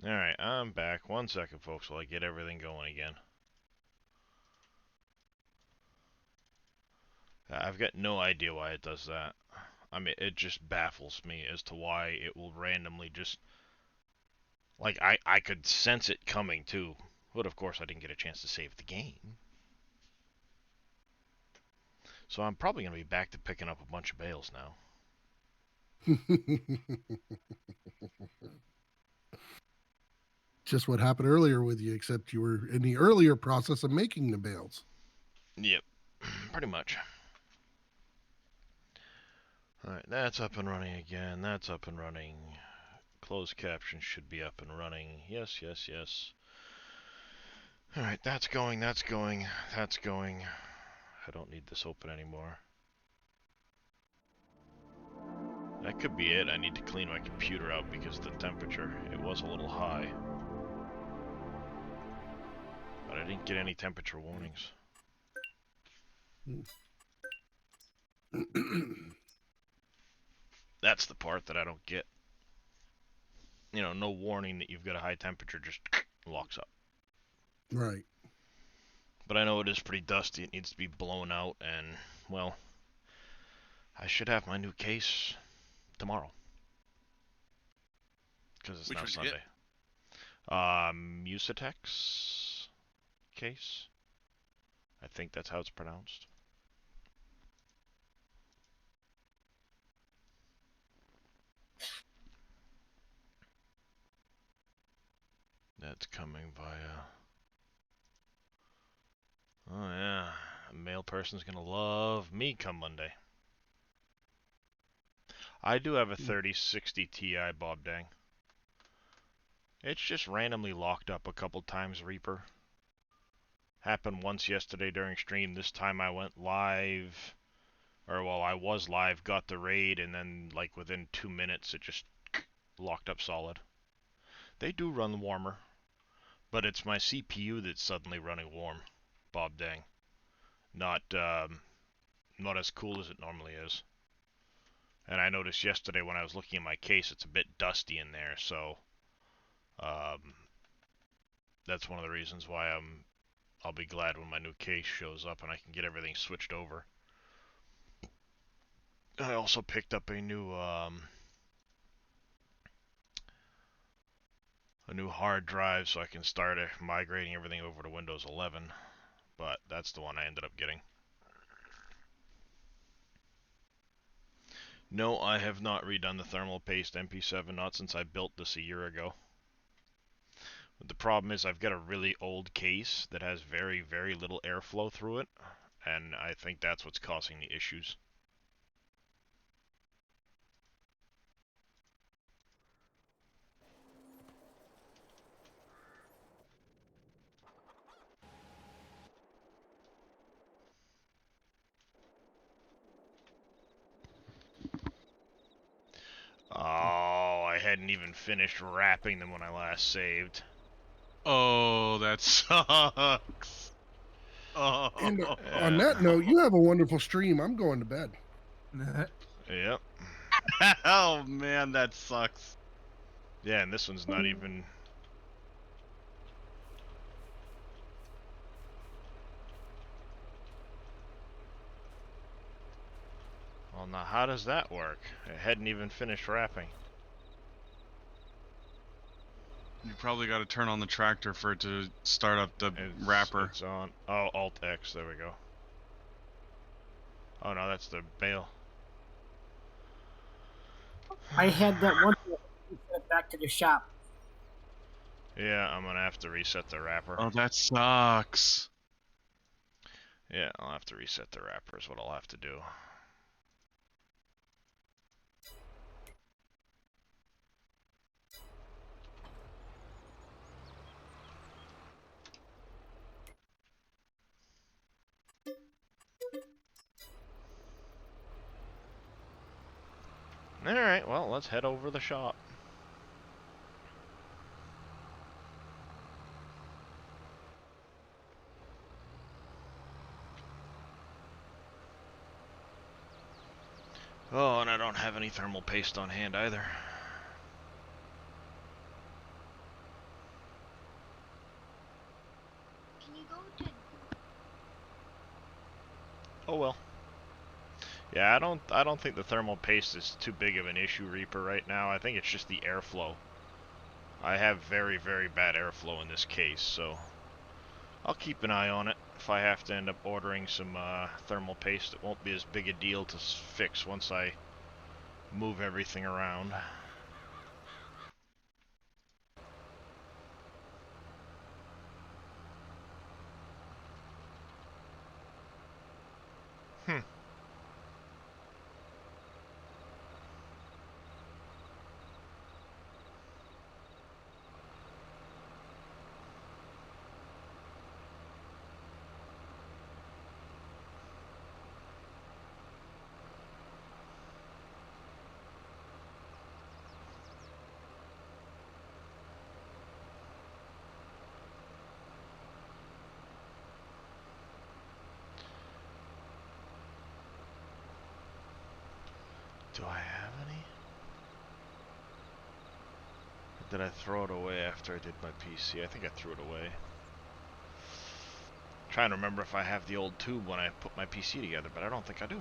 Alright, I'm back. 1 second, folks, while I get everything going again. I've got no idea why it does that. I mean, it just baffles me as to why it will randomly just... Like, I could sense it coming, too. But, of course, I didn't get a chance to save the game. So I'm probably going to be back to picking up a bunch of bales now. Just what happened earlier with you, except you were in the earlier process of making the bales. Yep, pretty much. Alright, that's up and running again. That's up and running. Closed caption should be up and running. Yes, yes, yes. Alright, that's going, that's going, that's going. I don't need this open anymore. That could be it. I need to clean my computer out because of the temperature. It was a little high. But I didn't get any temperature warnings. That's the part that I don't get. You know, no warning that you've got a high temperature, just locks up. Right. But I know it is pretty dusty. It needs to be blown out, and, well, I should have my new case tomorrow. Because it's now Sunday. Musatex case? I think that's how it's pronounced. That's coming via... Oh yeah, a male person's gonna love me come Monday. I do have a 3060 Ti, Bob Dang. It's just randomly locked up a couple times, Reaper. Happened once yesterday during stream. This time I went live, or well, I was live, got the raid, and then like within 2 minutes it just locked up solid. They do run warmer, but it's my CPU that's suddenly running warm, Bob Dang. Not as cool as it normally is. And I noticed yesterday when I was looking at my case, it's a bit dusty in there, so that's one of the reasons why I'll be glad when my new case shows up and I can get everything switched over. I also picked up a new hard drive so I can start migrating everything over to Windows 11, but that's the one I ended up getting. No, I have not redone the thermal paste MP7, not since I built this a year ago. But the problem is I've got a really old case that has very, very little airflow through it, and I think that's what's causing the issues. Oh, I hadn't even finished wrapping them when I last saved. Oh, that sucks. Oh. And on that note, you have a wonderful stream. I'm going to bed. Yep. Oh man, that sucks. Yeah, and this one's not even... Well, now how does that work? I hadn't even finished wrapping. You probably got to turn on the tractor for it to start up the wrapper. It's on. Oh, Alt X. There we go. Oh no, that's the bale. I had that one back to the shop. Yeah, I'm gonna have to reset the wrapper. Oh, that sucks. Yeah, I'll have to reset the wrapper is what I'll have to do. Alright, well, let's head over to the shop. Oh, and I don't have any thermal paste on hand either. Oh well. Yeah, I don't think the thermal paste is too big of an issue, Reaper, right now. I think it's just the airflow. I have very, very bad airflow in this case, so I'll keep an eye on it. If I have to end up ordering some thermal paste, it won't be as big a deal to fix once I move everything around. Hmm. Do I have any? Or did I throw it away after I did my PC? I think I threw it away. Trying to remember if I have the old tube when I put my PC together, but I don't think I do.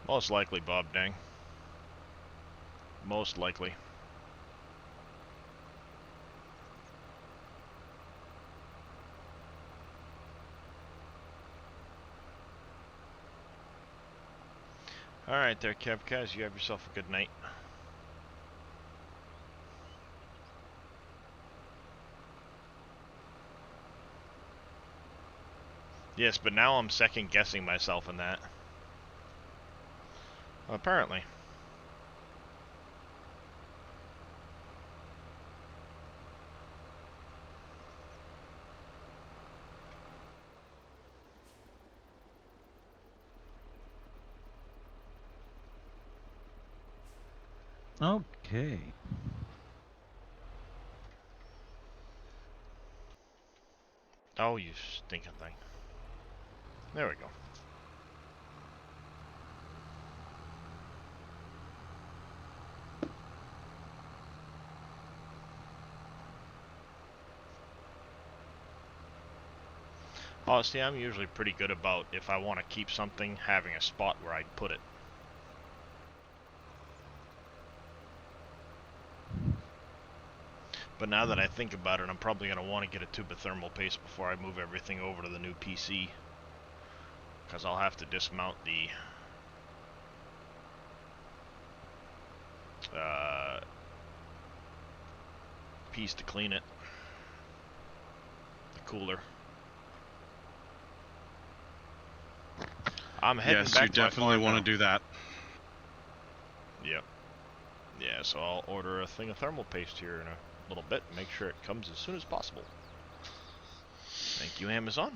Most likely, Bob Dang. Most likely. Alright there, Kevkaz, you have yourself a good night. Yes, but now I'm second guessing myself in that. Well, apparently. Okay. Oh, you stinking thing. There we go. Honestly, I'm usually pretty good about, if I want to keep something, having a spot where I'd put it. But now that I think about it, I'm probably going to want to get a tube of thermal paste before I move everything over to the new PC. Because I'll have to dismount the piece to clean it. The cooler. I'm heading Yes, back you to my definitely farm want now. to do that. Yep. Yeah, so I'll order a thing of thermal paste here in a little bit. Make sure it comes as soon as possible. Thank you, Amazon.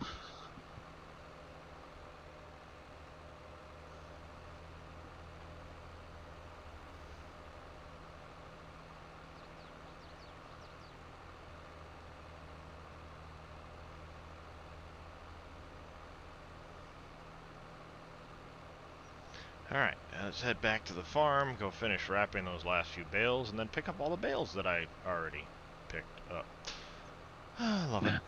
Alright, let's head back to the farm, go finish wrapping those last few bales, and then pick up all the bales that I already picked up. I love it.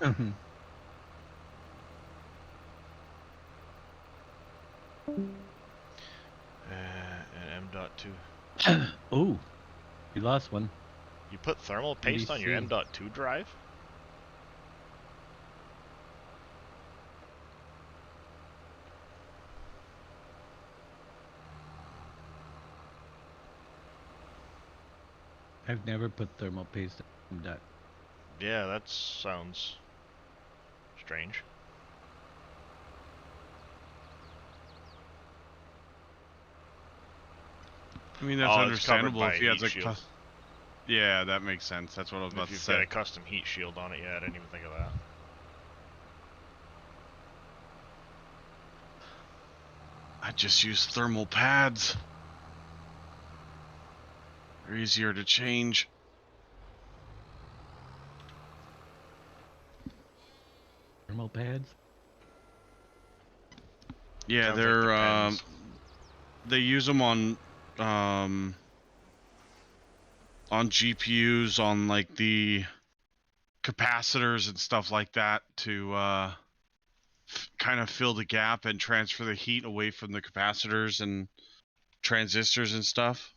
And M.2. Oh, you lost one. You put thermal paste on your see. M.2 drive? I've never put thermal paste on that. Yeah, that sounds strange. I mean, that's Oh, it's covered understandable by if a he has heat a shield. Yeah, that makes sense. That's what I was about If to you've got say. a custom heat shield on it, yeah, I didn't even think of that. I just use thermal pads. They're easier to change. Thermal pads? Yeah, Sounds like they're depends. they use them on GPUs, on like the capacitors and stuff like that to kind of fill the gap and transfer the heat away from the capacitors and transistors and stuff.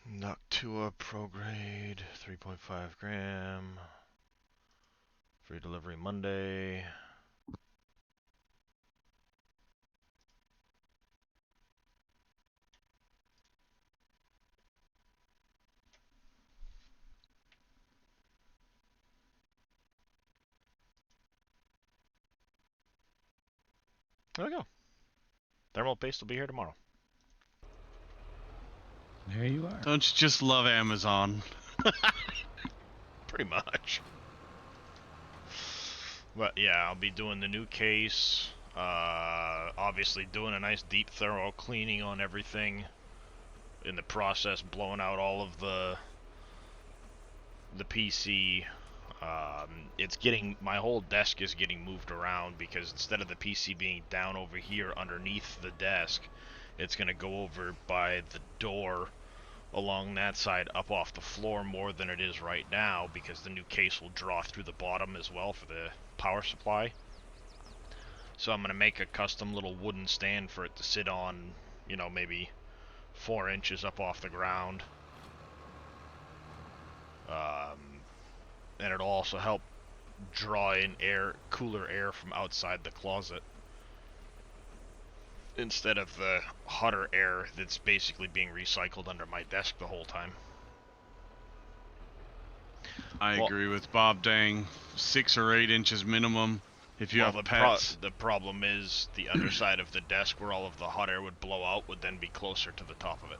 Noctua Pro Grade, 3.5 gram. Free delivery Monday. There we go. Thermal paste will be here tomorrow. There you are. Don't you just love Amazon? Pretty much. But yeah, I'll be doing the new case. Obviously doing a nice deep thorough cleaning on everything. In the process, blowing out all of the PC. It's getting, my whole desk is getting moved around because instead of the PC being down over here underneath the desk, it's gonna go over by the door along that side up off the floor more than it is right now, because the new case will draw through the bottom as well for the power supply. So I'm gonna make a custom little wooden stand for it to sit on, you know, maybe 4 inches up off the ground. And it'll also help draw in air, cooler air from outside the closet, instead of the hotter air that's basically being recycled under my desk the whole time. I Well- agree with Bob Dang. 6 or 8 inches minimum if you have pets. The problem is the underside of the desk where all of the hot air would blow out would then be closer to the top of it.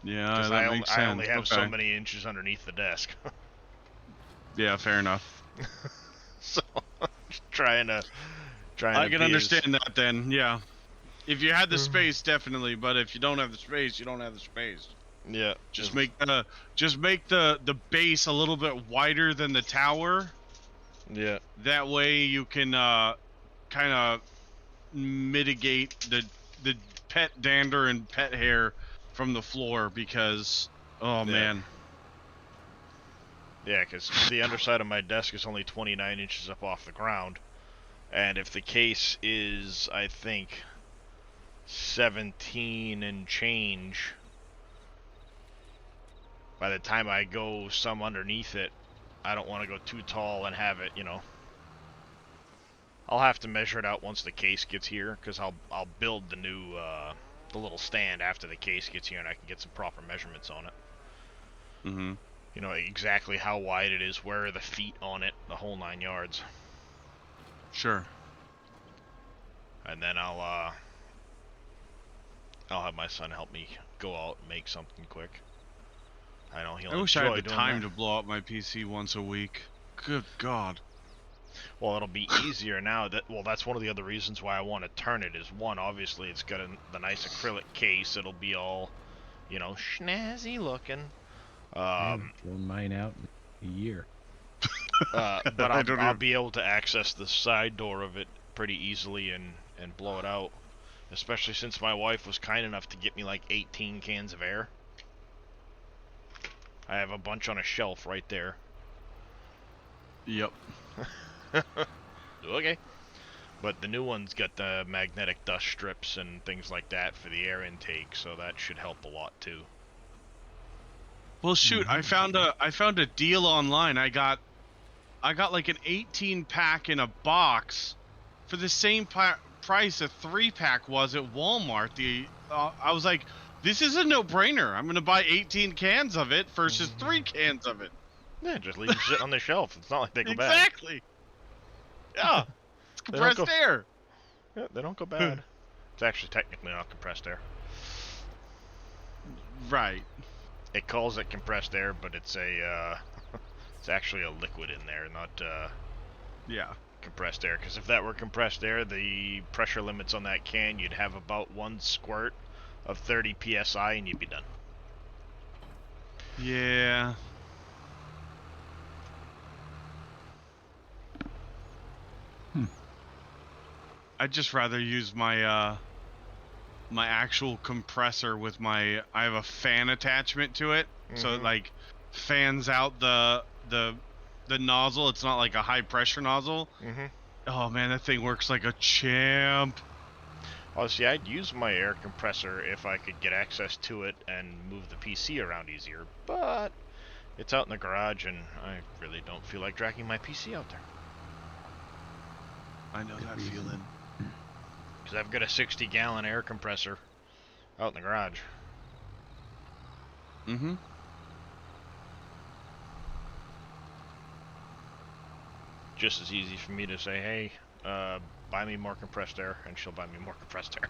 Yeah, Because that makes sense. I only have so Okay. many inches underneath the desk. Yeah, fair enough. So just trying to I can be understand that then. Yeah. If you had the space, definitely, but if you don't have the space, you don't have the space. Yeah, Just make the base a little bit wider than the tower. Yeah. That way you can kind of mitigate the pet dander and pet hair from the floor, because man. Yeah, because the underside of my desk is only 29 inches up off the ground, and if the case is, I think, 17 and change, by the time I go some underneath it, I don't want to go too tall and have it, you know. I'll have to measure it out once the case gets here, because I'll build the new the little stand after the case gets here, and I can get some proper measurements on it. Mm-hmm. You know, exactly how wide it is, where are the feet on it, the whole 9 yards. Sure. And then I'll have my son help me go out and make something quick. I know he'll I wish I enjoy had the doing time that. to blow up my PC once a week. Good God. Well, it'll be easier now. That's one of the other reasons why I want to turn it. Is one, obviously it's got the nice acrylic case. It'll be all, you know, snazzy looking. I haven't thrown mine out in a year. But I don't I'll even- be able to access the side door of it pretty easily and blow it out. Especially since my wife was kind enough to get me like 18 cans of air. I have a bunch on a shelf right there. Yep. Okay. But the new one's got the magnetic dust strips and things like that for the air intake, so that should help a lot too. Well, shoot, I found a deal online. I got like an 18-pack in a box for the same price a 3-pack was at Walmart. I was like, this is a no-brainer. I'm gonna buy 18 cans of it versus 3 cans of it. Yeah, just leave them sitting on the shelf. It's not like they go bad. Exactly. Yeah. It's They don't compressed air. Yeah, they don't go bad. It's actually technically not compressed air. Right. It calls it compressed air, but it's it's actually a liquid in there, not Yeah. compressed air. Because if that were compressed air, the pressure limits on that can, you'd have about 1 squirt of 30 psi, and you'd be done. Yeah. I'd just rather use my my actual compressor with my. I have a fan attachment to it, so it like fans out the nozzle. It's not like a high pressure nozzle. Oh man, that thing works like a champ. Oh, see, I'd use my air compressor if I could get access to it and move the PC around easier, but it's out in the garage and I really don't feel like dragging my PC out there. I know that feeling. Because I've got a 60-gallon air compressor out in the garage. Just as easy for me to say, hey, buy me more compressed air, and she'll buy me more compressed air.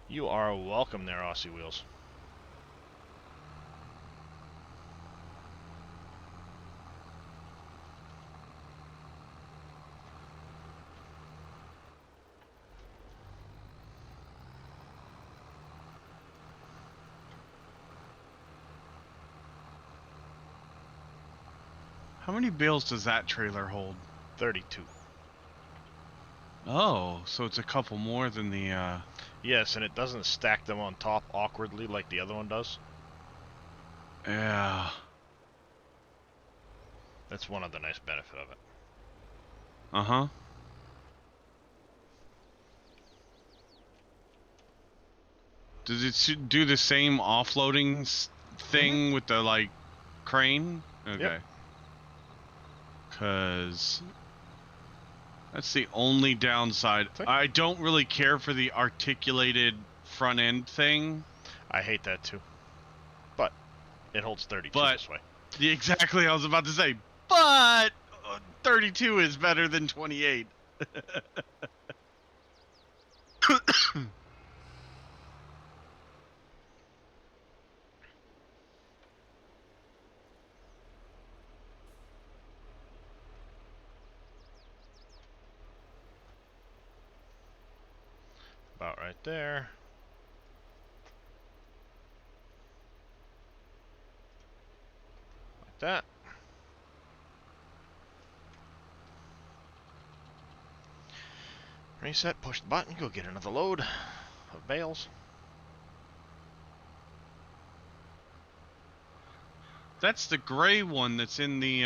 You are welcome there, Aussie Wheels. How many bales does that trailer hold? 32. Oh, so it's a couple more than the. Yes, and it doesn't stack them on top awkwardly like the other one does. Yeah. That's one of the nice benefits of it. Uh-huh. Does it do the same offloading thing with the, like, crane? Okay. Yep. Because that's the only downside. I don't really care for the articulated front end thing. I hate that too. But it holds 32 this way. Exactly, I was about to say. But 32 is better than 28. About right there. Like that. Reset, push the button, go get another load of bales. That's the gray one that's in the,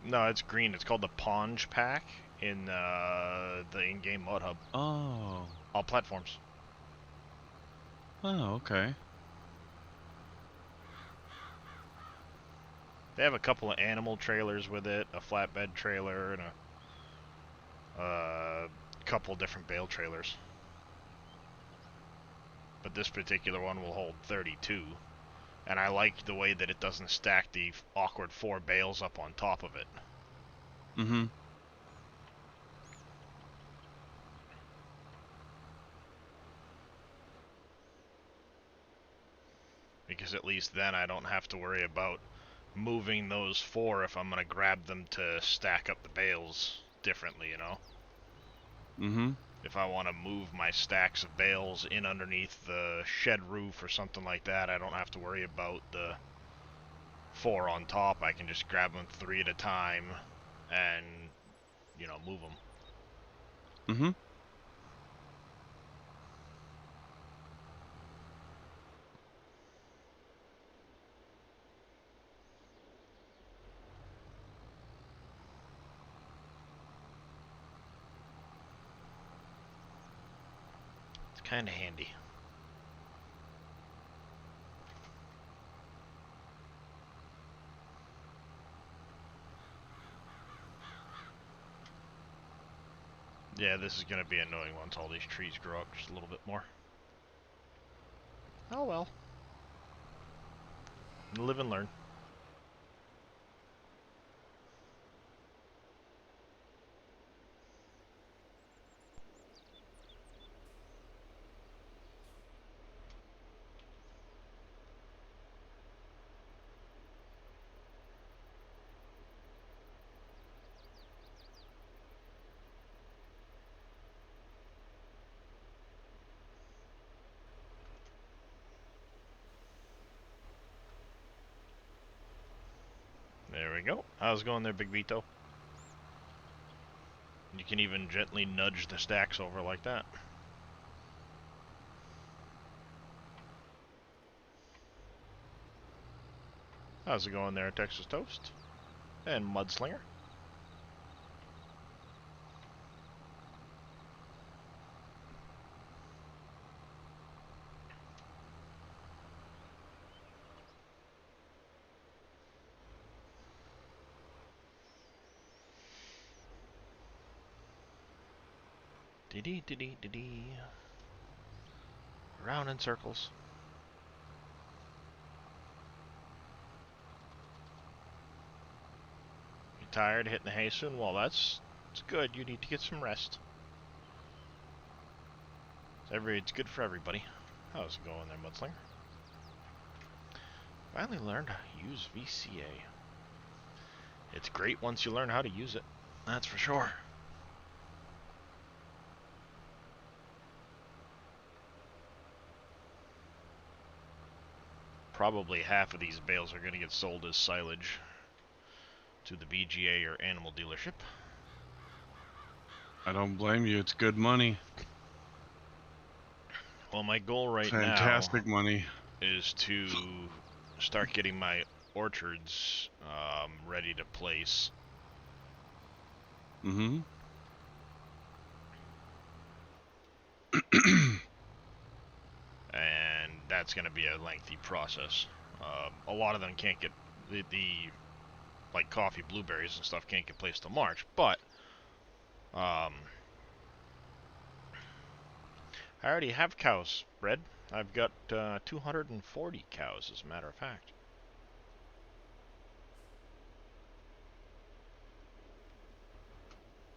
No, it's green. It's called the Ponge Pack in the in-game mod hub. Oh. All platforms. Oh, okay. They have a couple of animal trailers with it, a flatbed trailer, and a couple different bale trailers. But this particular one will hold 32. And I like the way that it doesn't stack the awkward 4 bales up on top of it. Mm-hmm. Because at least then I don't have to worry about moving those 4 if I'm going to grab them to stack up the bales differently, you know? Mm-hmm. If I want to move my stacks of bales in underneath the shed roof or something like that, I don't have to worry about the 4 on top. I can just grab them 3 at a time and, you know, move them. Mm-hmm. It's kind of handy. Yeah, this is going to be annoying once all these trees grow up just a little bit more. Oh well. Live and learn. we go. How's it going there, Big Vito? You can even gently nudge the stacks over like that. How's it going there, Texas Toast? And Mudslinger? Dee-dee-dee-dee-dee-dee. Round in circles. You tired, hitting the hay soon? Well, it's good. You need to get some rest. It's good for everybody. How's it going there, Mudslinger? Finally learned how to use VCA. It's great once you learn how to use it. That's for sure. Probably half of these bales are going to get sold as silage to the BGA or animal dealership. I don't blame you. It's good money. Well, my goal right Fantastic now money. is to start getting my orchards ready to place. Mm-hmm. And that's going to be a lengthy process. A lot of them can't get the like coffee, blueberries and stuff can't get placed till March, but I already have cows bred. I've got 240 cows, as a matter of fact.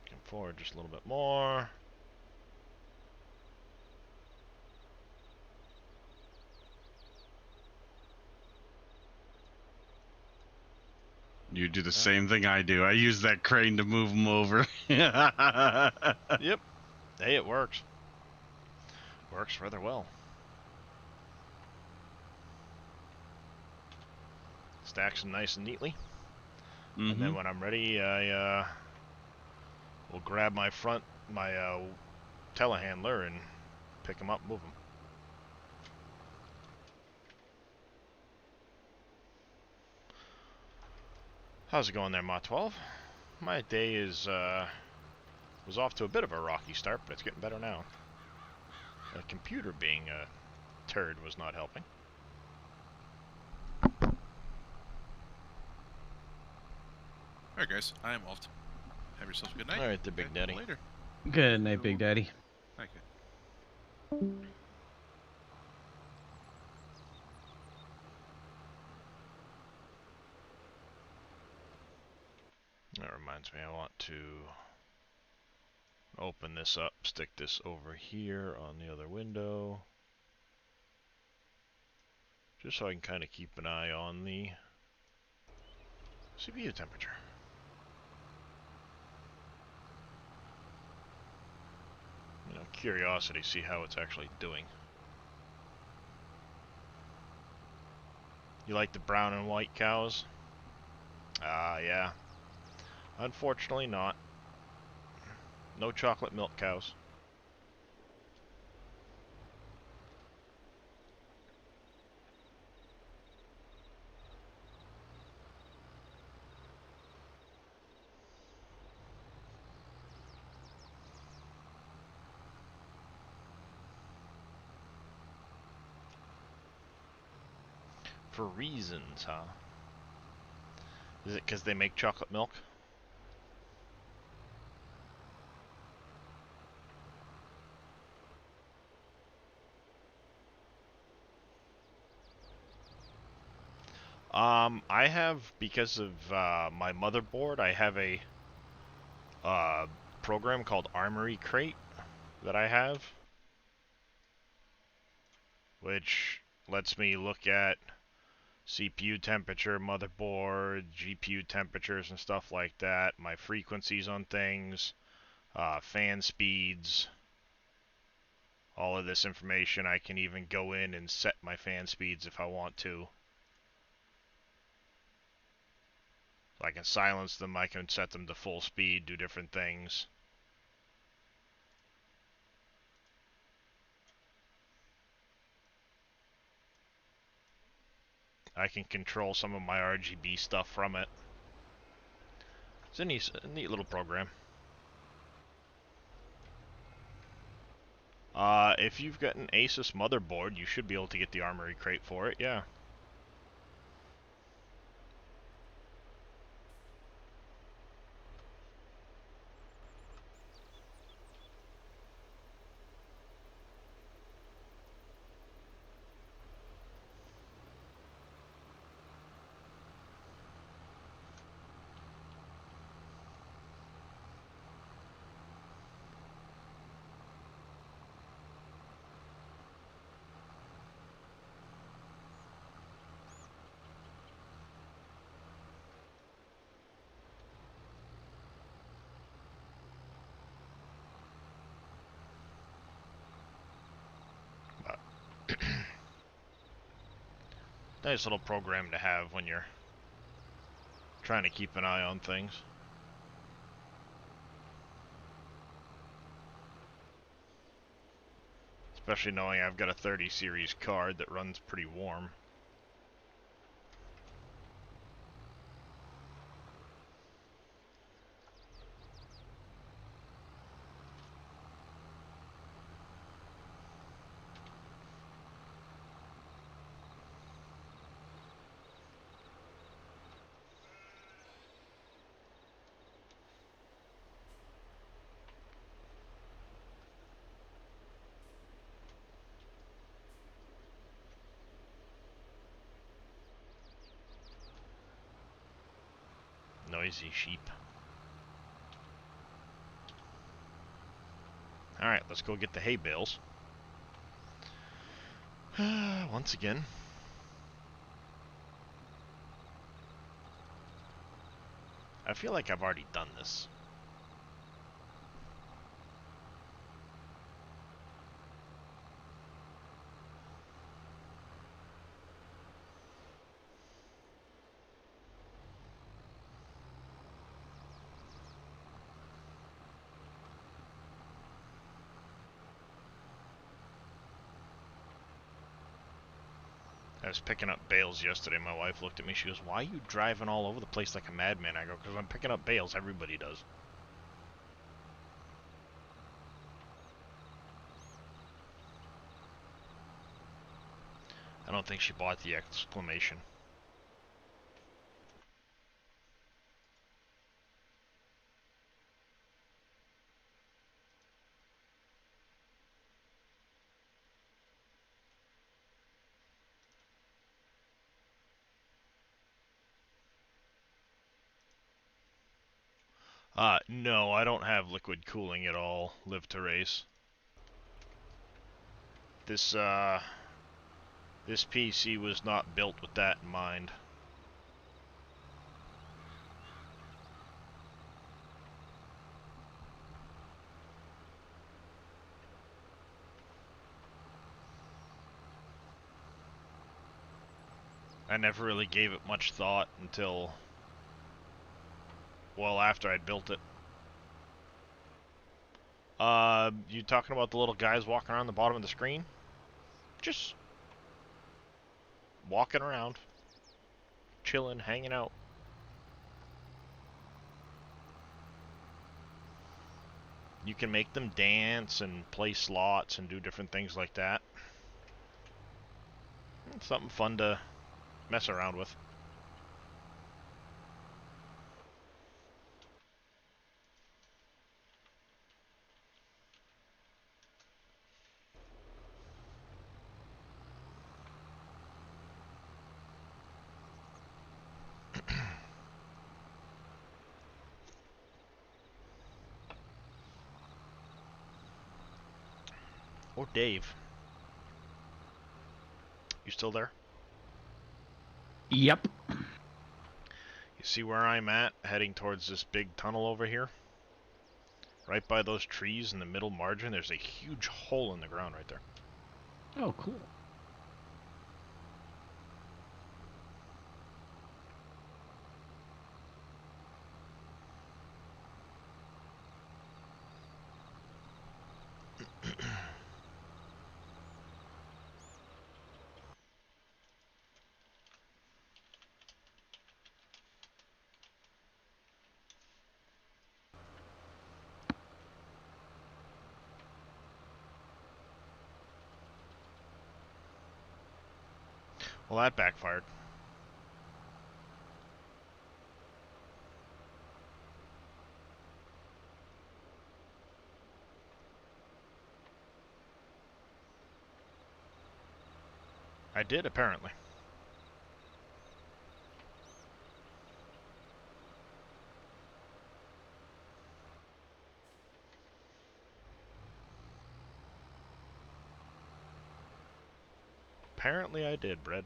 Come forward just a little bit more. You do the same thing I do. I use that crane to move them over. Yep. Hey, it works. Works rather well. Stacks them nice and neatly. Mm-hmm. And then when I'm ready, I will grab my telehandler and pick them up and move them. How's it going there, Ma 12? My day was off to a bit of a rocky start, but it's getting better now. The computer being a turd was not helping. Alright guys, I am off. Have yourselves a good night. Alright, the Big Daddy. Later. Good night, Big Daddy. Thank you. That reminds me, I want to open this up, stick this over here on the other window, just so I can kind of keep an eye on the CPU temperature. You know, curiosity, see how it's actually doing. You like the brown and white cows? Yeah. Unfortunately not. No chocolate milk cows. For reasons, huh? Is it because they make chocolate milk? I have, because of my motherboard, I have a program called Armory Crate that I have, which lets me look at CPU temperature, motherboard, GPU temperatures and stuff like that, my frequencies on things, fan speeds, all of this information. I can even go in and set my fan speeds if I want to. I can silence them, I can set them to full speed, do different things. I can control some of my RGB stuff from it. It's a neat little program. If you've got an Asus motherboard, you should be able to get the Armory crate for it, yeah. Nice little program to have when you're trying to keep an eye on things. Especially knowing I've got a 30 series card that runs pretty warm. Noisy sheep. Alright, let's go get the hay bales. Once again. I feel like I've already done this. I was picking up bales yesterday. My wife looked at me. She goes, "Why are you driving all over the place like a madman?" I go, "Because I'm picking up bales. Everybody does." I don't think she bought the exclamation. No, I don't have liquid cooling at all. Live to race. This PC was not built with that in mind. I never really gave it much thought until, well, after I'd built it. You talking about the little guys walking around the bottom of the screen? Just walking around, chilling, hanging out. You can make them dance and play slots and do different things like that. It's something fun to mess around with. Or Dave. You still there? Yep. You see where I'm at, heading towards this big tunnel over here? Right by those trees in the middle margin, there's a huge hole in the ground right there. Oh, cool. Well, that backfired. I did, apparently. Apparently I did, Brad.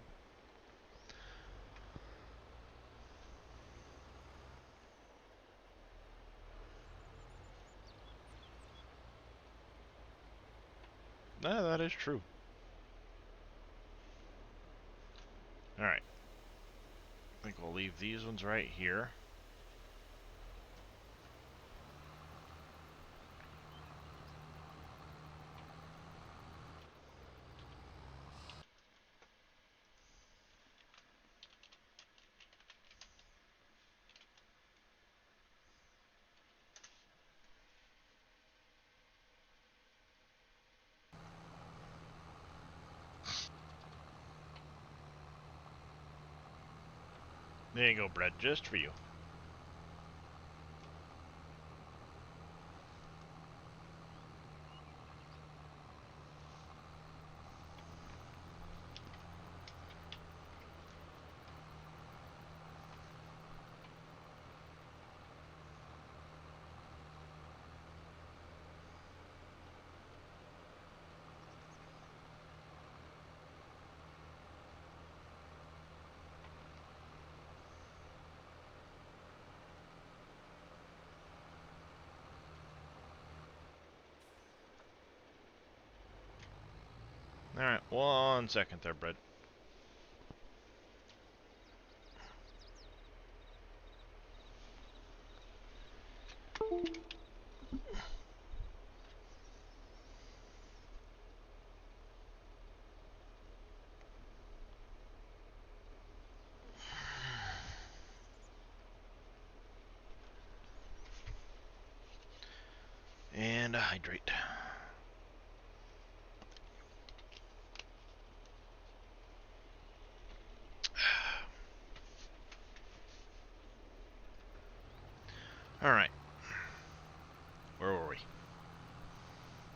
Nah, that is true. Alright. I think we'll leave these ones right here. There you go, Brad, just for you. Alright, 1 second there, Brad. And hydrate. Alright. Where were we?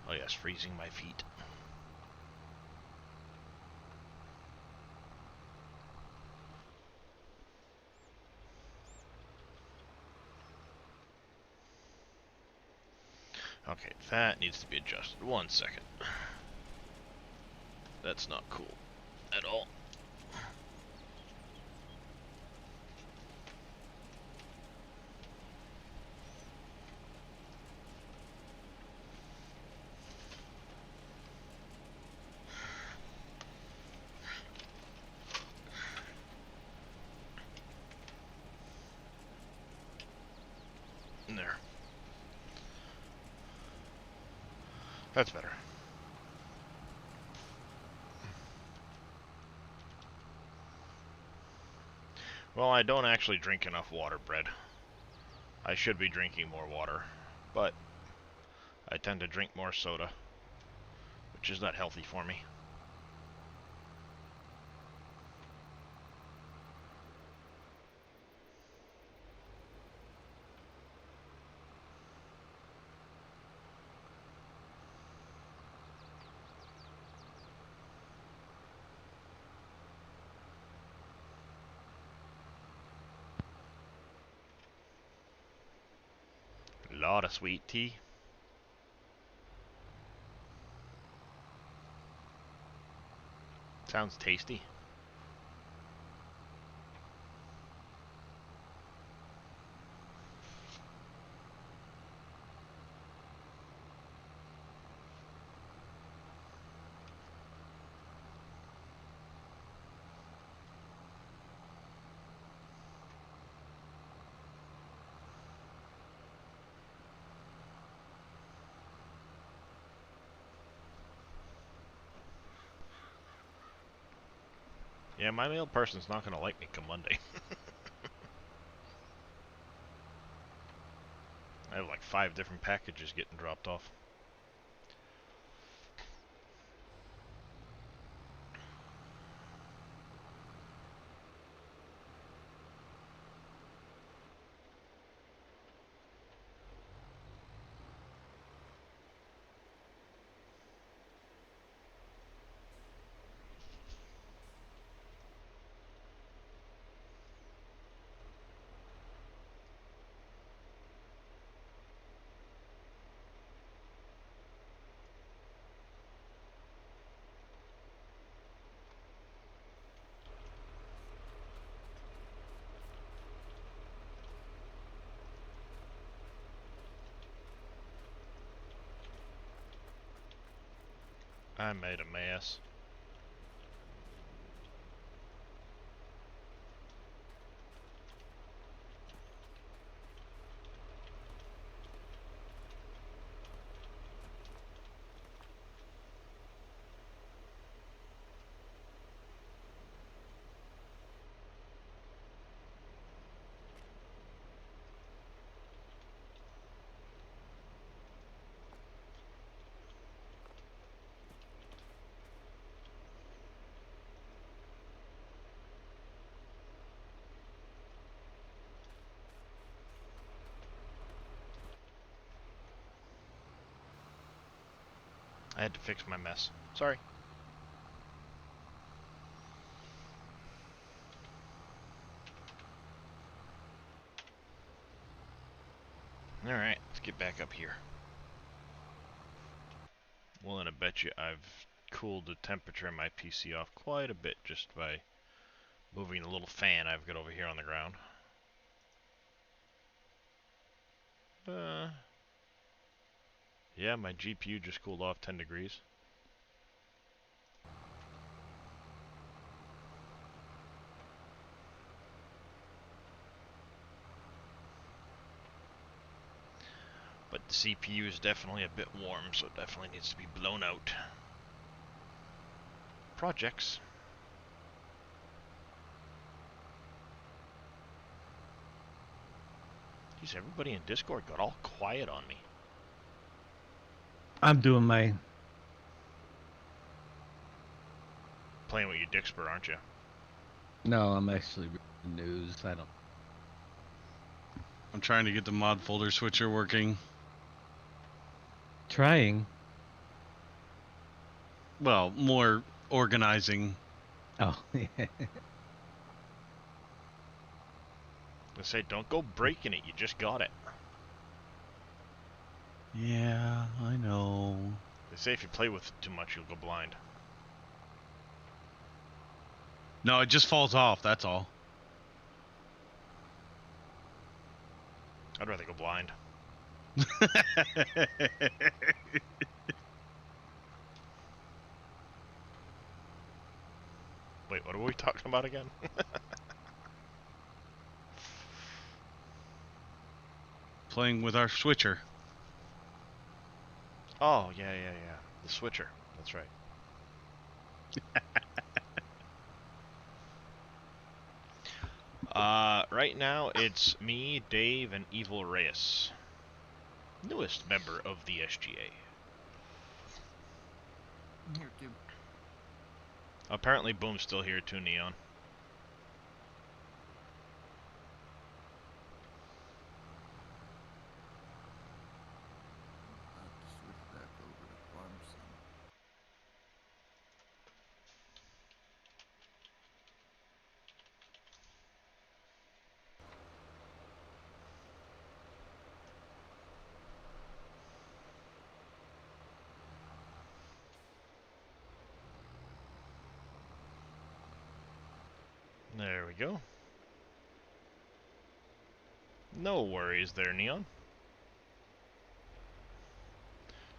Oh yes, freezing my feet. Okay, that needs to be adjusted. 1 second. That's not cool at all. There. That's better. Well, I don't actually drink enough water, Bread. I should be drinking more water, but I tend to drink more soda, which is not healthy for me. A lot of sweet tea. Sounds tasty. Yeah, my mail person's not gonna like me come Monday. I have like 5 different packages getting dropped off. I made a mess. I had to fix my mess. Sorry. Alright, let's get back up here. Willing to bet you I've cooled the temperature in my PC off quite a bit just by moving the little fan I've got over here on the ground. Yeah, my GPU just cooled off 10 degrees. But the CPU is definitely a bit warm, so it definitely needs to be blown out. Projects. Jeez, everybody in Discord got all quiet on me. I'm doing my... Playing with your Dixper, aren't you? No, I'm actually reading the news. I don't... I'm trying to get the mod folder switcher working. Trying. Well, more organizing. Oh, yeah. They say don't go breaking it, you just got it. Yeah, I know. They say if you play with it too much, you'll go blind. No, it just falls off, that's all. I'd rather go blind. Wait, what are we talking about again? Playing with our switcher. Oh, yeah. The switcher. That's right. Right now it's me, Dave, and Evil Reyes. Newest member of the SGA. Here too. Apparently Boom's still here too, Neon. I'll have to switch back over to farm sim. There we go. No worries there, Neon.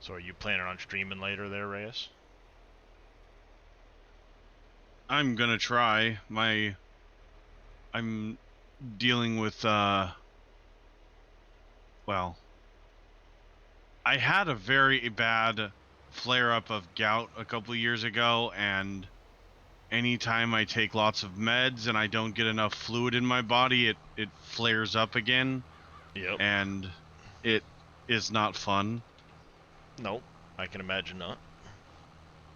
So are you planning on streaming later there, Reyes? I'm gonna try. I'm dealing with, well, I had a very bad flare-up of gout a couple years ago, and anytime I take lots of meds and I don't get enough fluid in my body, it flares up again. Yep. And it is not fun. Nope, I can imagine not.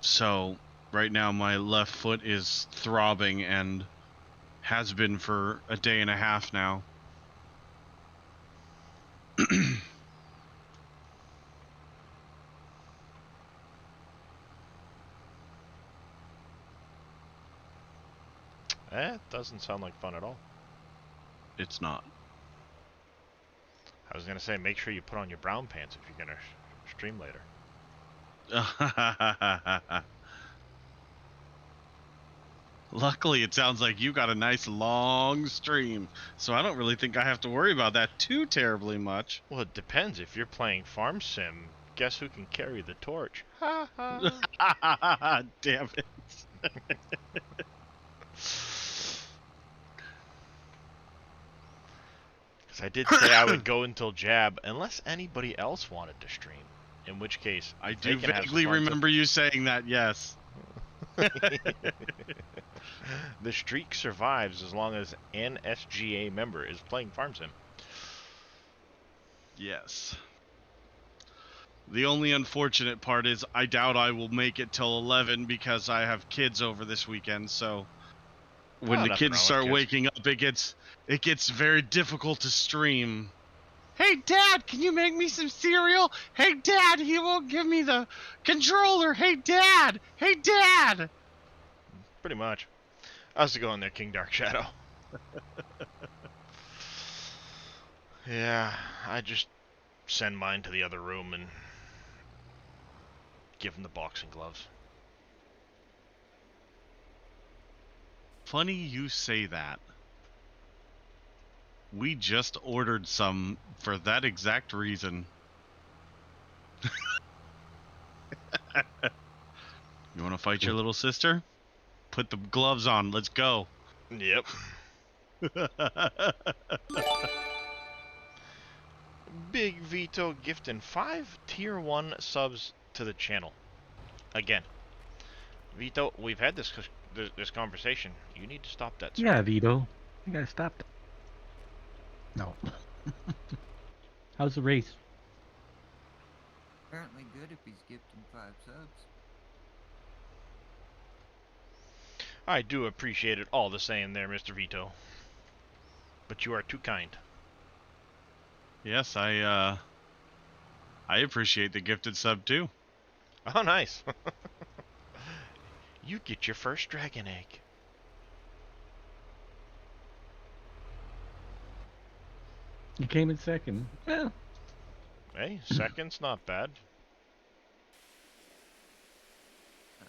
So right now my left foot is throbbing and has been for a day and a half now. That doesn't sound like fun at all. It's not. I was gonna say, make sure you put on your brown pants if you're gonna stream later. Luckily, it sounds like you got a nice long stream, so I don't really think I have to worry about that too terribly much. Well, it depends. If you're playing Farm Sim, Guess who can carry the torch? Ha ha. Damn it. Because I did say I would go until Jab, unless anybody else wanted to stream. In which case, I they do can have some vaguely fun too. remember you saying that, yes. The streak survives as long as an SGA member is playing Farm Sim. Yes. The only unfortunate part is I doubt I will make it till 11 because I have kids over this weekend, so when Oh, the nothing kids wrong with start kids. waking up, it gets very difficult to stream. Hey Dad, can you make me some cereal? Hey Dad, he won't give me the controller. Hey Dad. Hey Dad. Pretty much. How's it going there, King Dark Shadow? Yeah, I just send mine to the other room and give him the boxing gloves. Funny you say that. We just ordered some for that exact reason. You want to fight your little sister? Put the gloves on. Let's go. Yep. Big Vito gifting 5 tier 1 subs to the channel. Again, Vito, we've had this conversation. You need to stop that, sir. Yeah, Vito. You gotta stop that. No. How's the race? Apparently good if he's gifting 5 subs. I do appreciate it all the same there, Mr. Vito. But you are too kind. Yes, I appreciate the gifted sub too. Oh, nice. You get your first dragon egg. You came in second. Well, Hey, second's not bad.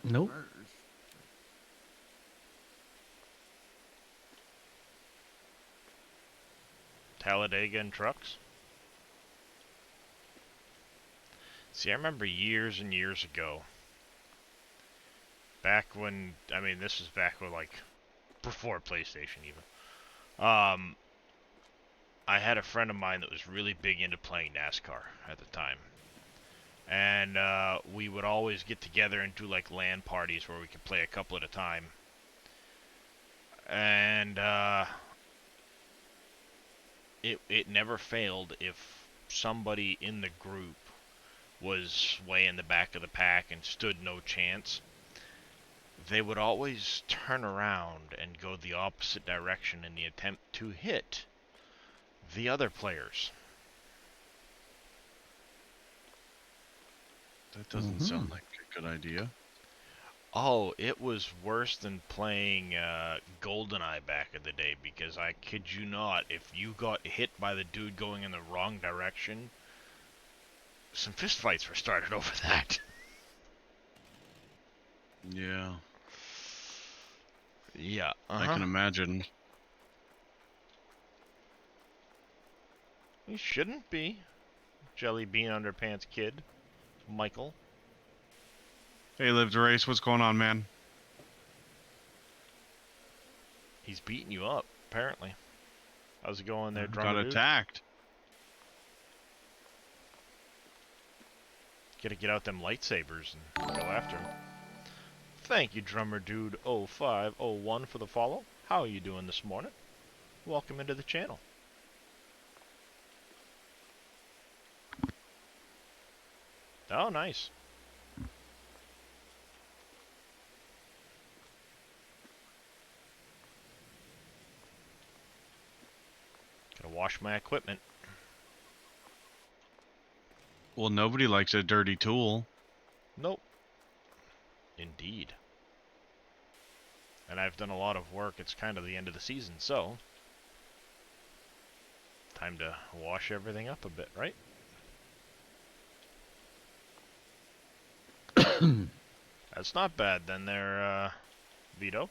Nope. First. Talladega and trucks. See, I remember years and years ago, back when, I mean, this was back when, like, before PlayStation even. I had a friend of mine that was really big into playing NASCAR at the time. And we would always get together and do, like, LAN parties where we could play a couple at a time. And it never failed if somebody in the group was way in the back of the pack and stood no chance. They would always turn around and go the opposite direction in the attempt to hit the other players. That doesn't sound like a good idea. Oh, it was worse than playing GoldenEye back in the day, because I kid you not, if you got hit by the dude going in the wrong direction, some fistfights were started over that. Yeah, Yeah, I can imagine. You shouldn't be. Jelly bean underpants kid. Michael. Hey, Live the Race, what's going on, man? He's beating you up, apparently. How's it going there, drummer Got dude? attacked. Gotta get out them lightsabers and go after him. Thank you, drummer dude 0501 for the follow. How are you doing this morning? Welcome into the channel. Oh, nice. Gotta wash my equipment. Well, nobody likes a dirty tool. Nope. Indeed. And I've done a lot of work. It's kind of the end of the season, so time to wash everything up a bit, right? That's not bad then there, Vito.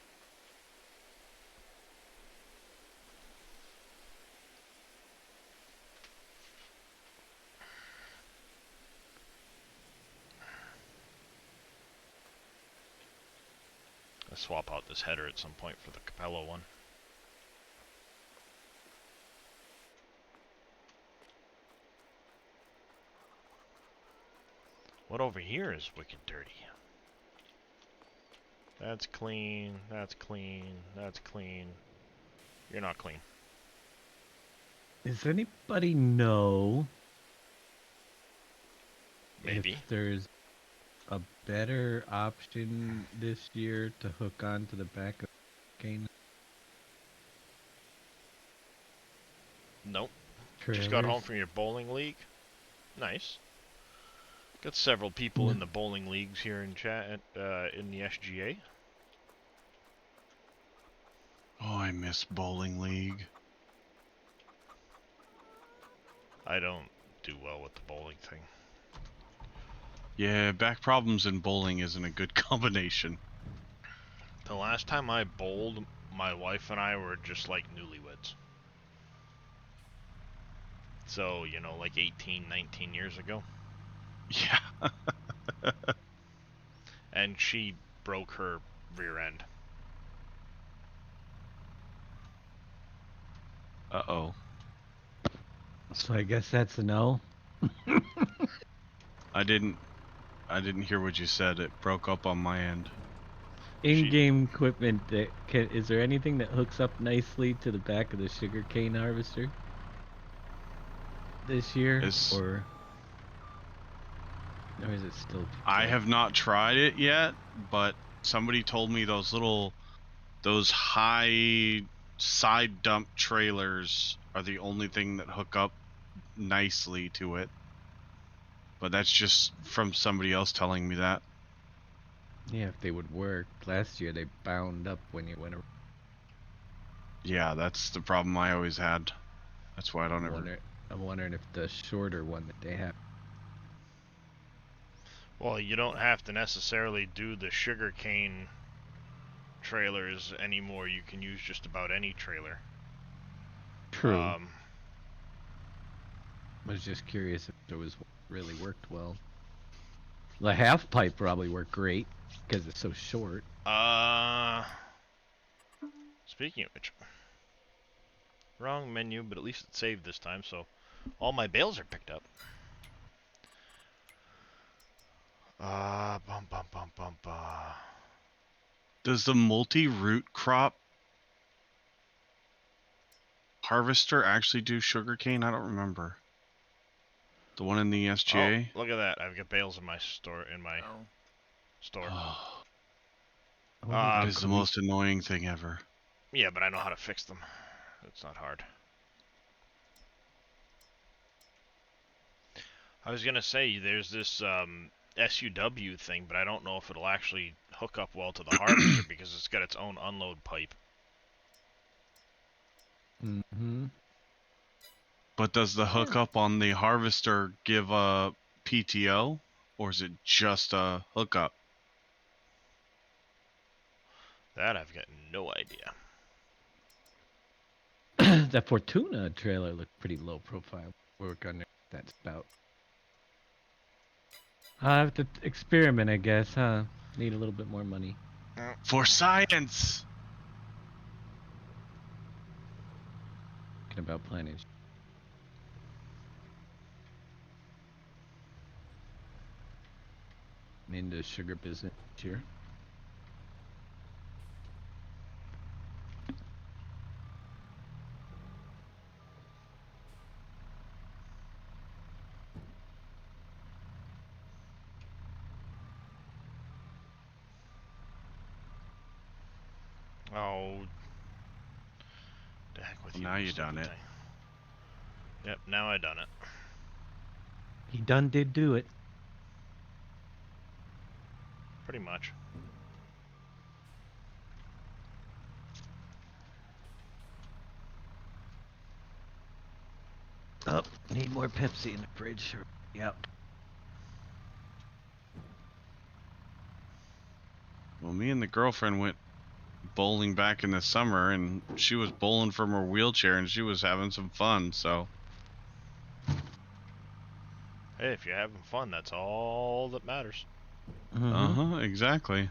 swap out this header at some point for the Capello one. What over here is wicked dirty? That's clean, that's clean, that's clean. You're not clean. Does anybody know Maybe. if there's a better option this year to hook onto the back of the cane Nope. trailers? Just got home from your bowling league. Nice. Got several people in the bowling leagues here in chat in the SGA. Oh, I miss bowling league. I don't do well with the bowling thing. Yeah, back problems in bowling isn't a good combination. The last time I bowled, my wife and I were just like newlyweds. So, you know, like 18, 19 years ago. Yeah. And she broke her rear end. Uh-oh. So I guess that's a no. I didn't hear what you said. It broke up on my end. In-game equipment that is there anything that hooks up nicely to the back of the sugarcane harvester this year, or is it still? I have not tried it yet, but somebody told me those high side dump trailers are the only thing that hook up nicely to it. But that's just from somebody else telling me that. Yeah, if they would work. Last year they bound up when you went around. Yeah, that's the problem I always had. That's why I don't ever. I'm wondering if the shorter one that they have. Well, you don't have to necessarily do the sugarcane trailers anymore. You can use just about any trailer. True. I was just curious if it was really worked well. The half pipe probably worked great because it's so short. Speaking of which, wrong menu, but at least it saved this time, so all my bales are picked up. Does the multi-root crop harvester actually do sugarcane? I don't remember. The one in the SGA? Oh, look at that. I've got bales in my store. That is the most annoying thing ever. Yeah, but I know how to fix them. It's not hard. I was gonna say, there's this SUW thing, but I don't know if it'll actually hook up well to the harvester because it's got its own unload pipe. Mm-hmm. But does the hookup on the harvester give a PTO, or is it just a hookup? That I've got no idea. That Fortuna trailer looked pretty low profile. Work on that spout. I have to experiment, I guess, huh? Need a little bit more money. For science! Thinking about planning. I'm into the sugar business here. Oh, the heck with you. Now you done it. Yep, now I done it. He done did do it. Pretty much. Oh, need more Pepsi in the fridge. Yep. Well, me and the girlfriend went bowling back in the summer, and she was bowling from her wheelchair, and she was having some fun, so. Hey, if you're having fun, that's all that matters. Mm-hmm. Uh-huh, exactly.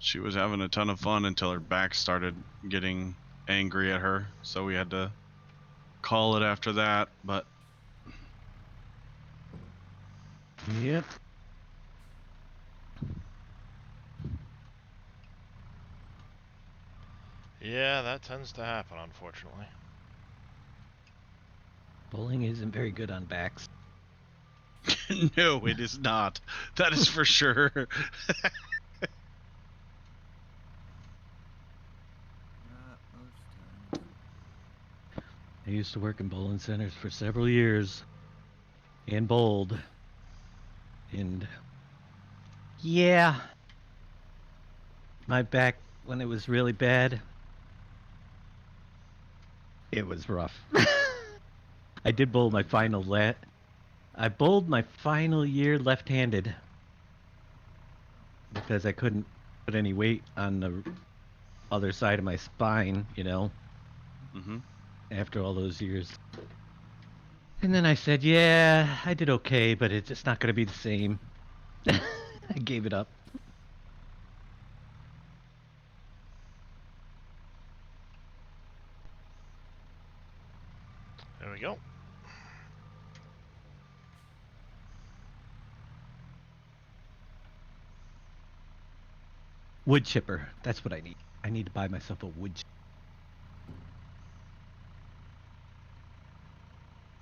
She was having a ton of fun until her back started getting angry at her, so we had to call it after that. But Yep. Yeah, that tends to happen, unfortunately. Bowling isn't very good on backs. no, it is not. That is for sure. Not most times. I used to work in bowling centers for several years and bowled. And yeah, my back, when it was really bad, it was rough. I did bowl my final I bowled my final year left-handed because I couldn't put any weight on the other side of my spine, you know, hmm after all those years. And then I said, yeah, I did okay, but it's just not going to be the same. I gave it up. There we go. Wood chipper. That's what I need. I need to buy myself a wood chipper.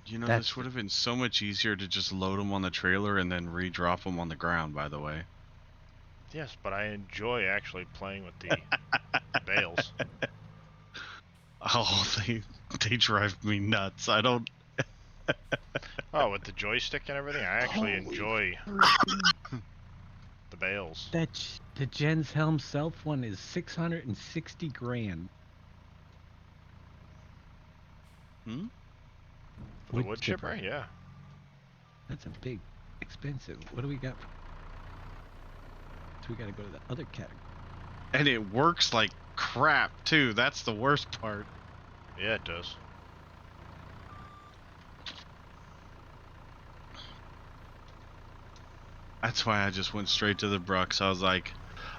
You know, That's this would have been so much easier to just load them on the trailer and then re-drop them on the ground, by the way. Yes, but I enjoy actually playing with the bales. Oh, they drive me nuts. I don't... Oh, with the joystick and everything, I actually Holy enjoy freaking- the bales. the Jens Helm Self one is 660 grand. Hmm? For the wood chipper, yeah. That's a big, expensive. What do we got? So we got to go to the other category. And it works like crap, too. That's the worst part. Yeah, it does. That's why I just went straight to the Brux. I was like,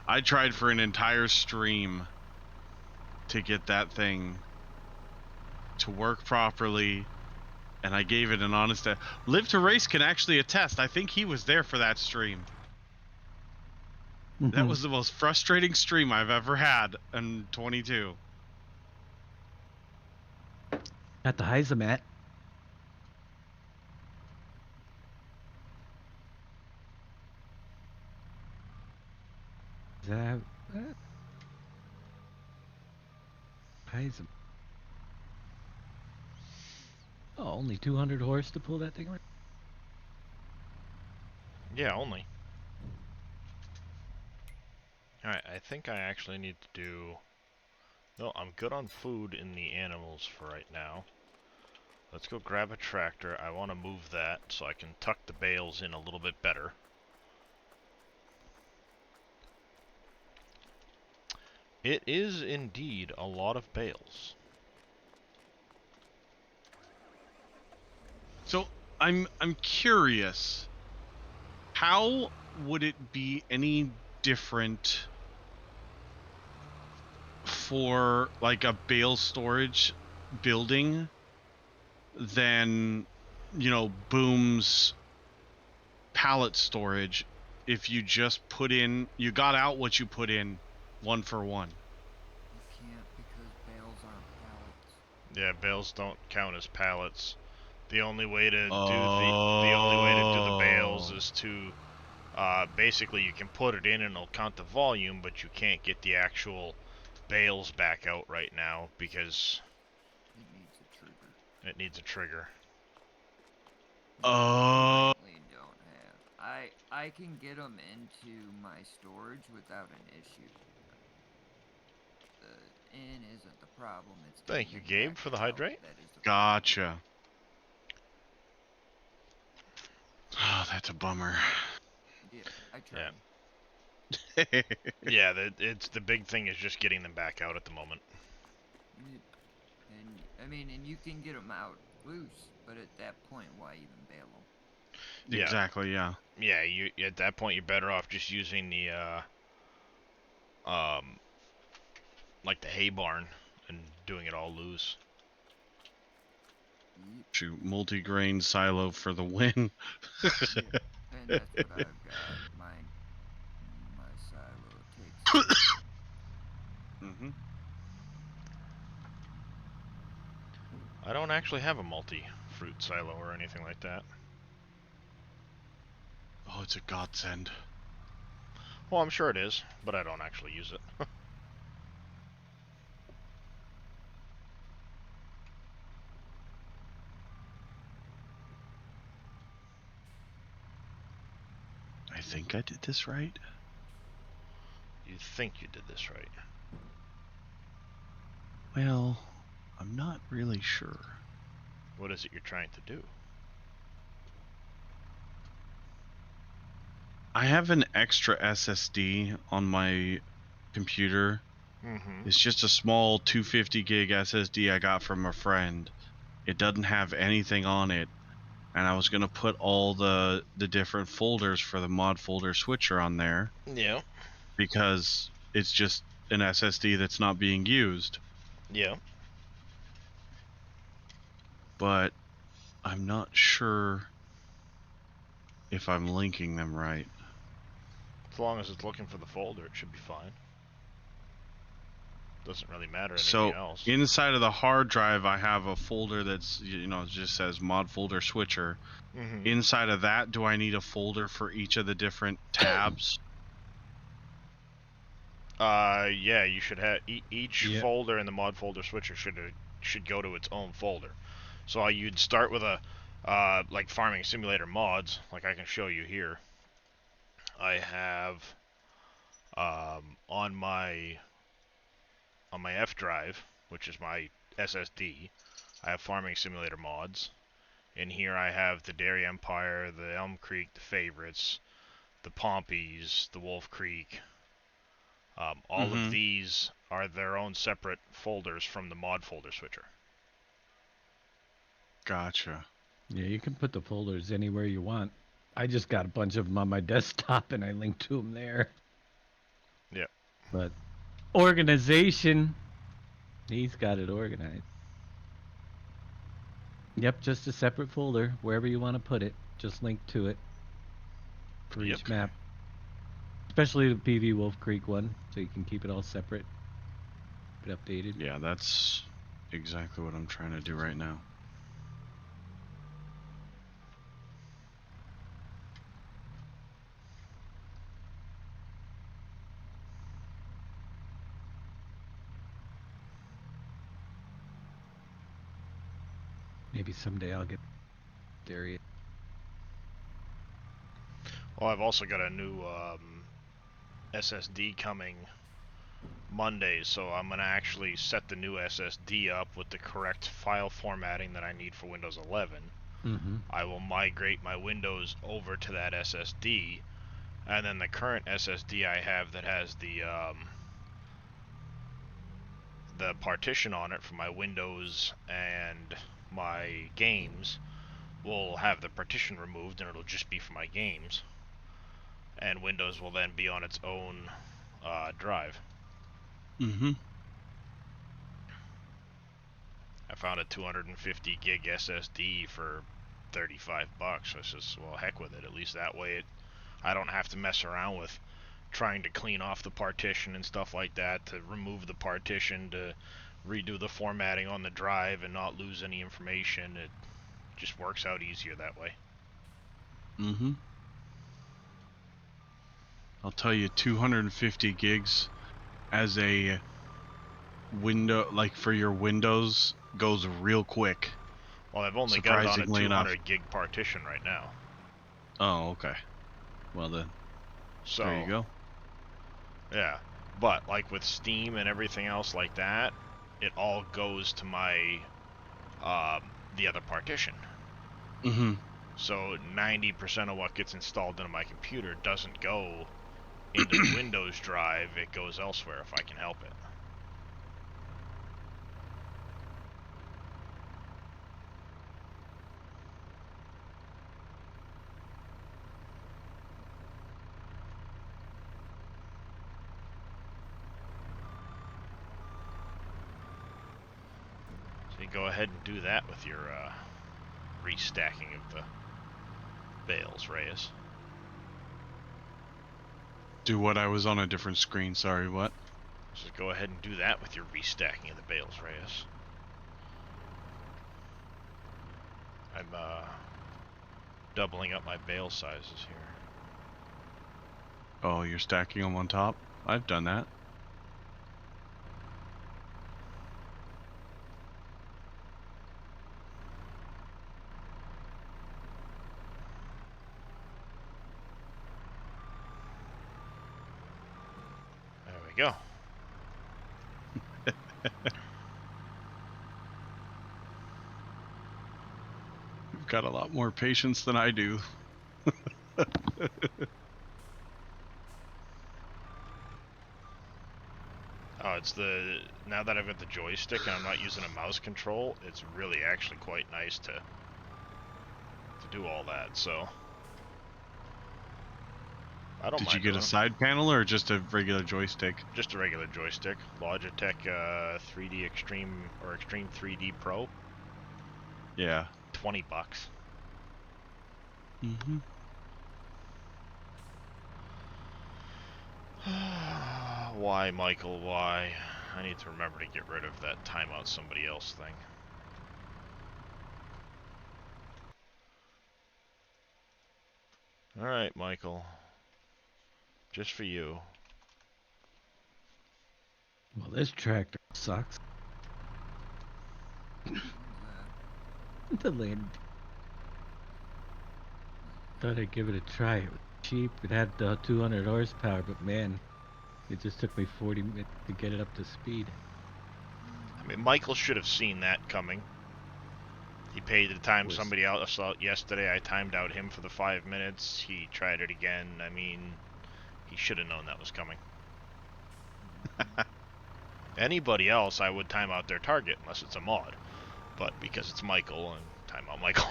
I tried for an entire stream to get that thing to work properly, and I gave it an honest... Live to Race can actually attest. I think he was there for that stream. That was the most frustrating stream I've ever had in 22. Got the Heisemat. Is that Heisemat? Oh, only 200 horse to pull that thing around. Yeah, only. Alright, I think I actually need to do... No, I'm good on food in the animals for right now. Let's go grab a tractor. I want to move that so I can tuck the bales in a little bit better. It is indeed a lot of bales. So I'm curious. How would it be any different for like a bale storage building than, you know, Boom's pallet storage if you just put in, you got out what you put in one for one? You can't because bales aren't pallets. Yeah, bales don't count as pallets. The only way to the only way to do the bales is to basically you can put it in and it'll count the volume, but you can't get the actual bales back out right now because It needs a trigger. it needs a trigger. Oh. Currently don't have. I can get them into my storage without an issue. The in isn't the problem. It's Thank getting you, them Gabe, back for the out hydrate. that is the problem. Gotcha. Oh, that's a bummer. Yeah, I tried. Yeah. Yeah, it's the big thing is just getting them back out at the moment. And I mean, and you can get them out loose, but at that point, why even bail them? Yeah. Exactly, yeah. Yeah, you at that point you're better off just using the um, like the hay barn and doing it all loose. Yeet. Shoot, multi-grain silo for the win. And that's what I've got. My silo takes. Mm-hmm. I don't actually have a multi-fruit silo or anything like that. Oh, it's a godsend. Well, I'm sure it is, but I don't actually use it. I think I did this right. You think you did this right. Well, I'm not really sure. What is it you're trying to do? I have an extra SSD on my computer. Mm-hmm. It's just a small 250 gig SSD I got from a friend. It doesn't have anything on it. And I was going to put all the different folders for the mod folder switcher on there Yeah. because it's just an SSD that's not being used. Yeah. But I'm not sure if I'm linking them right. As long as it's looking for the folder, it should be fine. Doesn't really matter anything So else. inside of the hard drive, I have a folder that's, it just says mod folder switcher. Mm-hmm. Inside of that, do I need a folder for each of the different tabs? Yeah, you should have each Yep. folder in the mod folder switcher should go to its own folder. So you'd start with a like farming simulator mods, like I can show you here. I have on my F drive, which is my SSD, I have farming simulator mods. In here I have the Dairy Empire, the Elm Creek, the Favorites, the Pompeys, the Wolf Creek. All of these are their own separate folders from the mod folder switcher. Gotcha. Yeah, you can put the folders anywhere you want. I just got a bunch of them on my desktop and I linked to them there. Yep. But organization, he's got it organized. Yep, just a separate folder, wherever you want to put it. Just link to it for Yep. each map. Especially the PV Wolf Creek one, so you can keep it all separate. Keep it updated. Yeah, that's exactly what I'm trying to do right now. Maybe someday I'll get dairy. Well, I've also got a new SSD coming Monday, so I'm going to actually set the new SSD up with the correct file formatting that I need for Windows 11. Mm-hmm. I will migrate my Windows over to that SSD, and then the current SSD I have that has the partition on it for my Windows and my games will have the partition removed, and it'll just be for my games. And Windows will then be on its own drive. Mm-hmm. I found a 250 gig SSD for $35. So it's just, well, heck with it. At least that way I don't have to mess around with trying to clean off the partition and stuff like that, to remove the partition, to redo the formatting on the drive and not lose any information. It just works out easier that way. Mm-hmm. I'll tell you, 250 gigs as a window, like for your Windows, goes real quick. Well, I've only got it on a Surprisingly 200 enough. gig partition right now. Oh, okay. Well then, So there you go. yeah, but like with Steam and everything else like that, it all goes to my the other partition. Mm-hmm. So 90% of what gets installed into my computer doesn't go into the Windows drive, it goes elsewhere if I can help it. you go ahead and do that with your restacking of the bales, Reyes. Do what? I was on a different screen. Sorry, what? Just go ahead and do that with your restacking of the bales, Reyes. I'm doubling up my bale sizes here. Oh, you're stacking them on top? I've done that. There we go. You've got a lot more patience than I do. Oh, it's the... Now that I've got the joystick and I'm not using a mouse control, it's really actually quite nice to do all that, so... I don't Did mind you get doing a it. side panel or just a regular joystick? Just a regular joystick. Logitech 3D Extreme or Extreme 3D Pro. Yeah. $20. Mm-hmm. Why, Michael, why? I need to remember to get rid of that timeout somebody else thing. Alright, Michael. Just for you. Well, this tractor sucks. The land. Thought I'd give it a try. It was cheap. It had 200 horsepower, but man, it just took me 40 minutes to get it up to speed. I mean, Michael should have seen that coming. He paid to time Was- somebody else out yesterday. I timed out him for the 5 minutes. He tried it again. I mean, he should have known that was coming. Anybody else, I would time out their target, unless it's a mod. But because it's Michael, and time out Michael.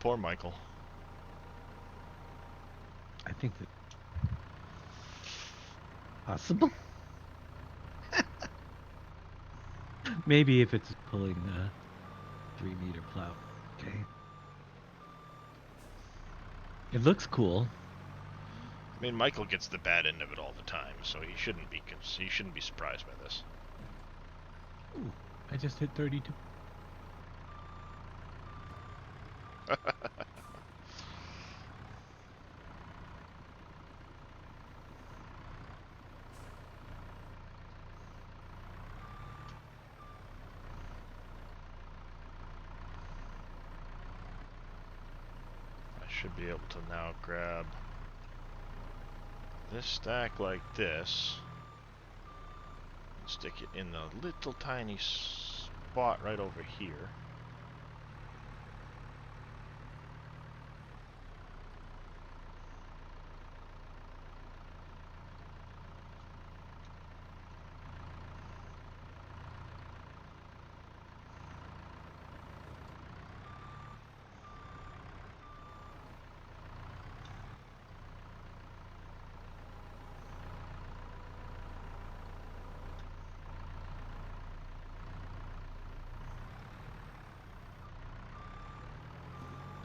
Poor Michael. I think that possible. Maybe if it's pulling a 3-meter plow. Okay. It looks cool. I mean, Michael gets the bad end of it all the time, so he shouldn't be surprised by this. Ooh, I just hit 32. I should be able to now grab this stack like this, and stick it in the little tiny spot right over here.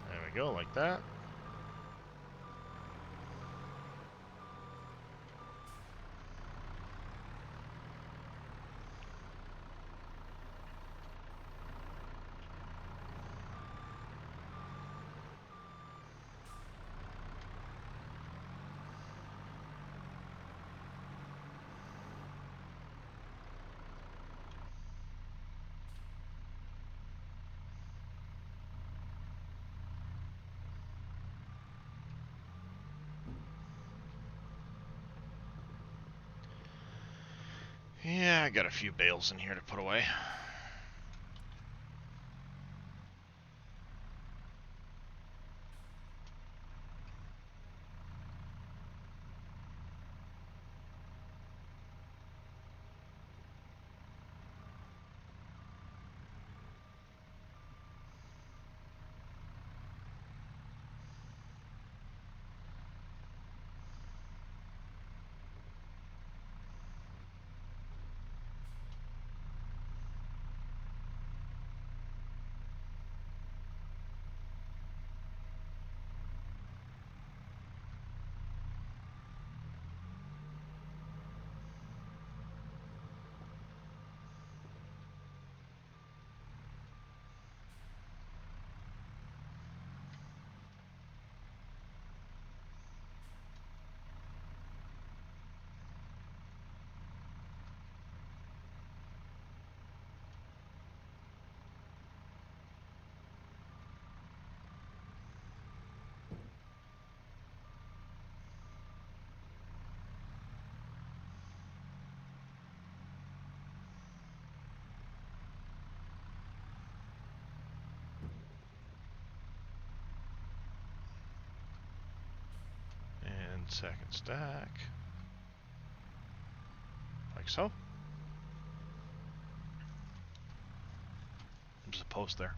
There we go, like that. Yeah, I got a few bales in here to put away. second stack. Like so. There's a post there.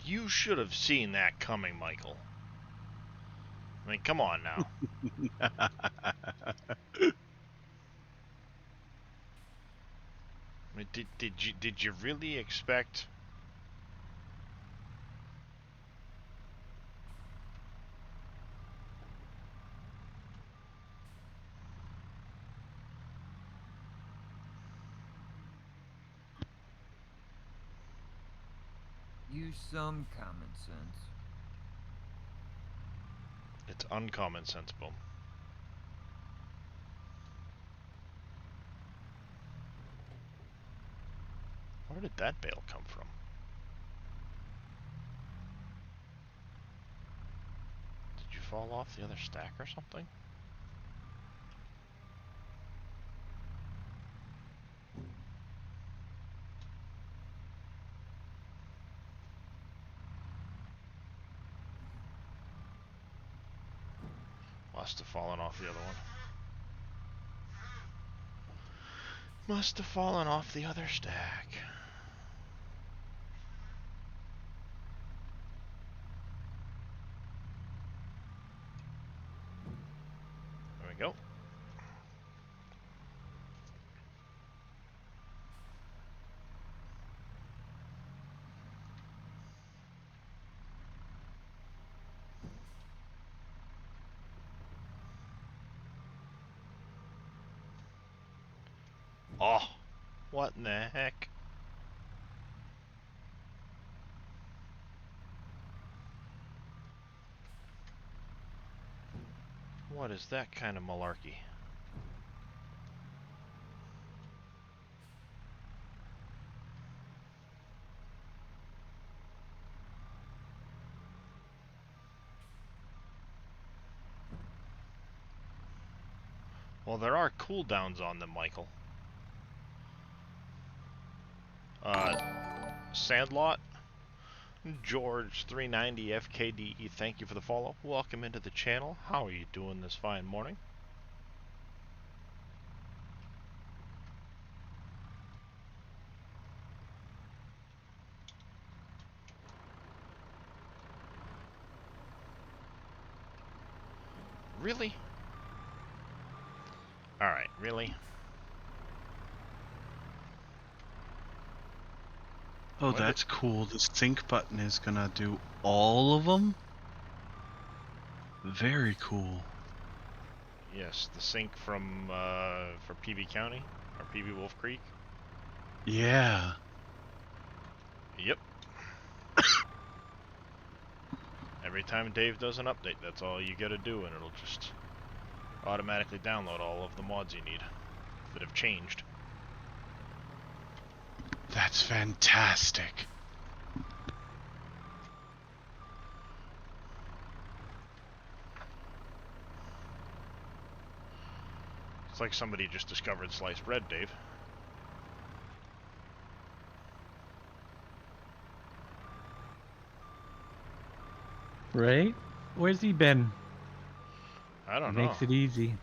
You should have seen that coming, Michael. I mean, come on now. I mean, did you really expect? Use some common sense. It's uncommon sense, Boom. Where did that bale come from? Did you fall off the other stack or something? Must have fallen off the other one. Must have fallen off the other stack. There we go. Oh, what in the heck? What is that kind of malarkey? Well, there are cooldowns on them, Michael. Sandlot, George 390 FKDE, thank you for the follow. Welcome into the channel. How are you doing this fine morning? Really? Alright, really? Oh, What that's cool. The sync button is gonna do all of them? Very cool. Yes, the sync from for PV County or PV Wolf Creek. Yeah. Yep. Every time Dave does an update, that's all you gotta do, and it'll just automatically download all of the mods you need that have changed. That's fantastic. It's like somebody just discovered sliced bread, Dave. Right? Where's he been? I don't It know. makes it easy.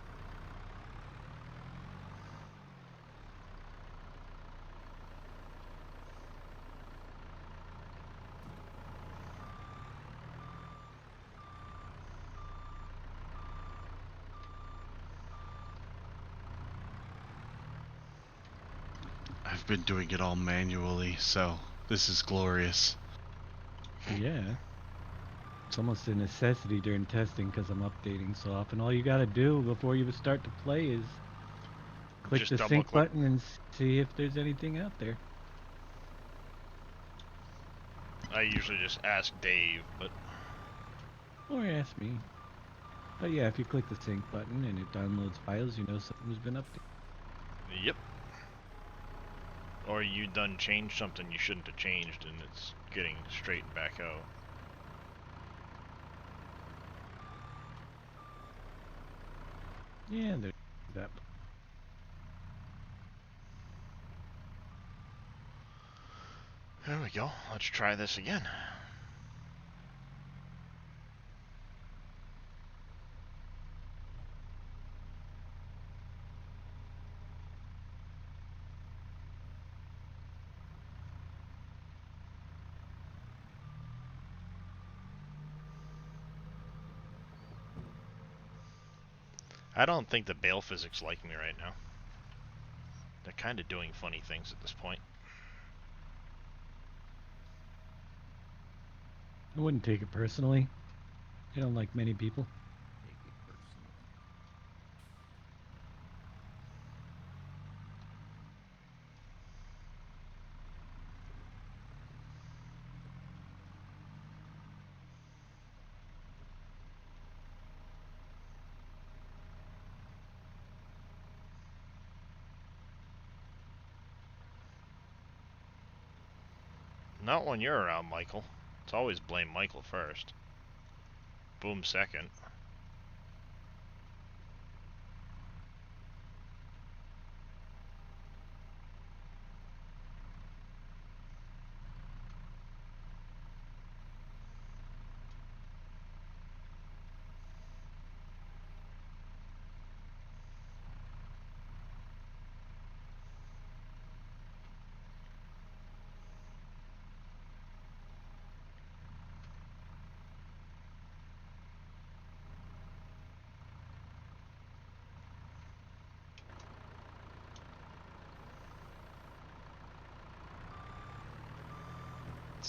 I've been doing it all manually, so this is glorious. Yeah. It's almost a necessity during testing because I'm updating so often. All you gotta do before you start to play is click Just the double sync click. button and see if there's anything out there. I usually just ask Dave, but Or ask me. But yeah, if you click the sync button and it downloads files, you know something's been updated. yep. Or you done changed something you shouldn't have changed and it's getting straightened back out. Yeah, there's that. There we go. Let's try this again. I don't think the bale physics like me right now. They're kind of doing funny things at this point. I wouldn't take it personally. I don't like many people. Take it personal. Not when you're around, Michael. It's always blame Michael first. Boom second.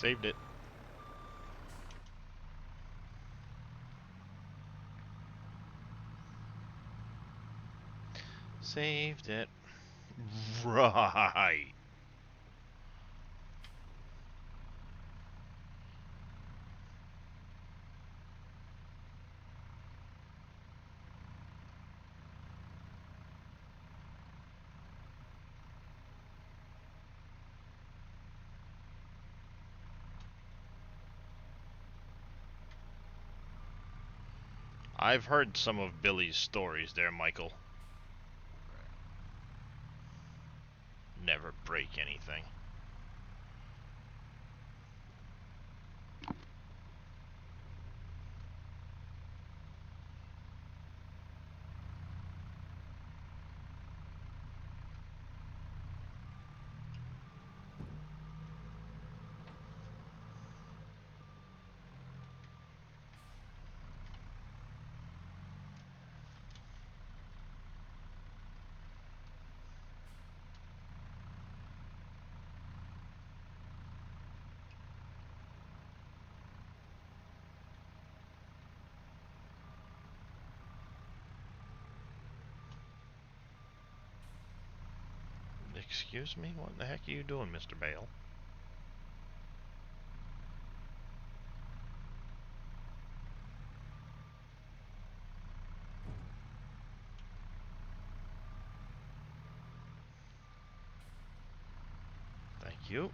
Saved it. Saved it. Right. I've heard some of Billy's stories there, Michael. Never break anything. Excuse me? What the heck are you doing, Mr. Bale? Thank you.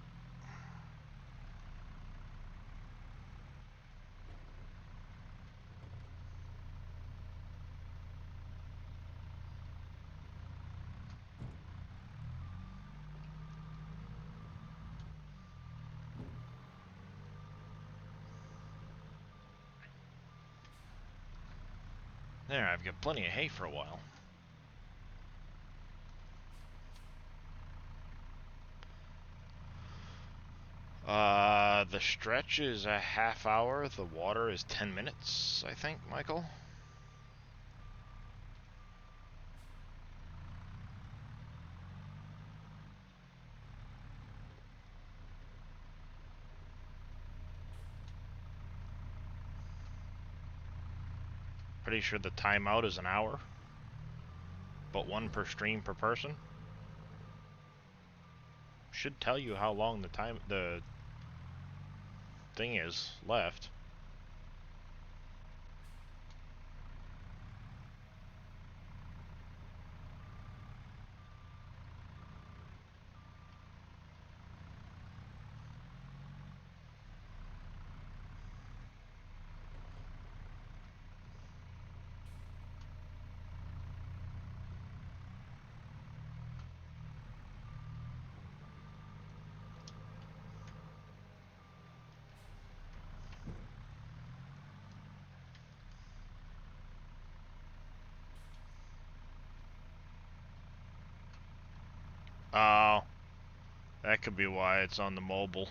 There, I've got plenty of hay for a while. The stretch is a half hour. The water is 10 minutes, I think, Michael. Pretty sure the timeout is an hour, but 1 per stream per person. Should tell you how long the thing is left. Oh, that could be why it's on the mobile.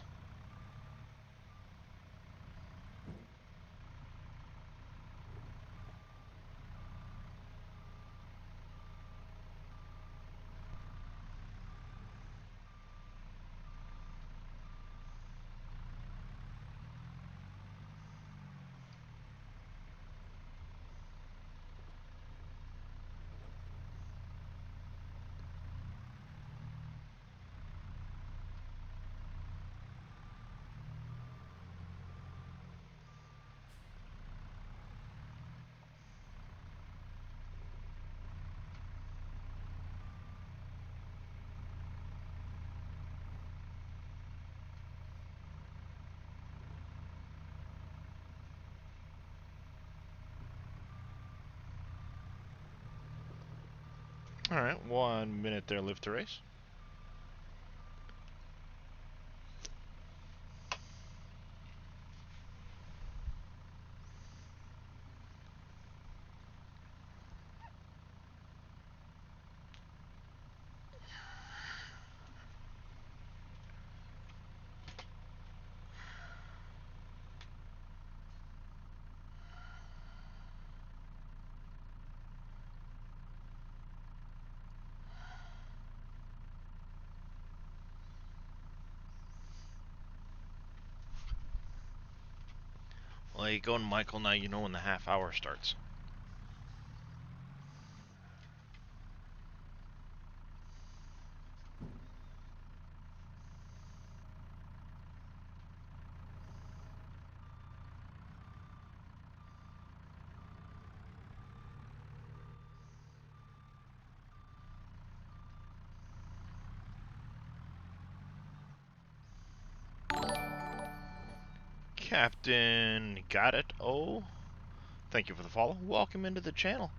Alright, 1 minute there, live to race. Well, you going, Michael, now you know when the half hour starts. Captain Got It. Oh, thank you for the follow. Welcome into the channel.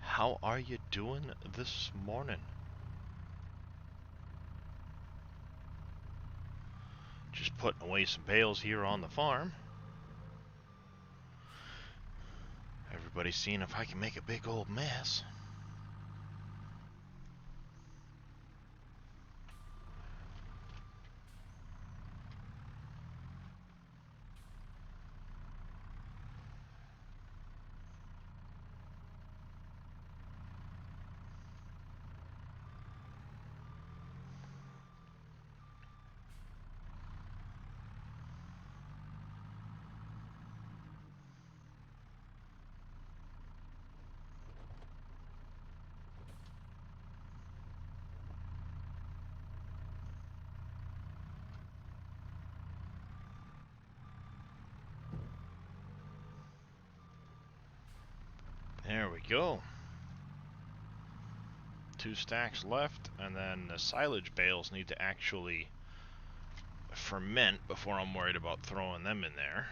How are you doing this morning? Just putting away some bales here on the farm. Everybody's seeing if I can make a big old mess. There we go. 2 stacks left, and then the silage bales need to actually ferment before I'm worried about throwing them in there.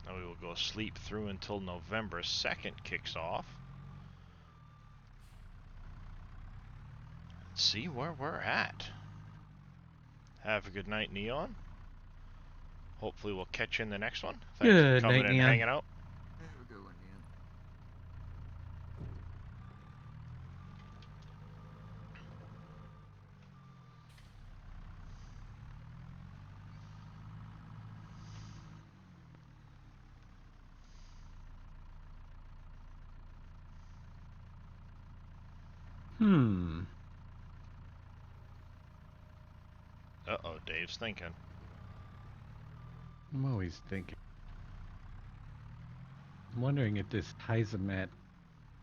Now we will go sleep through until November 2nd kicks off. Let's see where we're at. Have a good night, Neon. Hopefully we'll catch you in the next one. Thanks for Good coming night, and Neon. hanging out. Have a good one, Ian. Uh-oh, Dave's thinking. I'm always thinking. I'm wondering if this Heisemat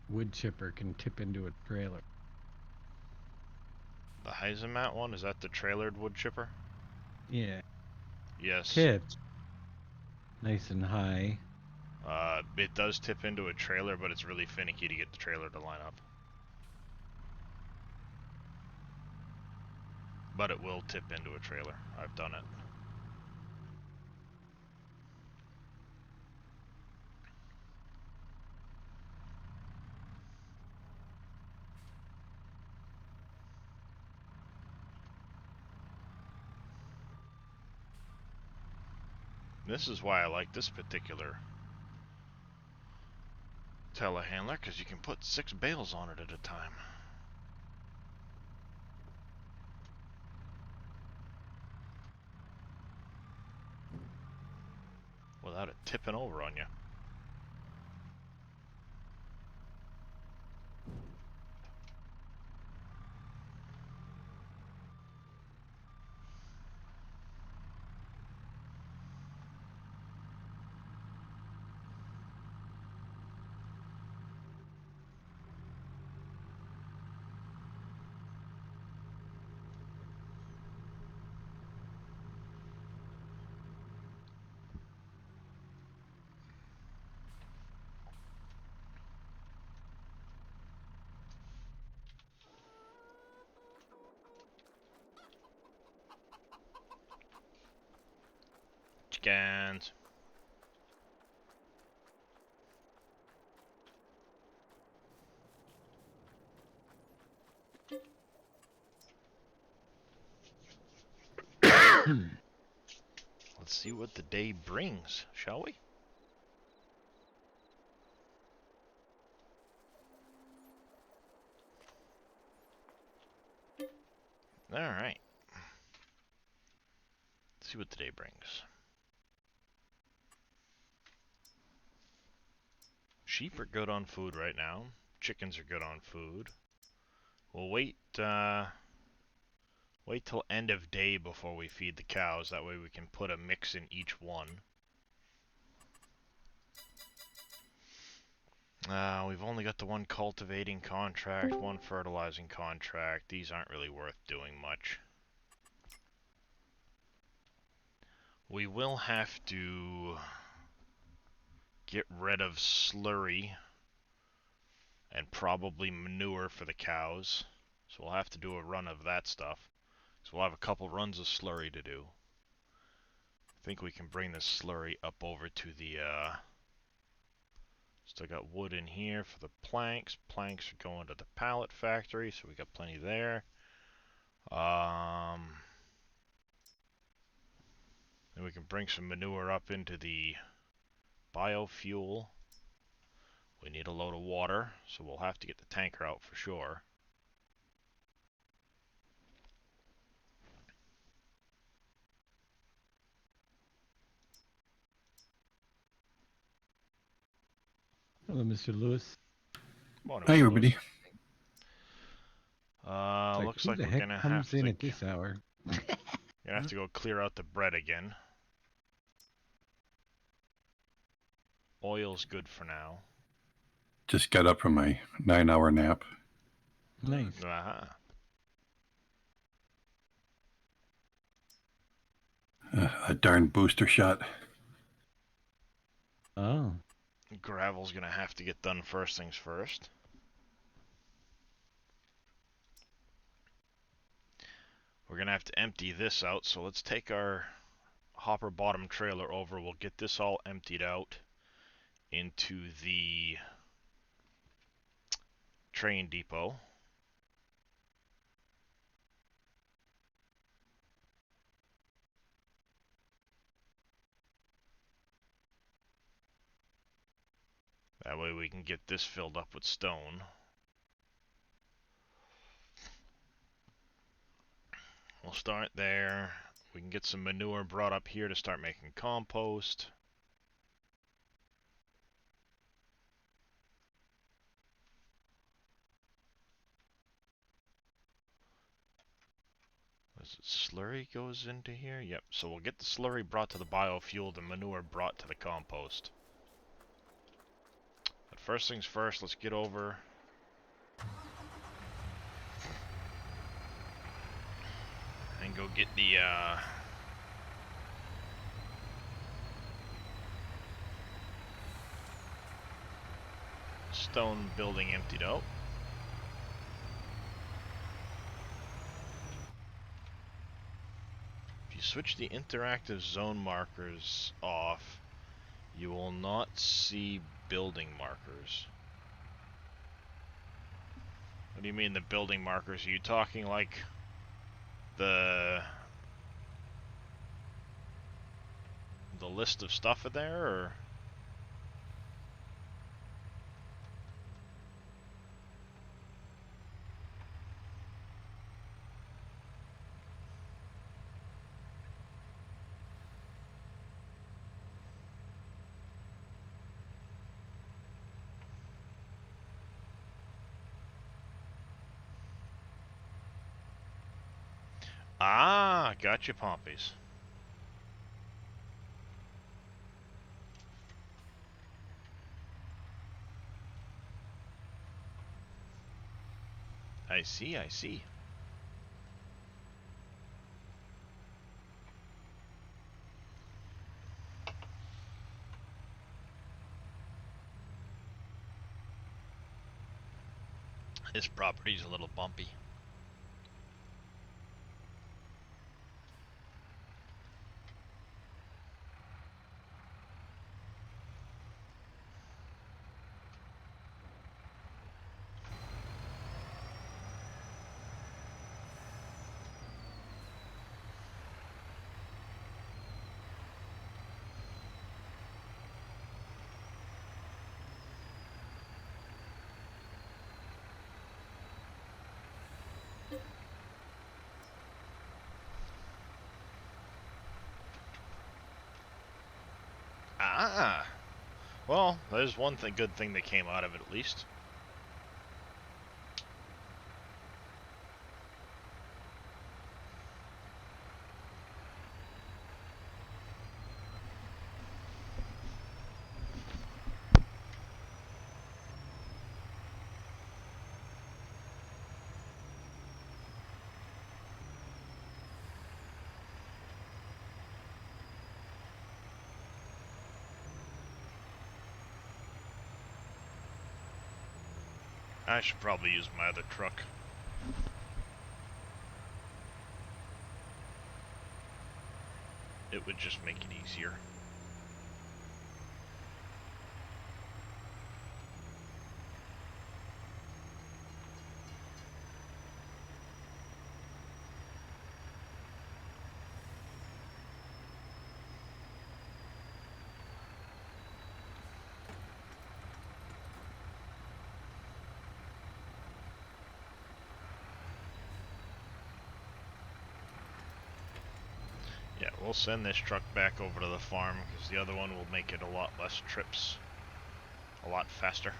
wood chipper can tip into a trailer. The Heisemat one, is that the trailered wood chipper? Yeah. Yes. Tipped. Nice and high. It does tip into a trailer, but it's really finicky to get the trailer to line up. But it will tip into a trailer. I've done it. This is why I like this particular telehandler, because you can put 6 bales on it at a time. Without it tipping over on you. Chickens. Let's see what the day brings, shall we? Alright. Let's see what the day brings. Sheep are good on food right now. Chickens are good on food. We'll wait till end of day before we feed the cows. That way we can put a mix in each one. We've only got the one cultivating contract, one fertilizing contract. These aren't really worth doing much. We will have to get rid of slurry and probably manure for the cows. So we'll have to do a run of that stuff. So we'll have a couple runs of slurry to do. I think we can bring this slurry up over to the, still got wood in here for the planks. Planks are going to the pallet factory, so we got plenty there. Then we can bring some manure up into the biofuel. We need a load of water, so we'll have to get the tanker out for sure. Hello, Mr. Lewis. Morning, Hi, Mr. everybody. Lewis. It's Looks who like the we're heck gonna comes have in to at this hour? clear out the bread again. Oil's good for now. Just got up from my 9-hour nap. Nice. A darn booster shot. Oh. Gravel's gonna have to get done first things first. We're gonna have to empty this out, so let's take our hopper bottom trailer over. We'll get this all emptied out into the train depot. That way we can get this filled up with stone. We'll start there. We can get some manure brought up here to start making compost. Is it slurry goes into here? Yep, so we'll get the slurry brought to the biofuel, the manure brought to the compost. But first things first, let's get over... and go get the, stone building emptied out. If you switch the interactive zone markers off, you will not see building markers. What do you mean the building markers? Are you talking like the list of stuff in there, or? Ah, gotcha, Pompies. I see, I see. This property's a little bumpy. Ah, well, there's one good thing that came out of it at least. I should probably use my other truck. It would just make it easier. Yeah, we'll send this truck back over to the farm because the other one will make it a lot less trips, a lot faster.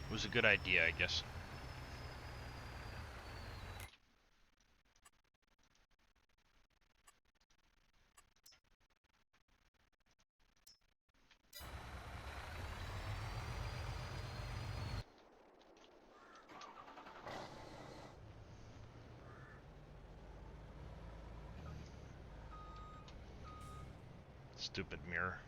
It was a good idea, I guess. Stupid mirror.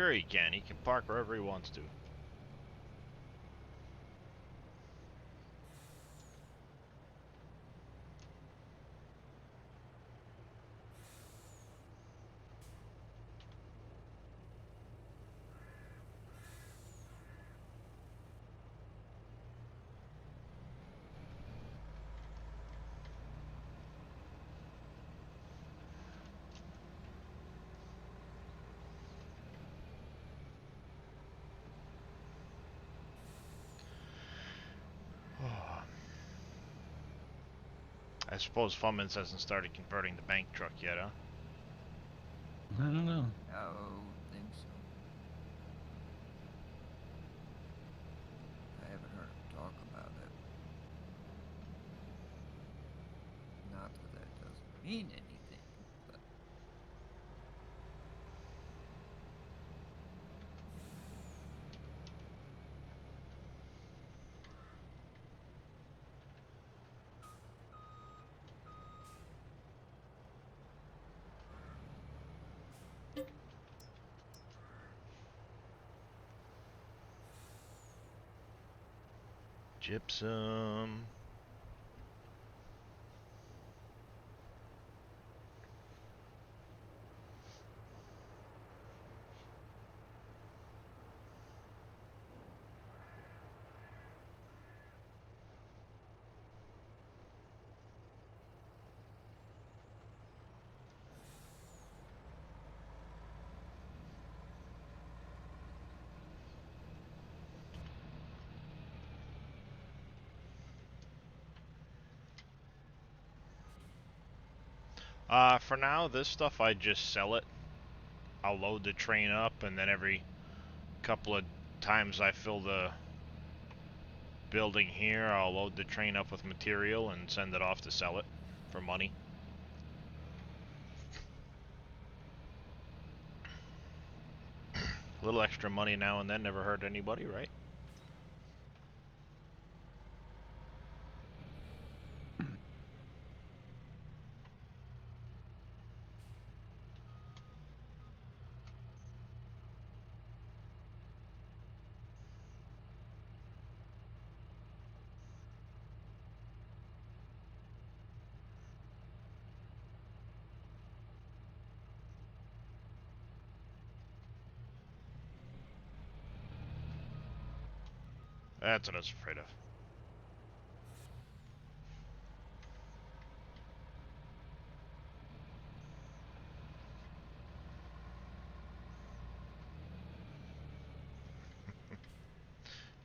Sure he can. He can park wherever he wants to. I suppose Fummins hasn't started converting the bank truck yet, huh? I don't know. Oh, think so. I haven't heard him talk about it. Not that doesn't mean anything, but Gypsum. For now, this stuff I just sell it. I'll load the train up, and then every couple of times I fill the building here, I'll load the train up with material and send it off to sell it for money. A little extra money now and then never hurt anybody, right? That's what I was afraid of.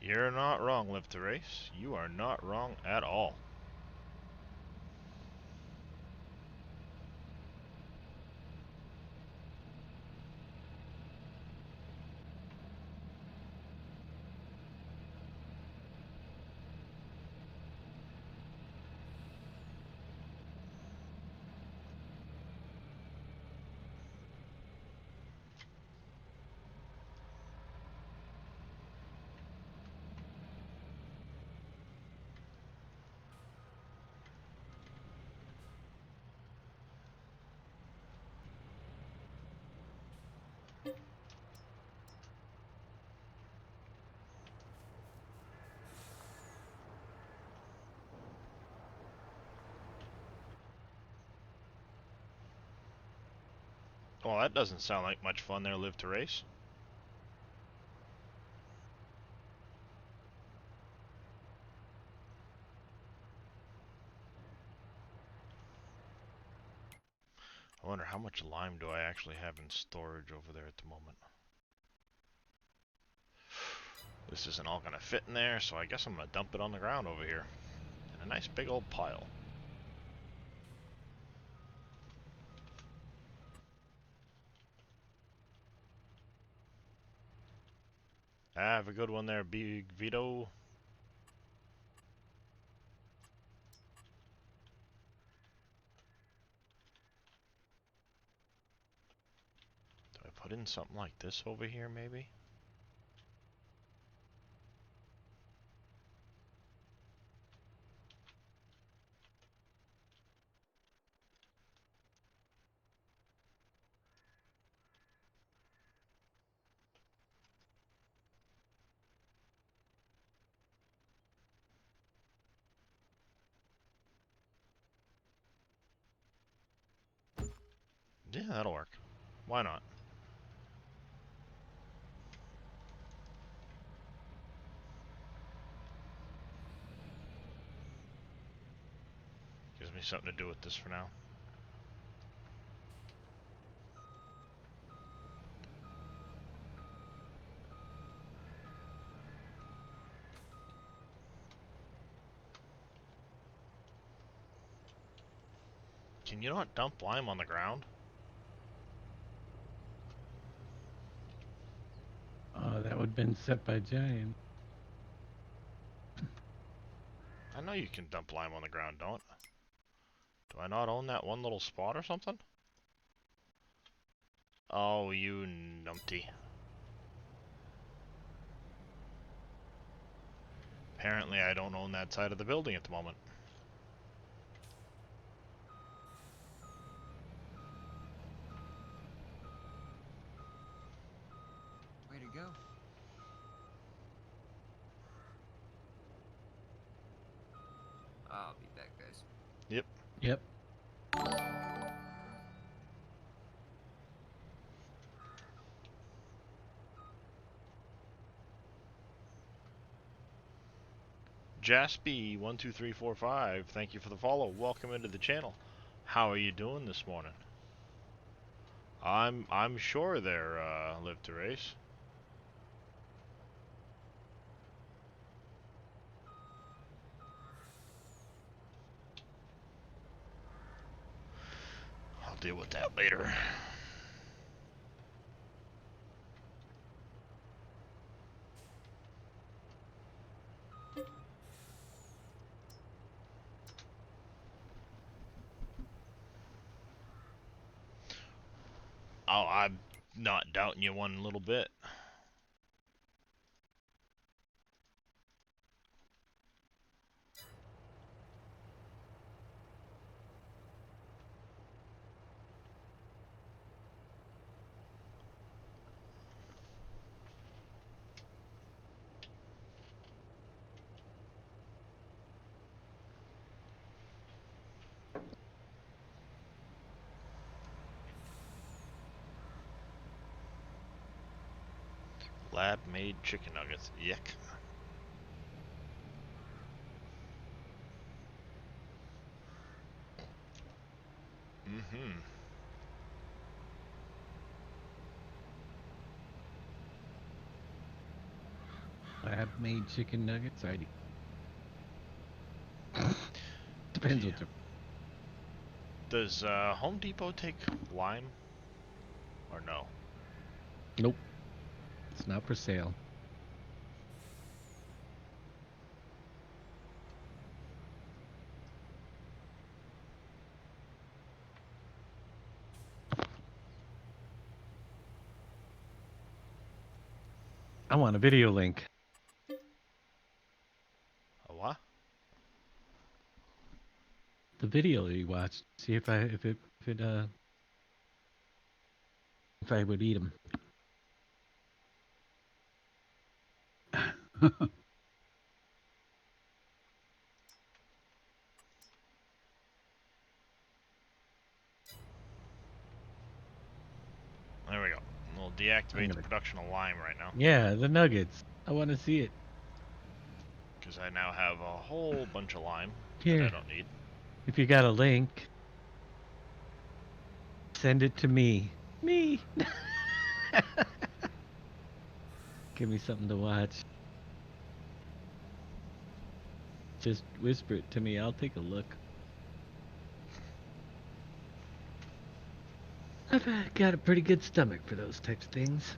You're not wrong, Live to Race. You are not wrong at all. Well, that doesn't sound like much fun there, Live to Race. I wonder how much lime do I actually have in storage over there at the moment. This isn't all gonna fit in there, so I guess I'm gonna dump it on the ground over here. In a nice big old pile. Have a good one there, Big Vito. Do I put in something like this over here, maybe? Yeah, that'll work. Why not? Gives me something to do with this for now. Can you not dump lime on the ground? That would have been set by Giant. I know you can dump lime on the ground, don't? Do I not own that one little spot or something? Oh, you numpty. Apparently I don't own that side of the building at the moment. Way to go. I'll be back, guys. Yep. Yep. Jaspy12345, thank you for the follow. Welcome into the channel. How are you doing this morning? I'm sure they're live to race. I'll deal with that later. Oh, I'm not doubting you one little bit. Lab-made chicken nuggets. Yuck. Mm-hmm. Lab-made chicken nuggets. Depends Yeah. what the. Does Home Depot take lime? Or no? Nope. It's not for sale. I want a video link. A what? The video you watched. See if I would eat them. There we go. We'll deactivate the gonna- production of lime right now. Yeah, the nuggets. I want to see it. Because I now have a whole bunch of lime that Here. I don't need. If you got a link, send it to me. Me. Give me something to watch. Just whisper it to me. I'll take a look. I've got a pretty good stomach for those types of things.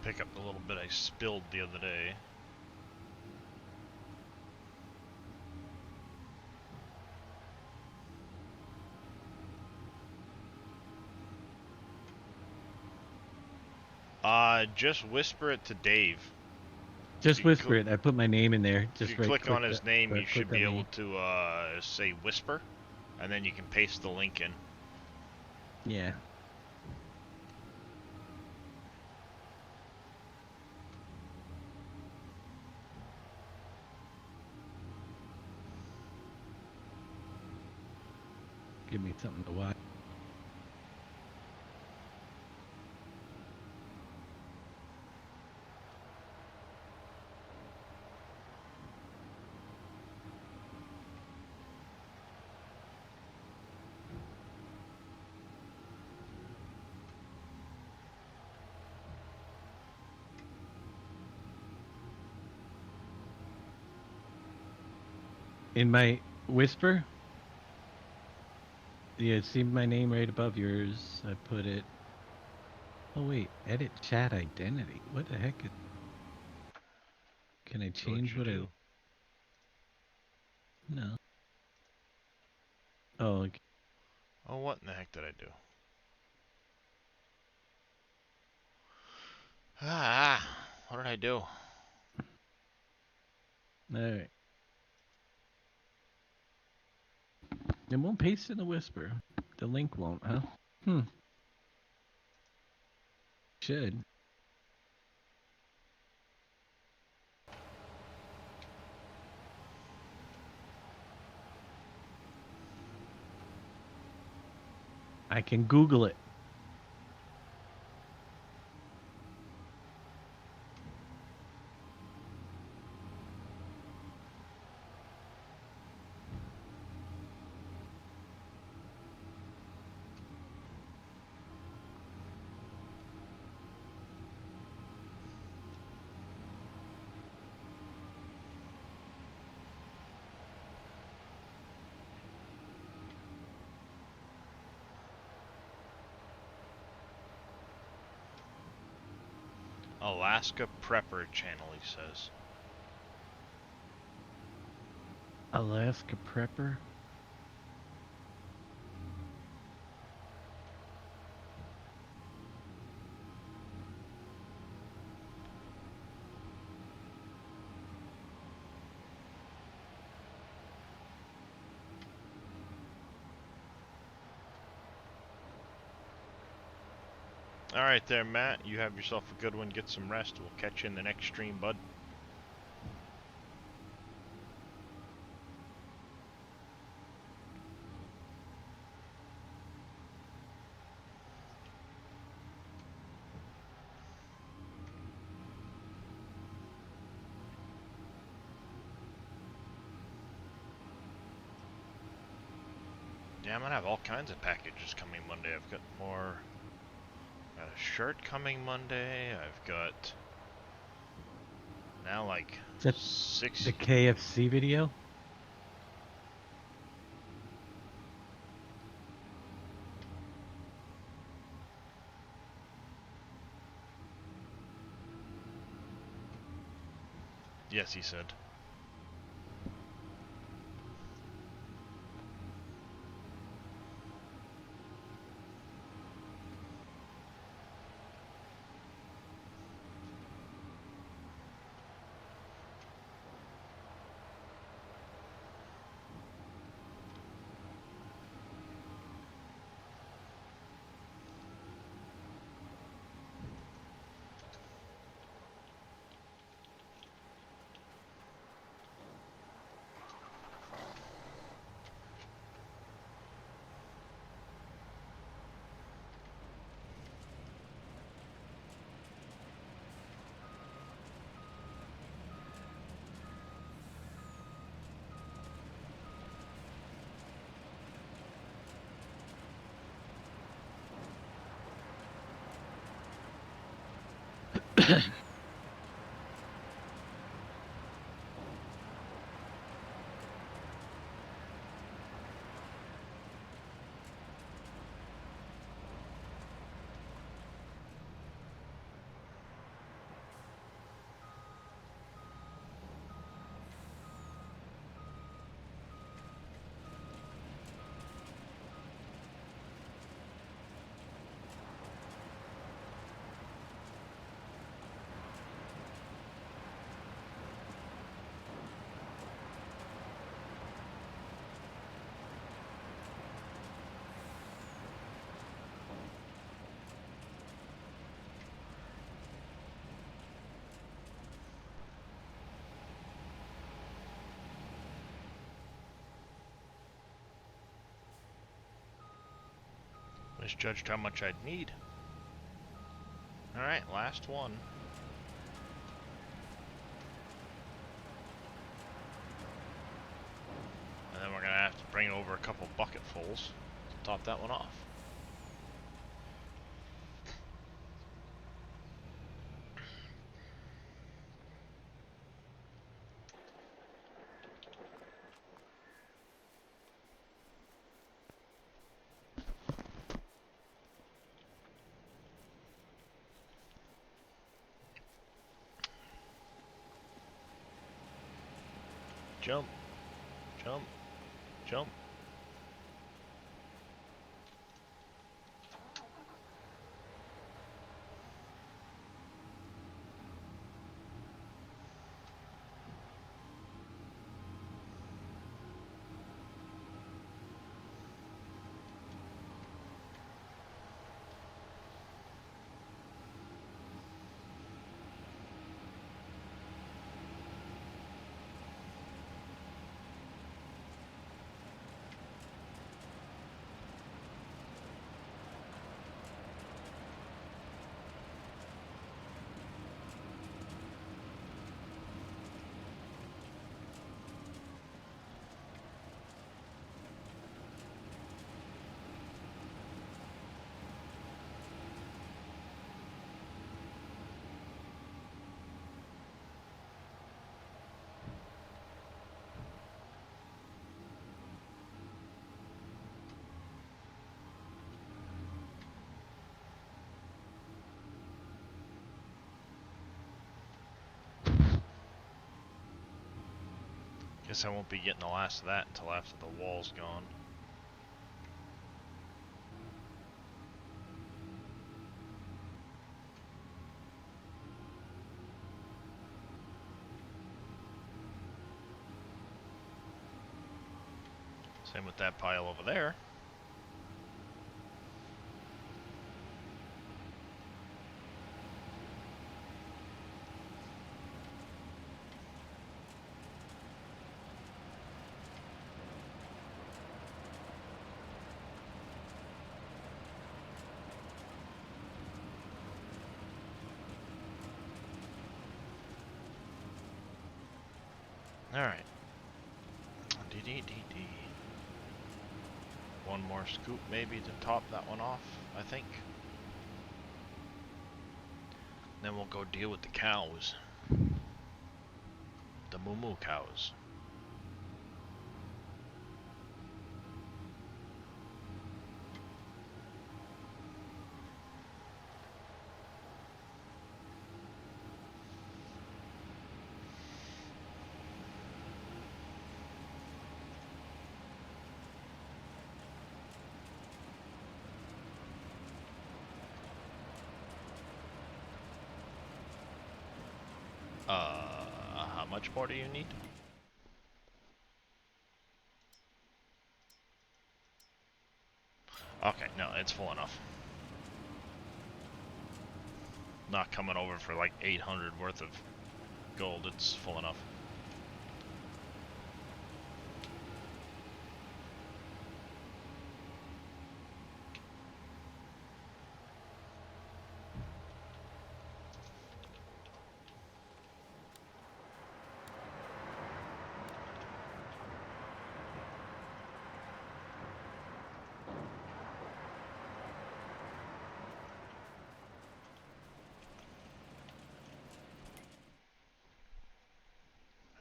pick up the little bit I spilled the other day. Just whisper it to Dave. Just You can whisper it. I put my name in there. If Just you right click on his that- name, right you should click be on able me. to say whisper, and then you can paste the link in. Yeah. Give me something to watch. In my whisper, you see my name right above yours. I put it. Oh wait, edit chat identity. What the heck? Can I change What'd what you I? do? No. Oh, okay. Oh, what in the heck did I do? What did I do? All right. It won't paste in the whisper. The link won't, huh? Should. I can Google it. Alaska Prepper channel, he says. Alaska Prepper. Alright there, Matt. You have yourself a good one. Get some rest. We'll catch you in the next stream, bud. Yeah, I'm gonna have all kinds of packages coming Monday. I've got more. Got a shirt coming Monday. I've got now like Is that 6. the KFC video? Yes, he said. Misjudged how much I'd need. Alright, last one. And then we're gonna have to bring over a couple bucketfuls to top that one off. Jump, jump, jump. Guess I won't be getting the last of that until after the wall's gone. Same with that pile over there. Alright. D-D-D-D. One more scoop maybe to top that one off, I think. Then we'll go deal with the cows. The moo cows. How much more do you need? Okay, no, it's full enough. Not coming over for like 800 worth of gold, it's full enough.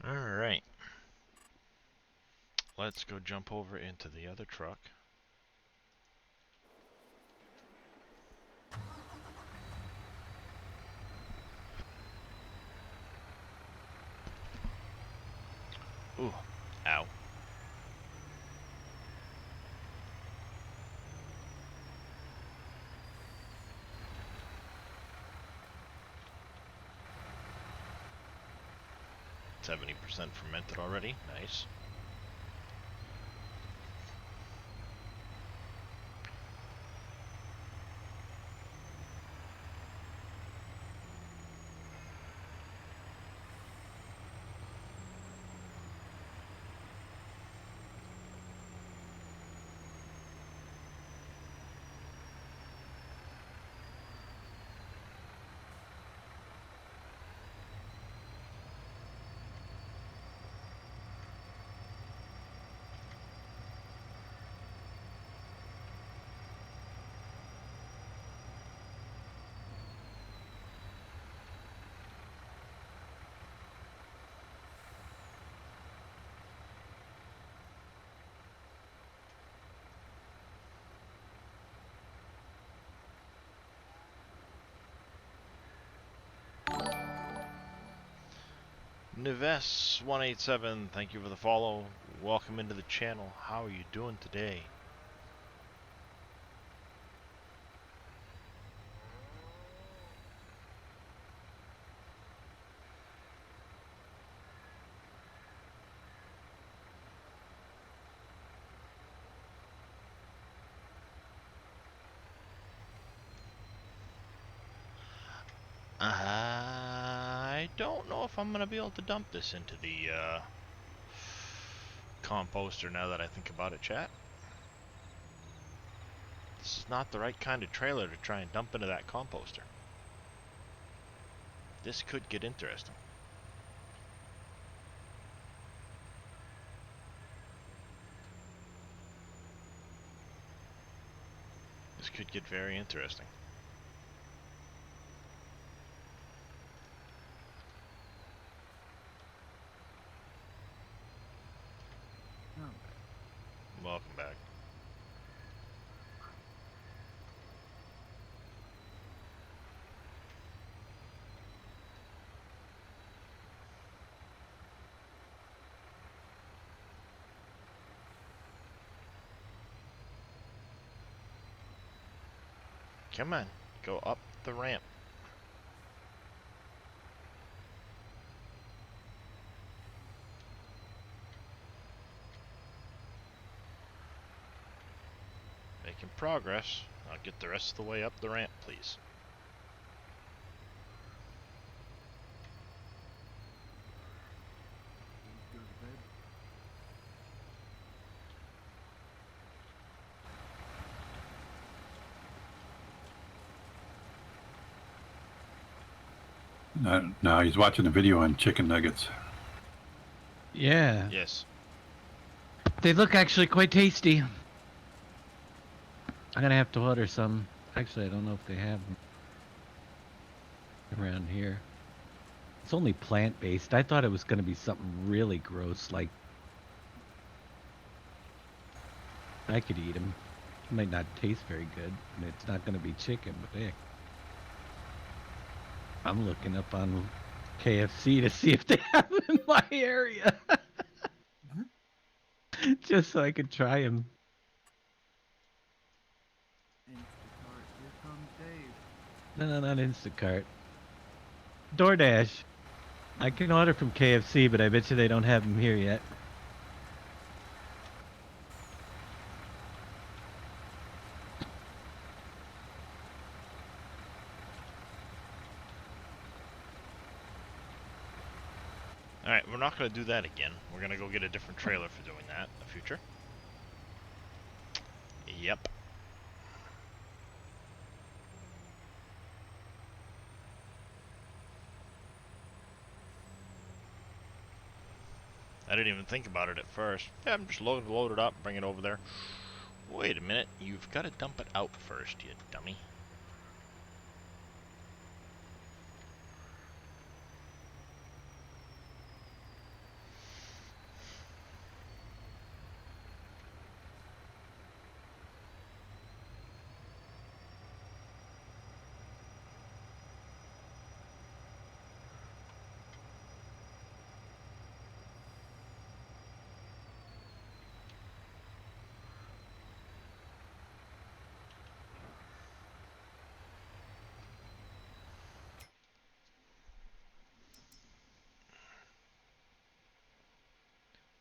Alright. Let's go jump over into the other truck. Ooh, ow. %, fermented already, nice. Nives187, thank you for the follow. Welcome into the channel. How are you doing today? I don't know if I'm going to be able to dump this into the composter now that I think about it, chat. This is not the right kind of trailer to try and dump into that composter. This could get interesting. This could get very interesting. Welcome back. Come on, go up the ramp. Making progress. I'll get the rest of the way up the ramp, please. Go to bed. No, he's watching a video on chicken nuggets. Yeah, Yes. they look actually quite tasty. I'm gonna have to order some. Actually, I don't know if they have them around here. It's only plant-based. I thought it was gonna be something really gross, like I could eat them. It might not taste very good, and it's not gonna be chicken, but hey. I'm looking up on KFC to see if they have them in my area. Just so I could try them. Instacart, here comes Dave. No, not Instacart. DoorDash. I can order from KFC, but I bet you they don't have them here yet. Alright, we're not going to do that again. We're going to go get a different trailer for doing that in the future. Yep. I didn't even think about it at first. Yeah, I'm just load it up, bring it over there. Wait a minute, you've got to dump it out first, you dummy.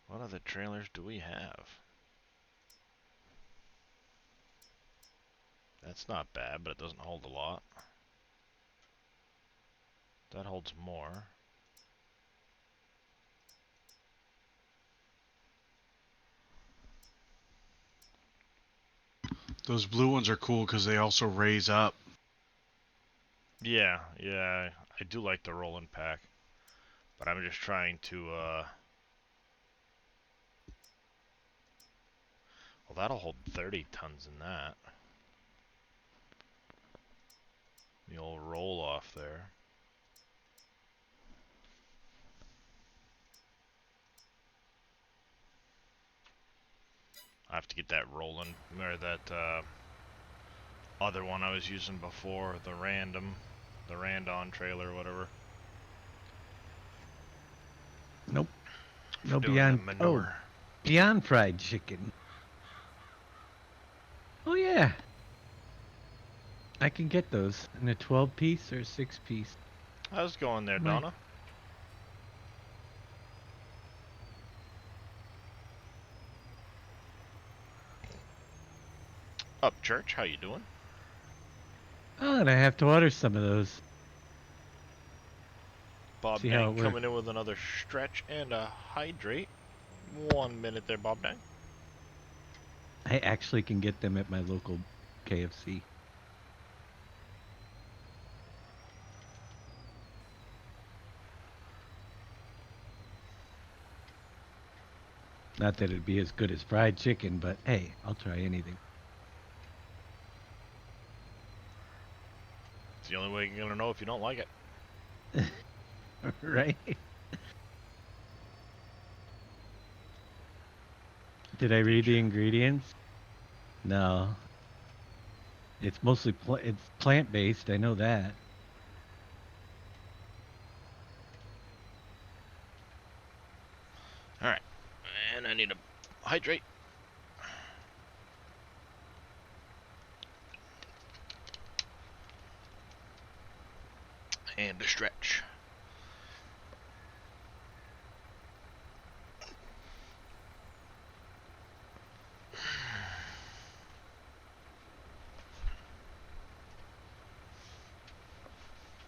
What other trailers do we have? That's not bad, but it doesn't hold a lot. That holds more. Those blue ones are cool because they also raise up. Yeah, I do like the rolling pack. But I'm just trying to, well, that'll hold 30 tons in that. The old roll off there. I have to get that rolling, or that, other one I was using before, the random trailer or whatever. for No, doing beyond. the manure. Beyond fried chicken. Oh yeah. I can get those in a 12-piece or 6-piece. How's it going there, Right. Donna? Up, Church. How you doing? Oh, and I have to order some of those. Bob See how Dang it works. coming in with another stretch and a hydrate. 1 minute there, Bob Dang. I actually can get them at my local KFC. Not that it'd be as good as fried chicken, but hey, I'll try anything. It's the only way you're gonna know if you don't like it. Right? Did I read the ingredients? No. It's mostly it's plant-based, I know that. Alright. And I need to hydrate. And a stretch.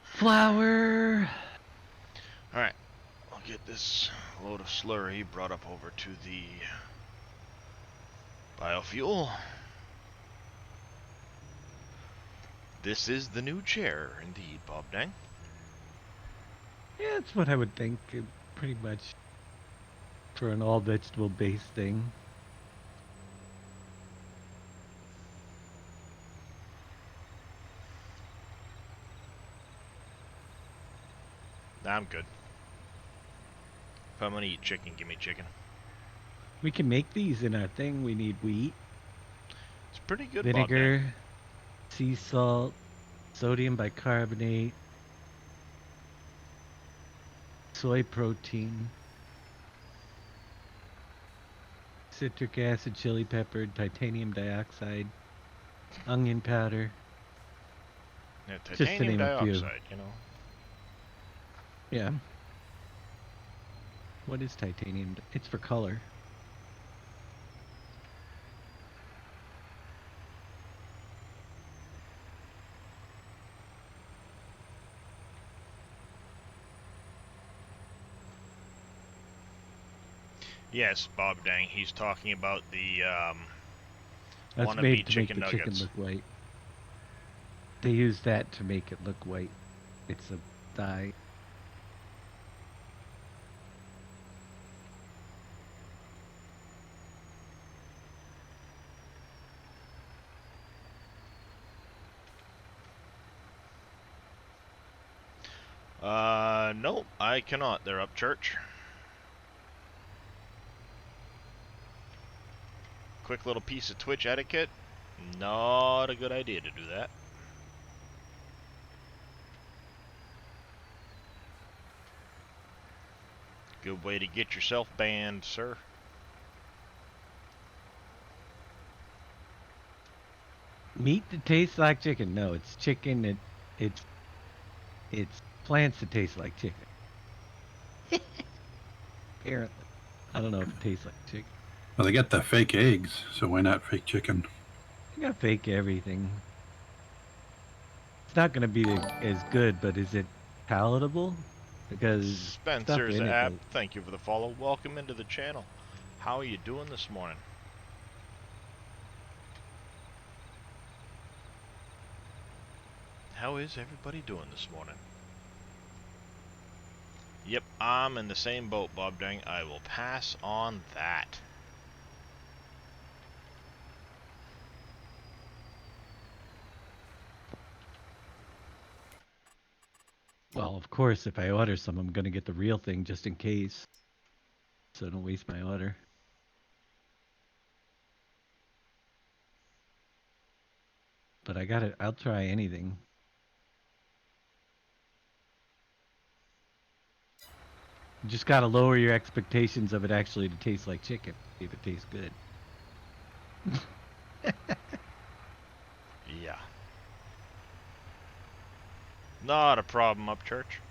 Flour. Alright. I'll get this load of slurry brought up over to the biofuel. This is the new chair, indeed, Bob Dang. Yeah, that's what I would think, pretty much, for an all-vegetable based thing. Nah, I'm good. If I'm gonna eat chicken, give me chicken. We can make these in our thing. We need wheat, It's pretty good, Bob Dang. vinegar, sea salt, sodium bicarbonate, soy protein, citric acid, chili pepper, titanium dioxide, onion powder. Yeah, Just to titanium name a few. dioxide, you know. Yeah. What is titanium? It's for color. Yes, Bob Dang. He's talking about the That's wannabe made to chicken make the nuggets. chicken look white. They use that to make it look white. It's a dye. No, I cannot. They're up, Church. Quick little piece of Twitch etiquette. Not a good idea to do that. Good way to get yourself banned, sir. Meat that tastes like chicken. No, it's chicken that it's plants that taste like chicken. Apparently. I don't know if it tastes like chicken. Well, they got the fake eggs, so why not fake chicken? You gotta fake everything. It's not gonna be as good, but is it palatable? Because stuff Spencer's in it app, does. thank you for the follow. Welcome into the channel. How are you doing this morning? How is everybody doing this morning? Yep, I'm in the same boat, Bob Dang. I will pass on that. Well, of course, if I order some, I'm gonna get the real thing just in case. So I don't waste my order. But I'll try anything. You just gotta lower your expectations of it actually to taste like chicken. See if it tastes good. Yeah. Not a problem, Upchurch.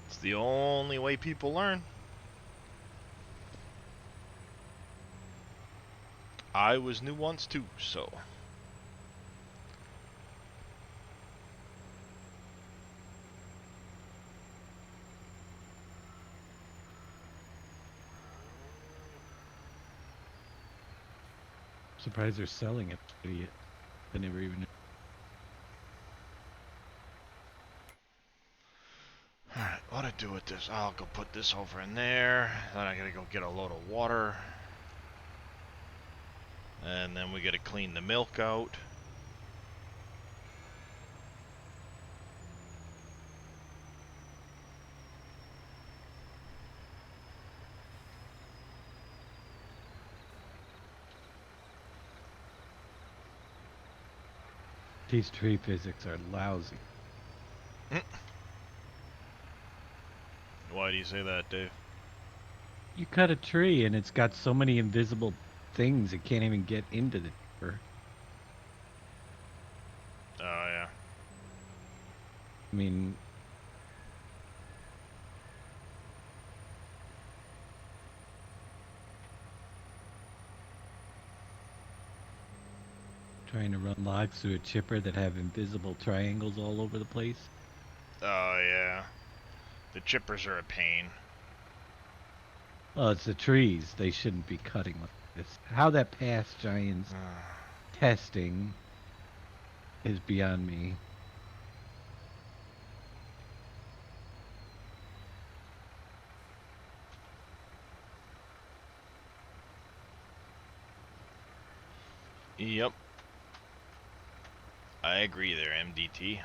It's the only way people learn. I was new once too, so. Surprised they're selling it. Idiot. I never even. Alright, what I do with this? I'll go put this over in there. Then I gotta go get a load of water. And then we gotta clean the milk out. These tree physics are lousy. Why do you say that, Dave? You cut a tree and it's got so many invisible things it can't even get into the timber. Oh, yeah. I mean, trying to run logs through a chipper that have invisible triangles all over the place. Oh, yeah. The chippers are a pain. Well, it's the trees. They shouldn't be cutting like this. How that passed Giants testing is beyond me. Yep. I agree there, MDT.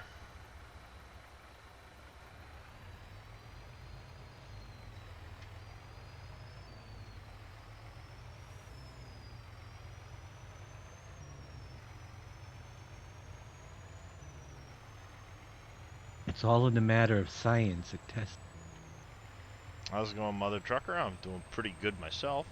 It's all in the matter of science at testing. How's it going, Mother Trucker? I'm doing pretty good myself.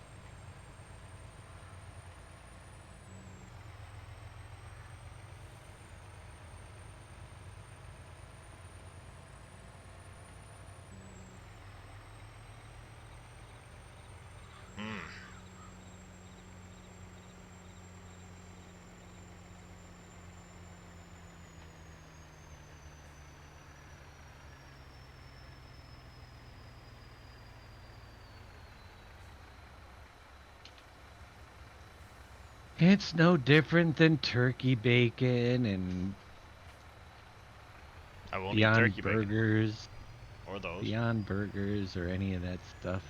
It's no different than turkey bacon and I won't eat Beyond turkey bacon. Burgers, Or those. Beyond Burgers, or any of that stuff.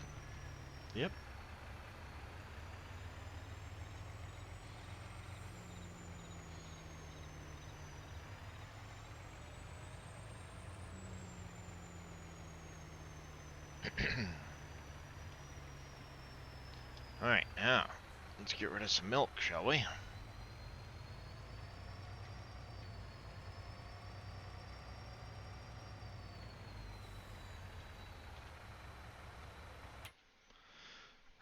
Yep. Alright, now, let's get rid of some milk, shall we?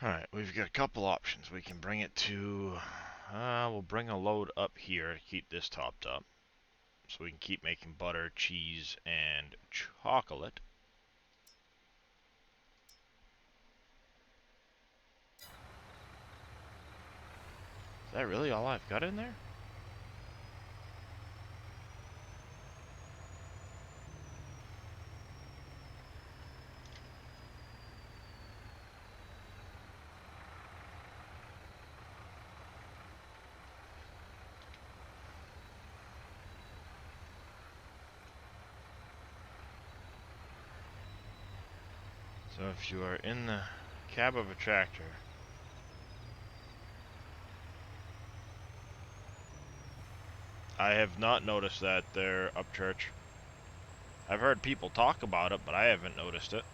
Alright, we've got a couple options. We can bring it to... we'll bring a load up here to keep this topped up. So we can keep making butter, cheese, and chocolate. Is that really all I've got in there? So if you are in the cab of a tractor, I have not noticed that there, Upchurch. I've heard people talk about it, but I haven't noticed it.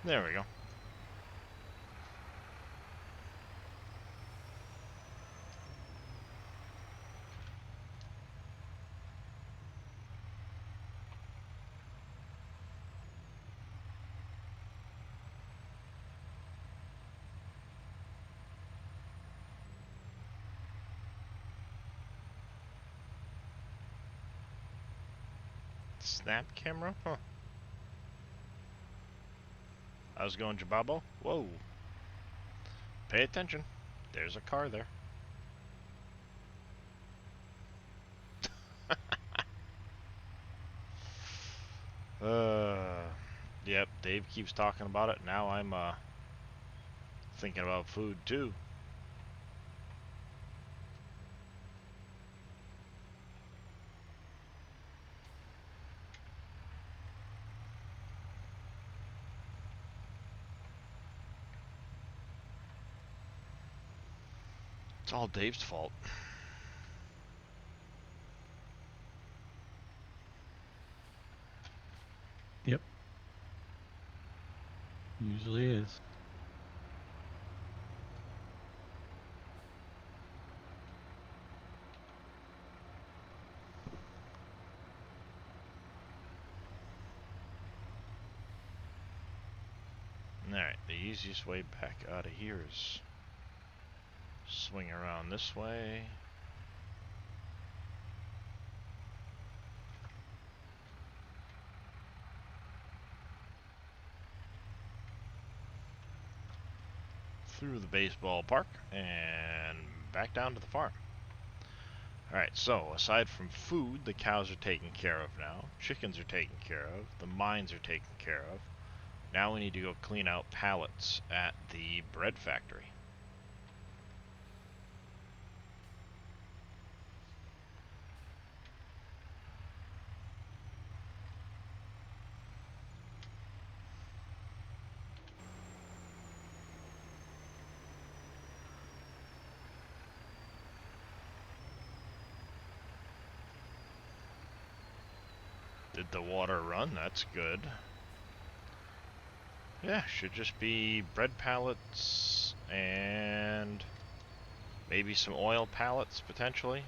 There we go. Snap camera? Huh. How's it going, Jababo? Whoa. Pay attention. There's a car there. Yep, Dave keeps talking about it. Now I'm, thinking about food, too. It's all Dave's fault. Yep. Usually is. Alright, the easiest way back out of here is swing around this way. Through the baseball park and back down to the farm. Alright, so aside from food, the cows are taken care of now. Chickens are taken care of. The mines are taken care of. Now we need to go clean out pallets at the bread factory. Did the water run? That's good. Yeah, should just be bread pallets and maybe some oil pallets potentially.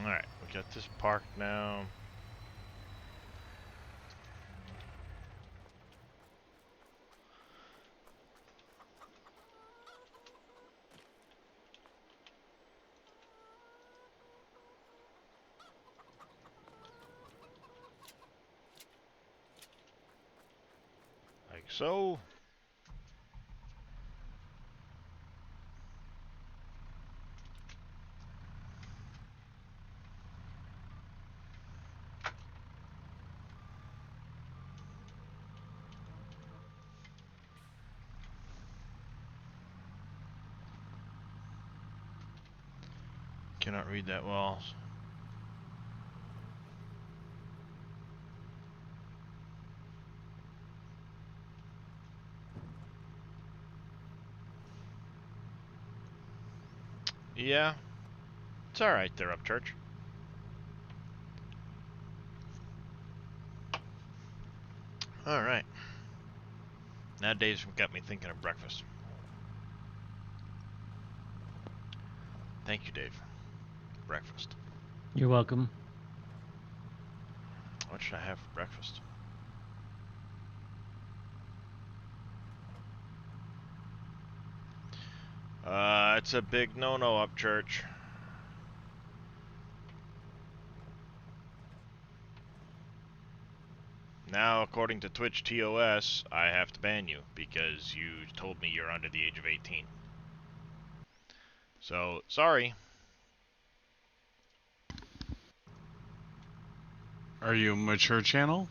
Alright, we got this parked now. Like so. Cannot read that well. Yeah, it's alright there, Upchurch. Alright. Now Dave's got me thinking of breakfast. Thank you, Dave. Breakfast. You're welcome. What should I have for breakfast? It's a big no-no up church. Now, according to Twitch TOS, I have to ban you because you told me you're under the age of 18. So, sorry. Are you a mature channel?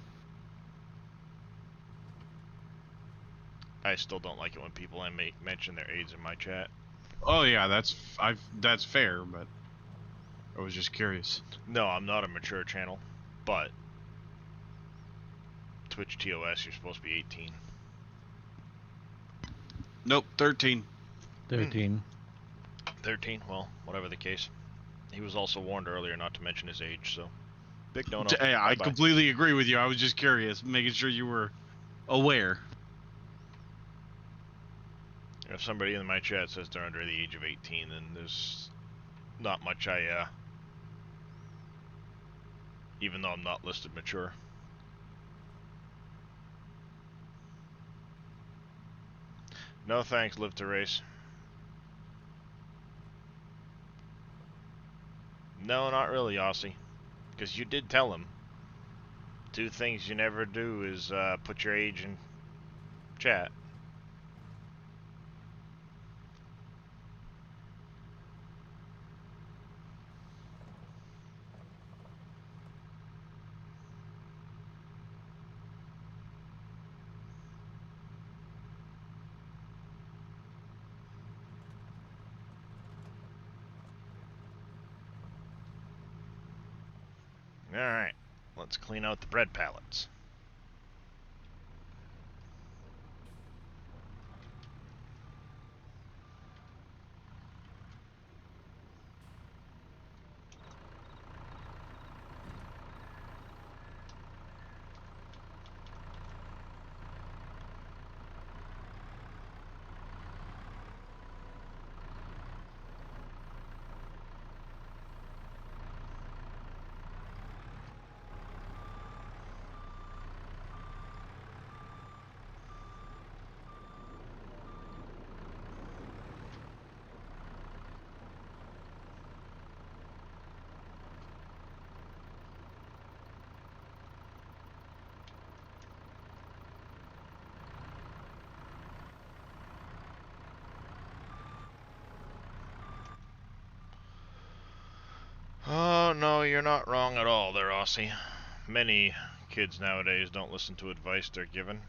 I still don't like it when people mention their age in my chat. Oh yeah, that's fair, but I was just curious. No, I'm not a mature channel, but Twitch TOS, you're supposed to be 18. Nope, 13. 13. 13? Well, whatever the case. He was also warned earlier not to mention his age, so big no-no. Hey, I Bye-bye. completely agree with you. I was just curious, making sure you were aware. If somebody in my chat says they're under the age of 18, then there's not much even though I'm not listed mature. No thanks, live to race. No, not really, Aussie. Because you did tell him. 2 things you never do is put your age in chat. Alright, let's clean out the bread pallets. Oh, no, you're not wrong at all there, Aussie. Many kids nowadays don't listen to advice they're given.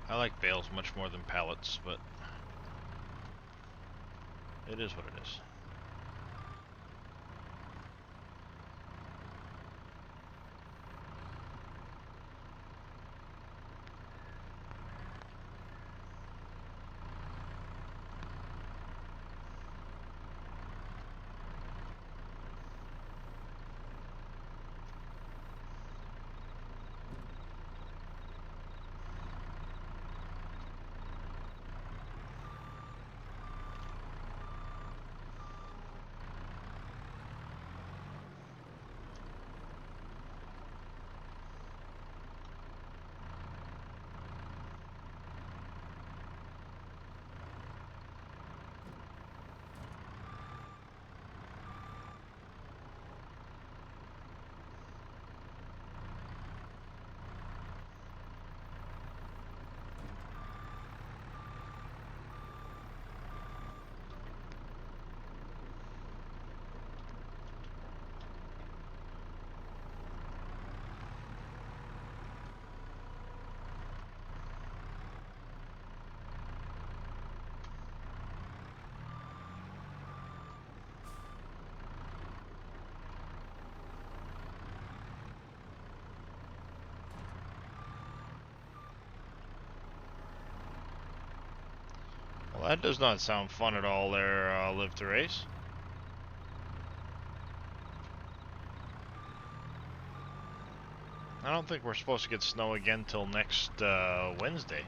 I like bales much more than pallets, but it is what it is. That does not sound fun at all there, Live to Race. I don't think we're supposed to get snow again till next Wednesday.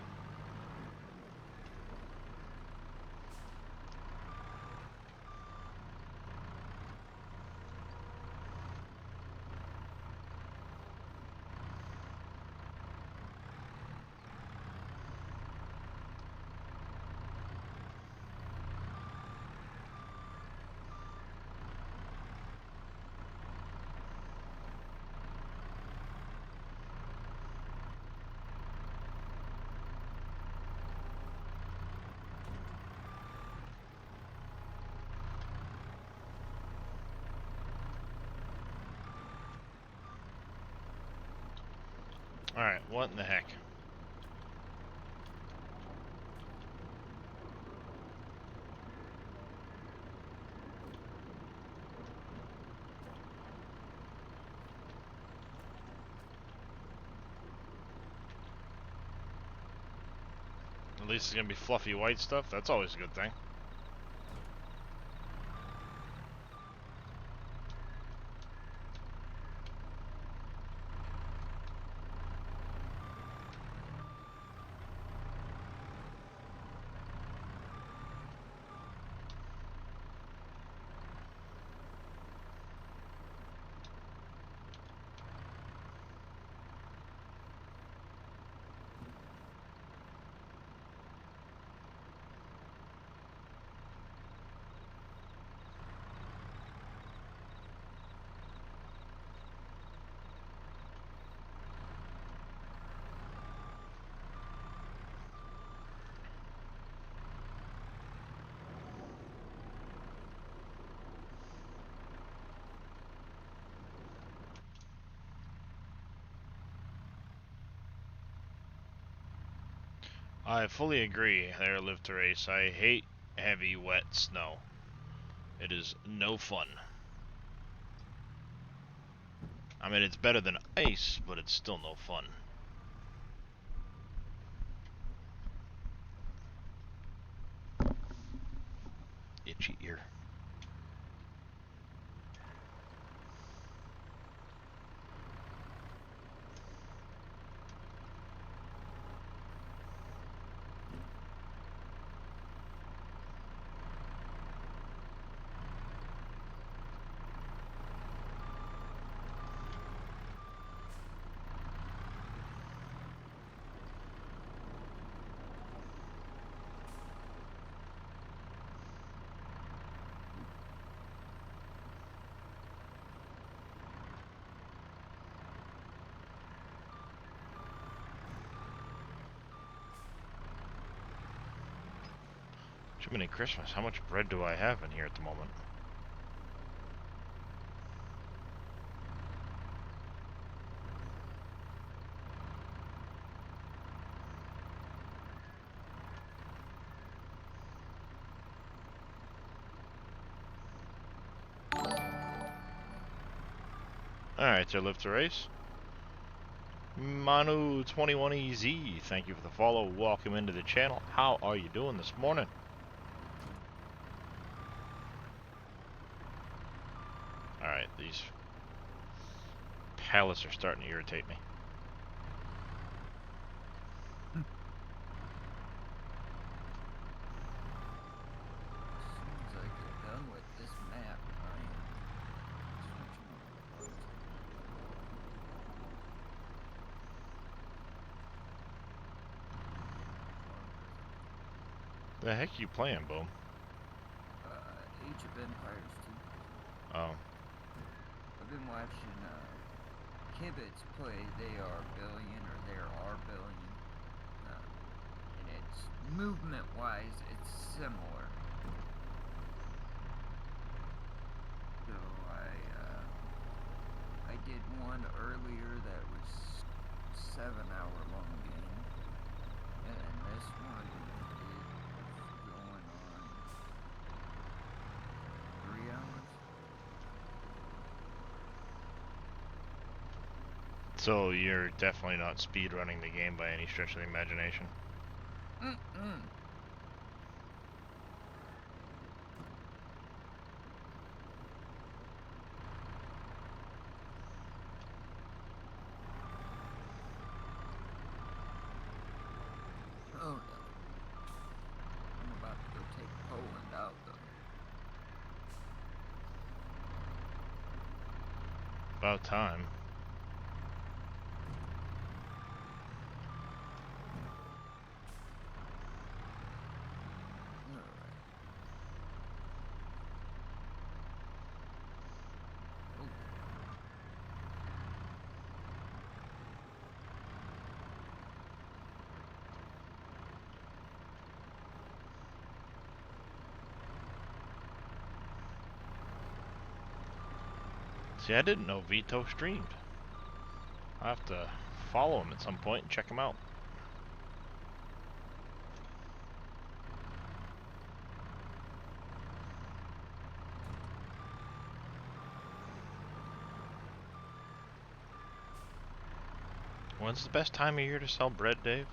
Alright, what in the heck? At least it's gonna be fluffy white stuff. That's always a good thing. I fully agree there, Live to Race. I hate heavy, wet snow. It is no fun. I mean, it's better than ice, but it's still no fun. Itchy ear. Jiminy Christmas, how much bread do I have in here at the moment? Alright, so Live to Race. Manu21EZ, thank you for the follow. Welcome into the channel. How are you doing this morning? Alright, these pallets are starting to irritate me. As soon as I get done with this map, I am switching over to The heck you playing, Boom? Age of Empires 2. Oh. I've been watching Kibitz play They Are Billion or There Are Billion. And it's movement-wise, it's similar. So I did one earlier that was 7-hour-long game, and then this one is going on 3 hours. So you're definitely not speedrunning the game by any stretch of the imagination. Mm-mm. Oh no. I'm about to go take Poland out though. About time. Alright. Oh. See, I didn't know Vito streamed. I'll have to follow him at some point and check him out. When's the best time of year to sell bread, Dave?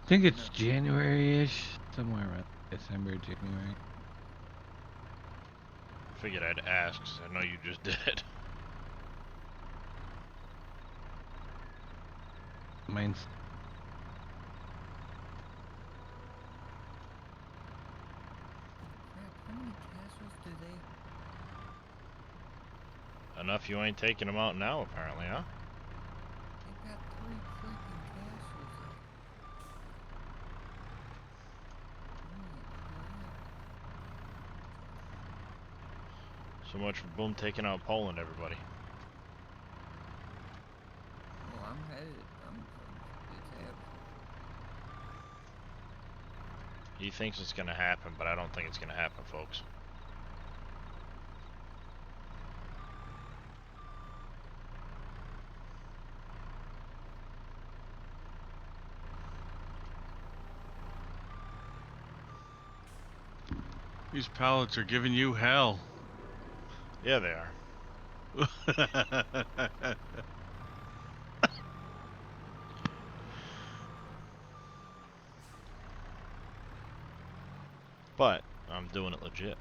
I think it's January-ish, somewhere around December, January. Figured I'd ask, 'cause I know you just did. Mine's Crap, how many castles do they? Enough you ain't taking them out now, apparently, huh? They've got 3 freaking castles there. Holy crap. So much for Boom taking out Poland, everybody. Well, I'm headed. It's happening. He thinks it's gonna happen, but I don't think it's gonna happen, folks. These pallets are giving you hell. Yeah, they are. But I'm doing it legit.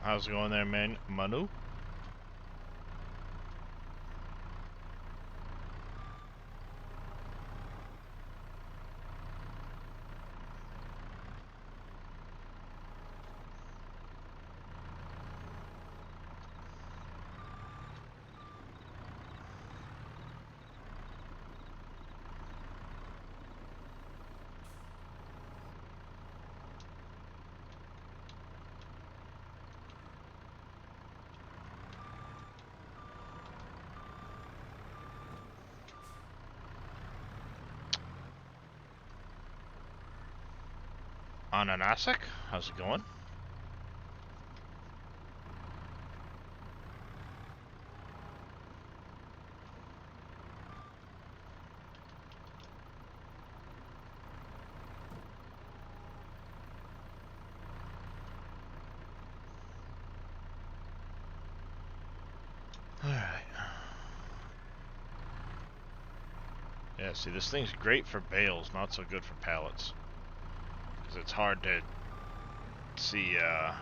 How's it going there, man? Manu? Ananasik? How's it going? Alright. Yeah, see, this thing's great for bales, not so good for pallets. Because it's hard to see, I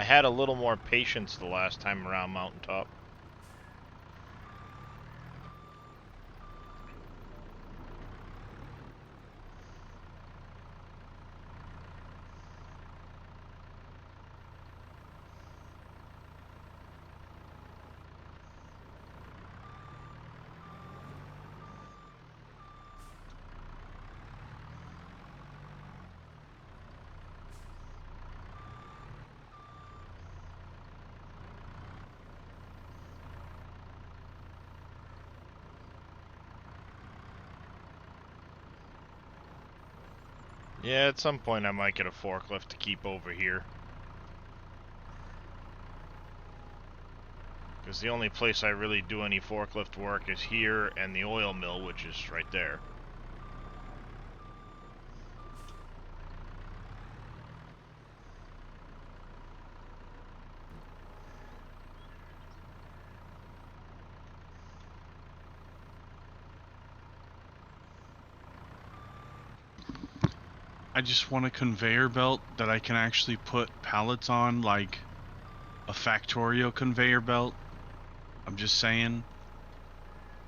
had a little more patience the last time around Mountaintop. Yeah, at some point I might get a forklift to keep over here. Because the only place I really do any forklift work is here and the oil mill, which is right there. I just want a conveyor belt that I can actually put pallets on, like a Factorio conveyor belt. I'm just saying.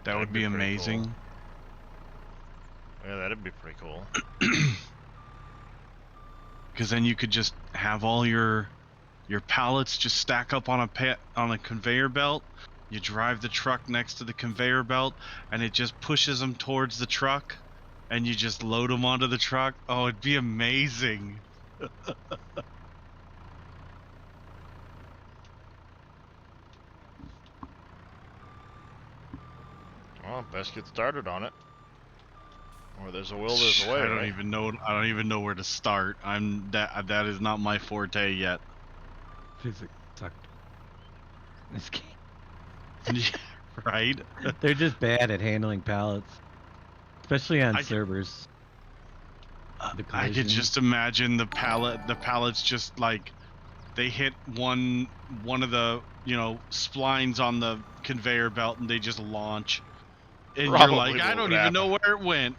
That That'd would be be pretty amazing. cool. Yeah, that'd be pretty cool. Because then you could just have all your pallets just stack up on a conveyor belt. You drive the truck next to the conveyor belt, and it just pushes them towards the truck, and you just load them onto the truck. Oh, it'd be amazing. Well, best get started on it. Where there's a will, there's a way, I don't right? even know. I don't even know where to start. That is not my forte yet. Physics sucked. This game. Right? They're just bad at handling pallets, especially on I- servers. The I could collisions. just imagine the pallets just like they hit one of the splines on the conveyor belt and they just launch, and you're Probably like, I what don't would even know happen. where it went.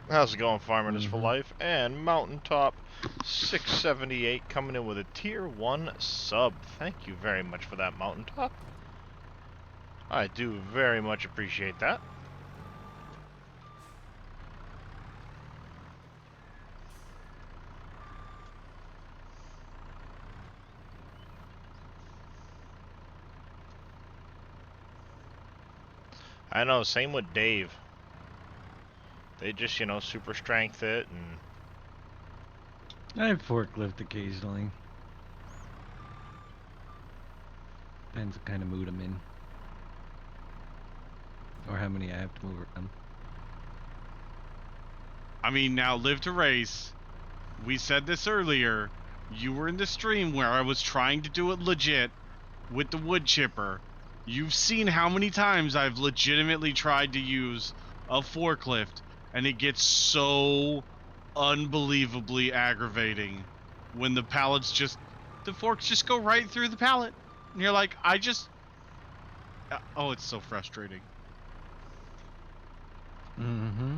How's it going, Farming is for Mhm. Life? And Mountaintop 678 coming in with a Tier 1 sub. Thank you very much for that, Mountaintop. I do very much appreciate that. I know, same with Dave. They just, super strength it and... I forklift occasionally. Depends what kind of mood I'm in. Or how many I have to move around. I mean, now Live to Race. We said this earlier. You were in the stream where I was trying to do it legit with the wood chipper. You've seen how many times I've legitimately tried to use a forklift, and it gets so unbelievably aggravating when the forks just go right through the pallet. And you're like, oh, it's so frustrating. Mm-hmm.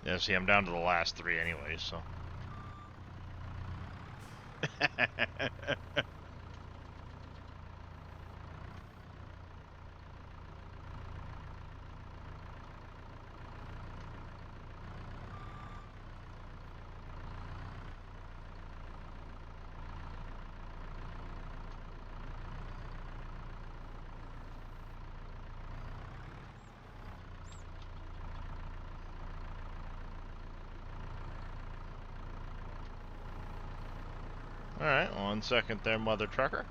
Yeah, see, I'm down to the last 3 anyway, so... Alright, 1 second there, mother trucker.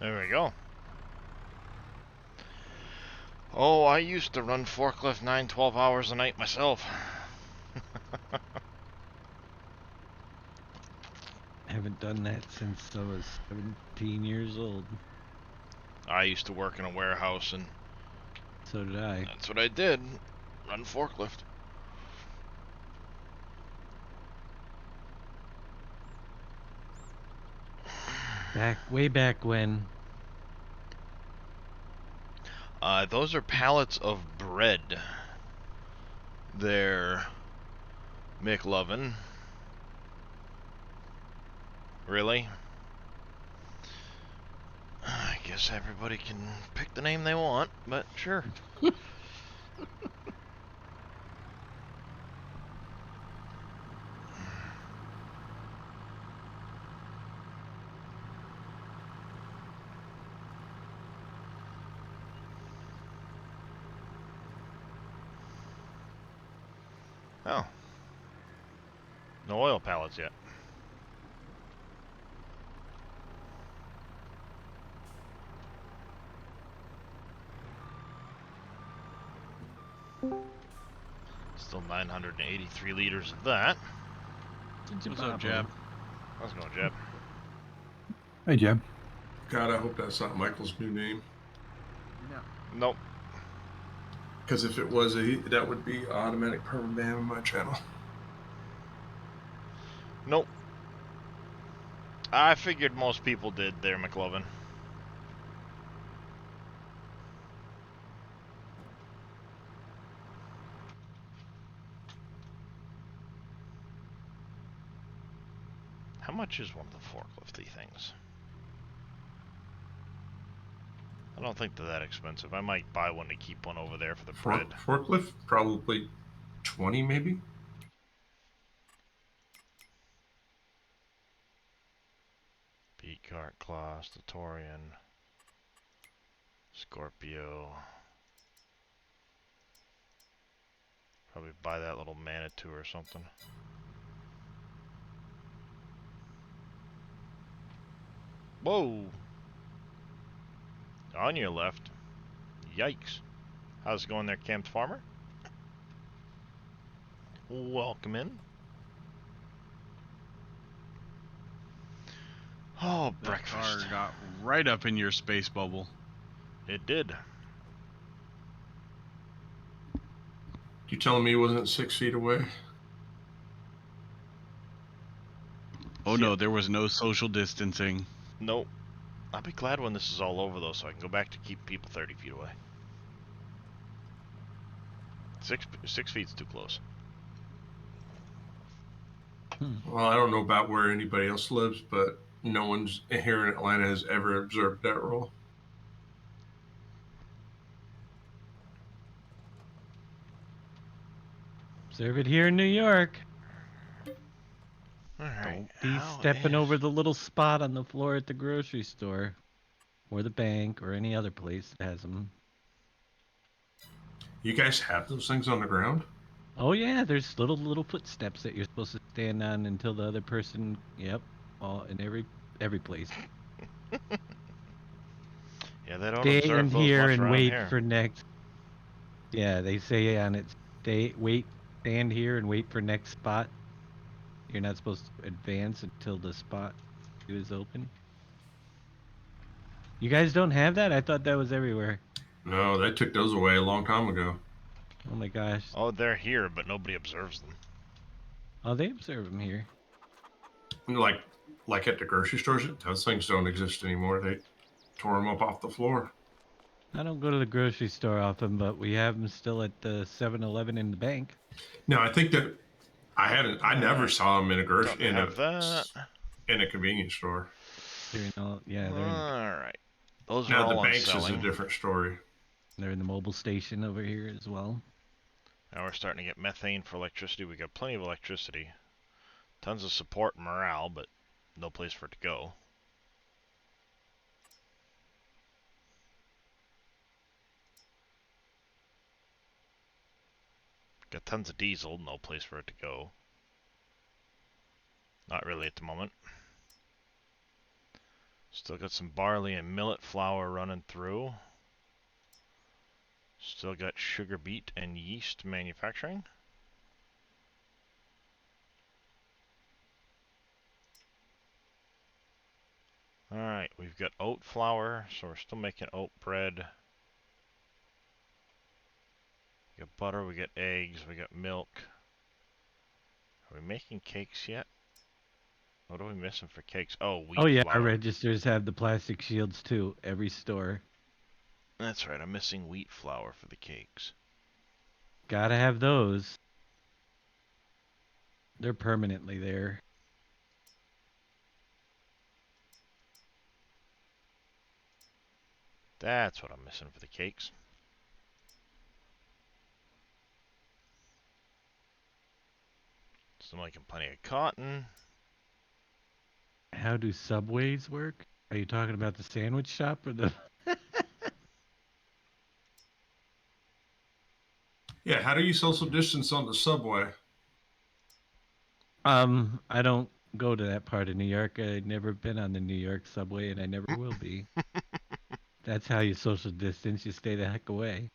There we go. Oh, I used to run forklift 9-12 hours a night myself. Haven't done that since I was 17 years old. I used to work in a warehouse, and So did I. that's what I did. Run forklift. Way back when. Those are pallets of bread. They're McLovin. Really? I guess everybody can pick the name they want, but sure. No oil pallets yet. Still 983 liters of that. What's up, Jab? How's it going, Jeb? Hey, Jeb. God, I hope that's not Michael's new name. No. Nope. Because if it was, that would be automatic permaban on my channel. Nope. I figured most people did there, McLovin. How much is one of the forklifty things? I don't think they're that expensive. I might buy one to keep one over there for the bread. Forklift, probably 20 maybe. Beat Cart Claw, Statorian, Scorpio. Probably buy that little Manitou or something. Whoa! On your left. Yikes. How's it going there, Camped Farmer? Welcome in. Oh, That breakfast. car got right up in your space bubble. It did. You telling me he wasn't 6 feet away? Oh no, there was no social distancing. Nope. I'll be glad when this is all over, though, so I can go back to keep people 30 feet away. 6 feet's too close. Well, I don't know about where anybody else lives, but no one's here in Atlanta has ever observed that rule. Observe it here in New York. Alright. Don't be stepping over the little spot on the floor at the grocery store, or the bank, or any other place that has them. You guys have those things on the ground? Oh yeah, there's little footsteps that you're supposed to stand on until the other person. Yep, all in every place. Yeah, they don't observe Stand those here much and around wait here. for next. Yeah, they say on it, stand here and wait for next spot. You're not supposed to advance until the spot is open. You guys don't have that? I thought that was everywhere. No, they took those away a long time ago. Oh my gosh. Oh, they're here, but nobody observes them. Oh, they observe them here. Like at the grocery stores, those things don't exist anymore. They tore them up off the floor. I don't go to the grocery store often, but we have them still at the 7-Eleven in the bank. No, I think that I never saw them in a Don't have that. in a convenience store. They're in all, yeah, Alright. Those are Now the all on banks is a selling. different story. they're in the mobile station over here as well. Now we're starting to get methane for electricity. We got plenty of electricity. Tons of support and morale, but no place for it to go. Got tons of diesel, no place for it to go. Not really at the moment. Still got some barley and millet flour running through. Still got sugar beet and yeast manufacturing. Alright, we've got oat flour, so we're still making oat bread. We got butter, we got eggs, we got milk. Are we making cakes yet? What are we missing for cakes? Oh, wheat Oh yeah, flour. our registers have the plastic shields too. Every store. That's right, I'm missing wheat flour for the cakes. Gotta have those. They're permanently there. That's what I'm missing for the cakes. Still making plenty of cotton. How do subways work? Are you talking about the sandwich shop or the? Yeah, how do you social distance on the subway? I don't go to that part of New York. I've never been on the New York subway, and I never will be. That's how you social distance. You stay the heck away.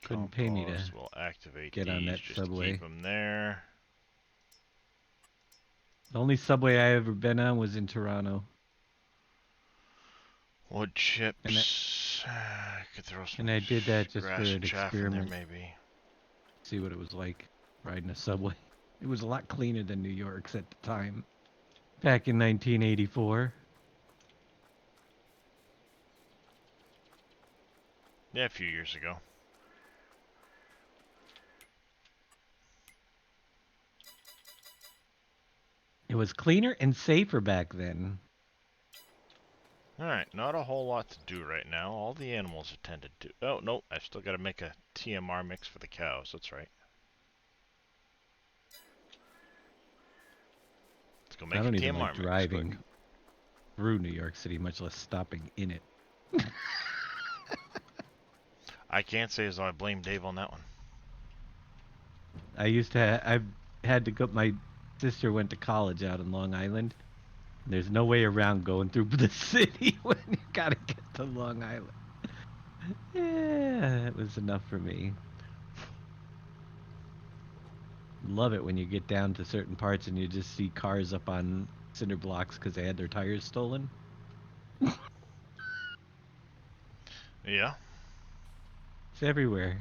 Couldn't pay me to Compost, we'll activate get on these that just to subway. keep them there. The only subway I ever been on was in Toronto. Wood chips. I could throw some And I did that just grass for and an chaff in there, experiment. maybe. See what it was like riding a subway. It was a lot cleaner than New York's at the time. Back in 1984. Yeah, a few years ago. It was cleaner and safer back then. Alright, not a whole lot to do right now. All the animals attended to. Oh, no, I've still got to make a TMR mix for the cows. That's right. Let's go make I don't a even TMR like mix. driving Quick. through New York City, much less stopping in it. I can't say as though I blame Dave on that one. I've had to go, my sister went to college out in Long Island. There's no way around going through the city when you gotta get to Long Island. Yeah, that was enough for me. Love it when you get down to certain parts and you just see cars up on cinder blocks because they had their tires stolen. Yeah. It's everywhere.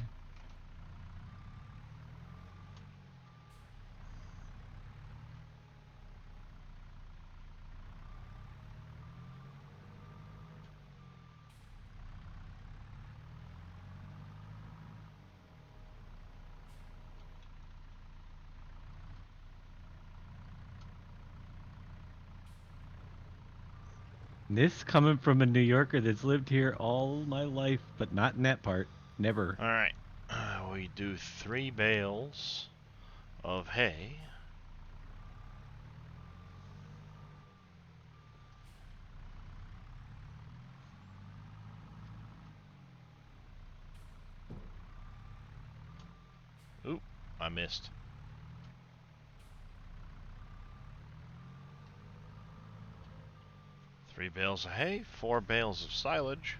This coming from a New Yorker that's lived here all my life, but not in that part. Never. Alright. We do 3 bales of hay. Oop, I missed. Three bales of hay, 4 bales of silage,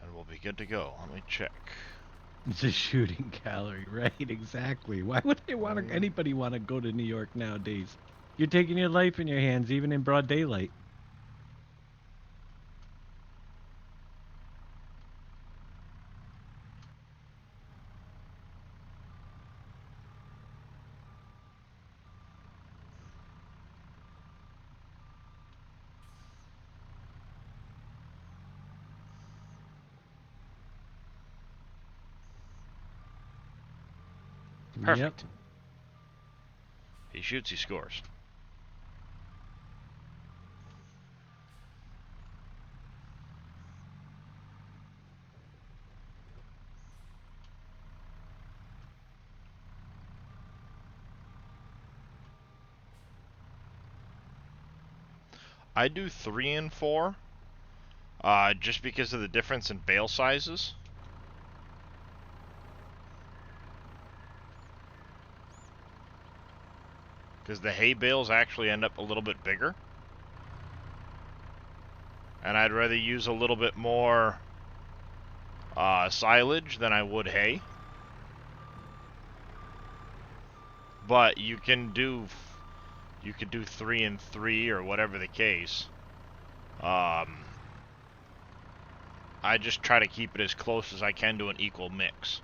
and we'll be good to go. Let me check. It's a shooting gallery, right? Exactly. Why would anybody want to go to New York nowadays? You're taking your life in your hands, even in broad daylight. Perfect. Yep. He shoots, he scores. I do 3 and 4, just because of the difference in bale sizes. Because the hay bales actually end up a little bit bigger. And I'd rather use a little bit more silage than I would hay. But you can do 3 and 3 or whatever the case. I just try to keep it as close as I can to an equal mix.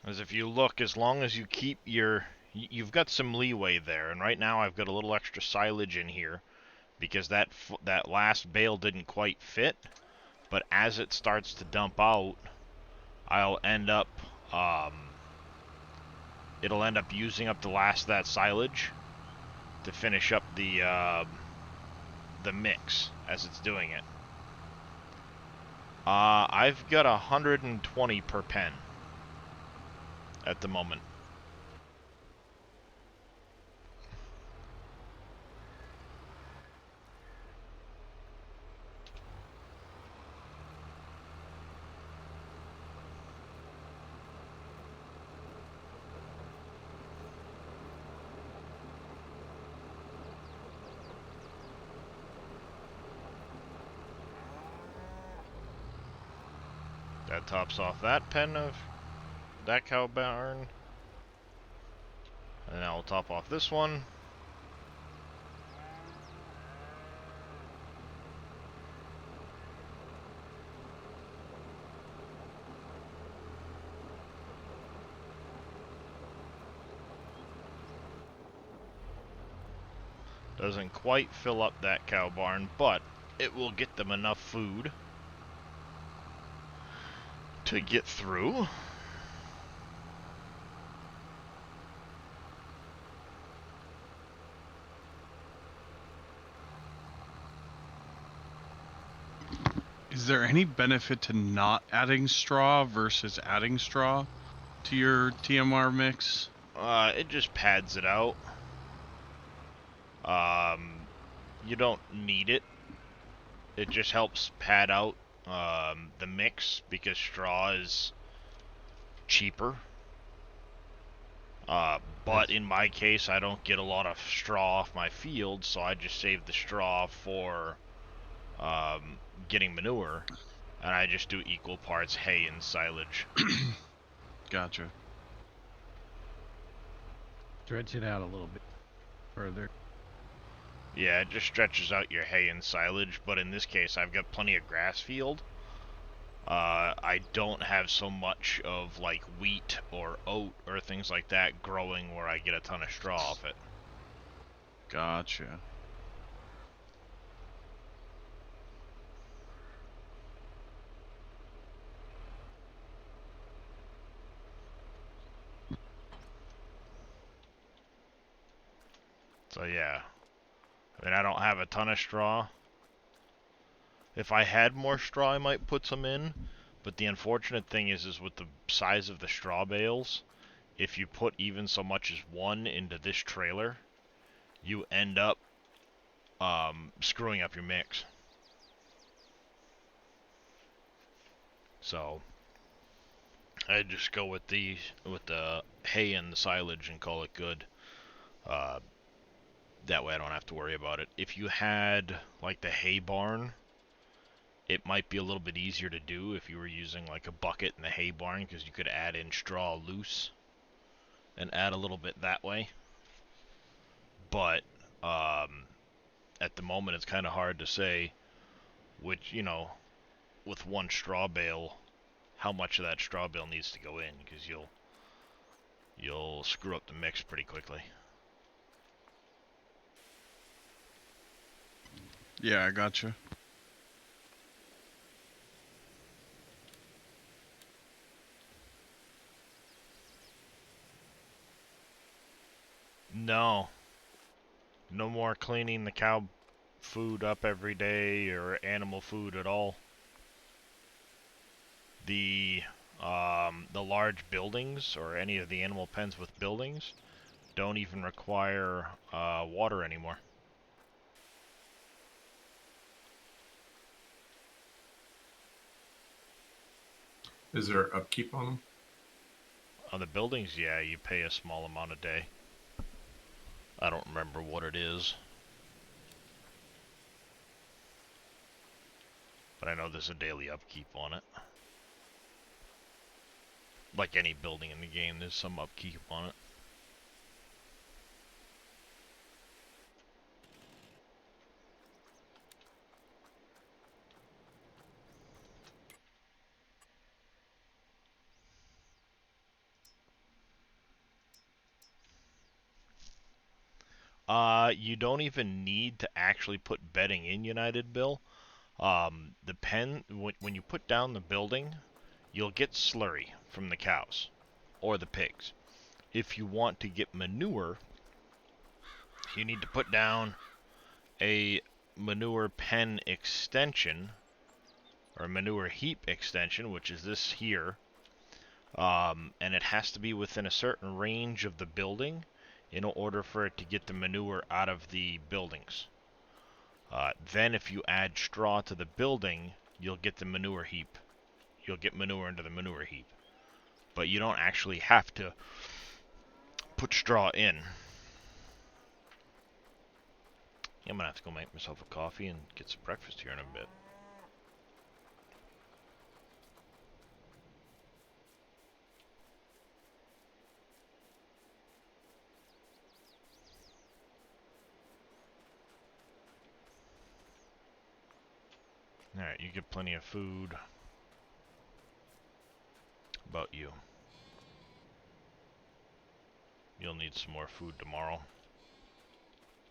As if you look, as long as you keep you've got some leeway there, and right now I've got a little extra silage in here because that last bale didn't quite fit. But as it starts to dump out, I'll end up it'll end up using up the last of that silage to finish up the mix as it's doing it. I've got 120 per pen at the moment. That tops off that pen of that cow barn. And now we'll top off this one. Doesn't quite fill up that cow barn, but it will get them enough food to get through. Is there any benefit to not adding straw versus adding straw to your TMR mix? It just pads it out. You don't need it. It just helps pad out the mix because straw is cheaper. But in my case, I don't get a lot of straw off my field, so I just save the straw for getting manure, and I just do equal parts hay and silage. Gotcha. Stretch it out a little bit further. Yeah, it just stretches out your hay and silage, but in this case, I've got plenty of grass field. I don't have so much of like wheat or oat or things like that growing where I get a ton of straw off it. Gotcha. So yeah, I mean, I don't have a ton of straw. If I had more straw, I might put some in, but the unfortunate thing is with the size of the straw bales, if you put even so much as one into this trailer, you end up screwing up your mix. So I just go with the hay and the silage and call it good. That way I don't have to worry about it. If you had like the hay barn, it might be a little bit easier to do if you were using like a bucket in the hay barn, because you could add in straw loose and add a little bit that way. But at the moment it's kind of hard to say which, with one straw bale, how much of that straw bale needs to go in, because you'll screw up the mix pretty quickly. Yeah, I gotcha. No more cleaning the cow food up every day or animal food at all. The large buildings or any of the animal pens with buildings don't even require water anymore. Is there upkeep on them? On the buildings, yeah, you pay a small amount a day. I don't remember what it is, but I know there's a daily upkeep on it. Like any building in the game, there's some upkeep on it. You don't even need to actually put bedding in United Bill. The pen, when you put down the building, you'll get slurry from the cows or the pigs. If you want to get manure, you need to put down a manure pen extension or manure heap extension, which is this here. And it has to be within a certain range of the building in order for it to get the manure out of the buildings. Then if you add straw to the building, you'll get the manure heap. You'll get manure into the manure heap. But you don't actually have to put straw in. I'm gonna have to go make myself a coffee and get some breakfast here in a bit. Alright, you get plenty of food. About you. You'll need some more food tomorrow.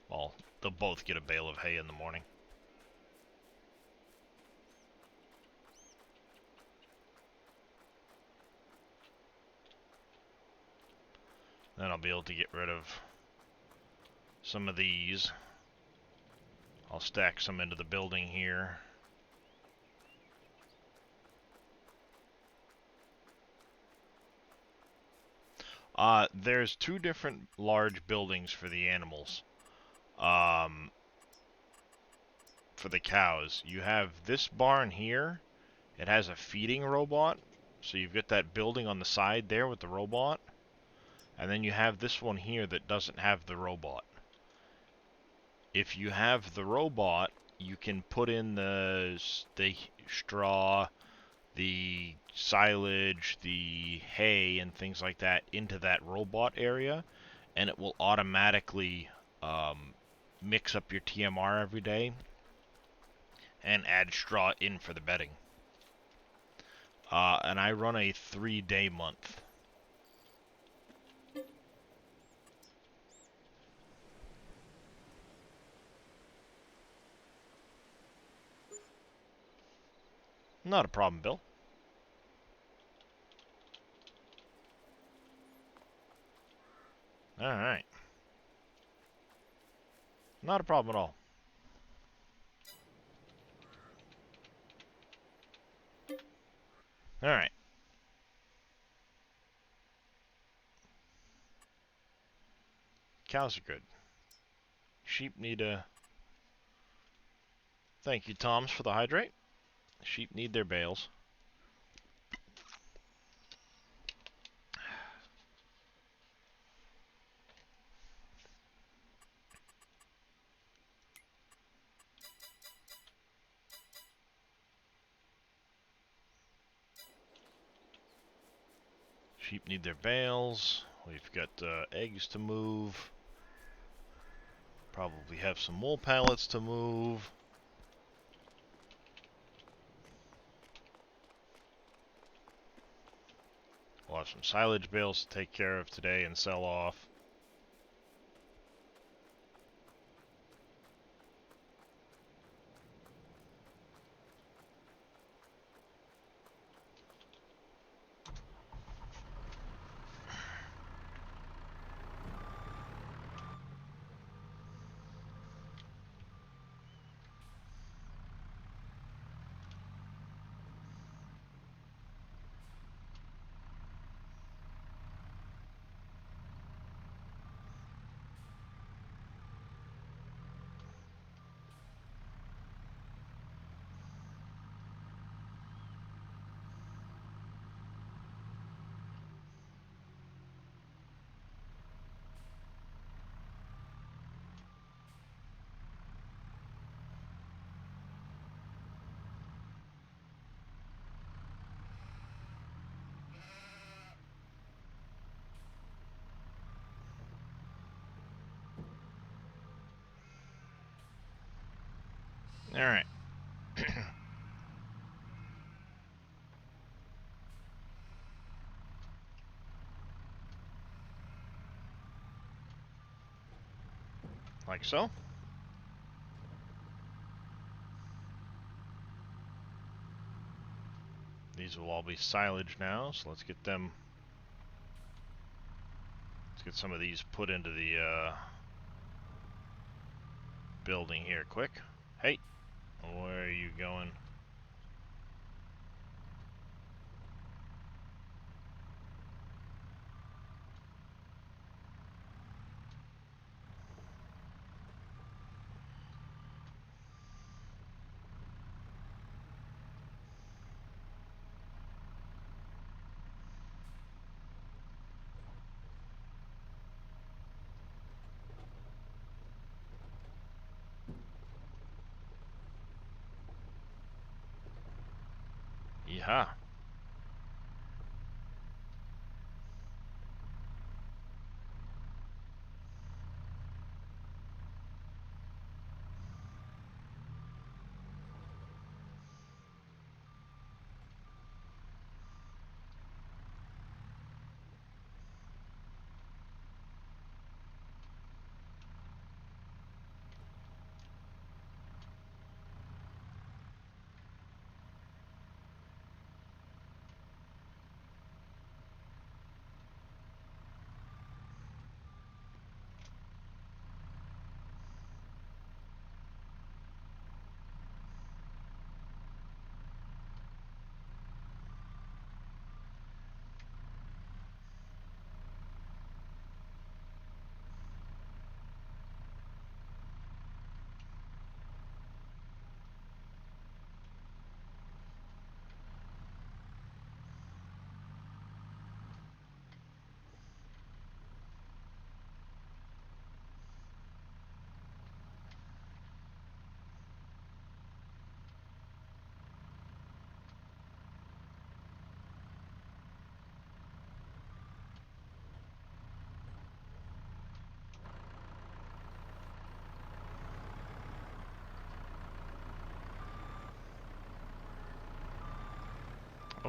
Well, they'll both get a bale of hay in the morning. Then I'll be able to get rid of some of these. I'll stack some into the building here. There's two different large buildings for the animals. For the cows. You have this barn here. It has a feeding robot. So you've got that building on the side there with the robot. And then you have this one here that doesn't have the robot. If you have the robot, you can put in the straw, the silage, the hay, and things like that into that robot area, and it will automatically mix up your TMR every day and add straw in for the bedding. And I run a 3-day month. Not a problem, Bill. Alright. Not a problem at all. Alright. Cows are good. Sheep need a... Thank you, Toms, for the hydrate. Sheep need their bales. Sheep need their bales. We've got eggs to move. Probably have some wool pallets to move. We'll have some silage bales to take care of today and sell off. Alright. Like so. These will all be silage now, so let's get them... Let's get some of these put into the building here quick. Hey, where are you going? Yeehaw.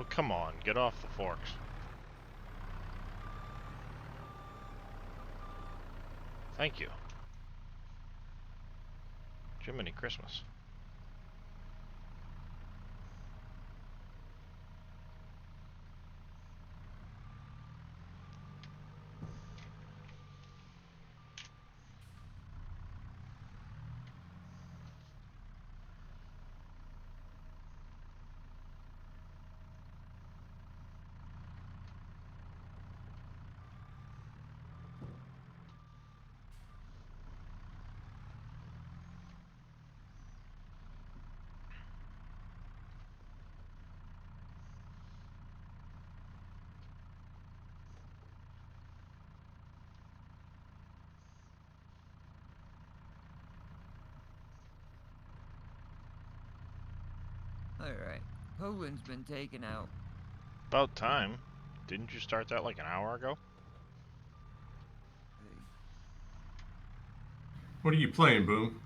Oh, come on. Get off the forks. Thank you. Jiminy Christmas. Alright. Poland's been taken out. About time. Didn't you start that like an hour ago? What are you playing, Boom?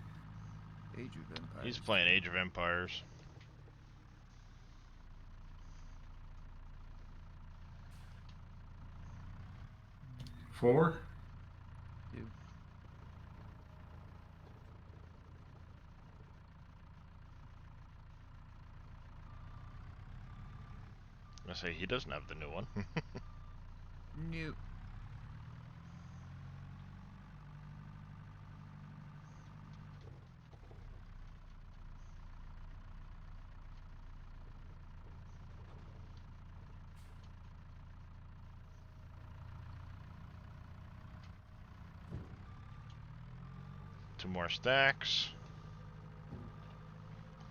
Age of Empires. He's playing Age of Empires. Four? Two. I say he doesn't have the new one. New. Two more stacks.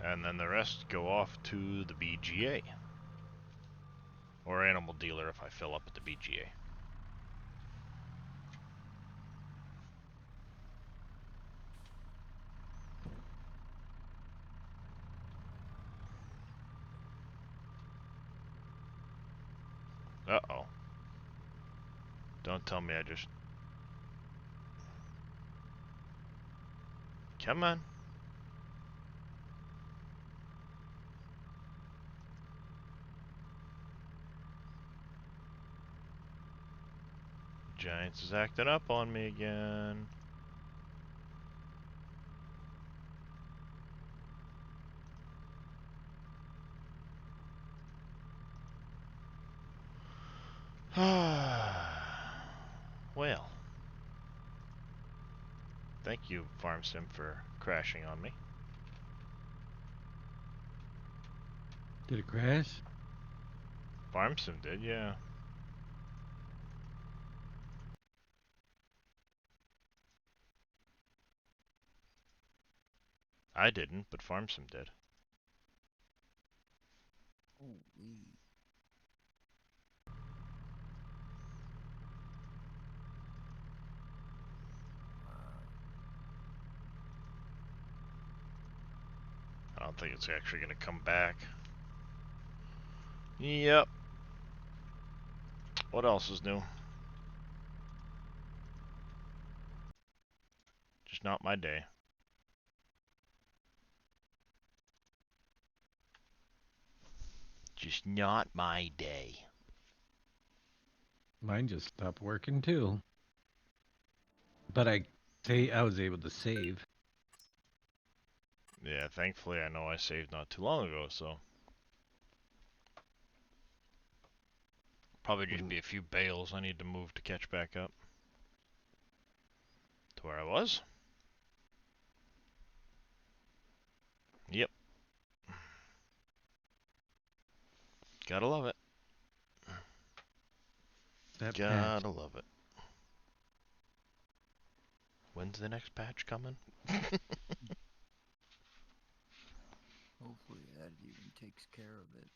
And then the rest go off to the BGA. Or Animal Dealer if I fill up at the BGA. Uh-oh. Don't tell me I just... Come on. Giants is acting up on me again. Well. Thank you, Farm Sim, for crashing on me. Did it crash? Farm Sim did, yeah. I didn't, but Farm Sim did. Holy. I don't think it's actually going to come back. Yep. What else is new? Just not my day. Just not my day. Mine just stopped working too. But I was able to save. Yeah, thankfully I know I saved not too long ago, so... Probably just be a few bales I need to move to catch back up. To where I was. Yep. Gotta love it. That patch. Gotta love it. When's the next patch coming? Hopefully that even takes care of it.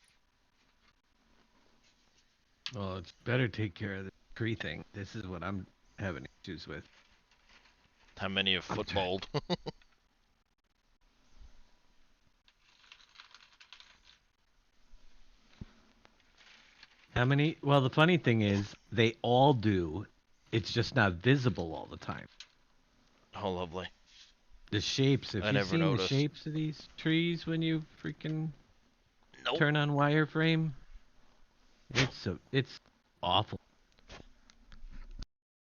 Well, it's better take care of the tree thing. This is what I'm having issues with. How many have footballed? How many? Well, the funny thing is, they all do. It's just not visible all the time. Oh, lovely. The shapes. Have I you never seen the noticed. shapes of these trees when you freaking Nope. turn on wireframe? It's awful.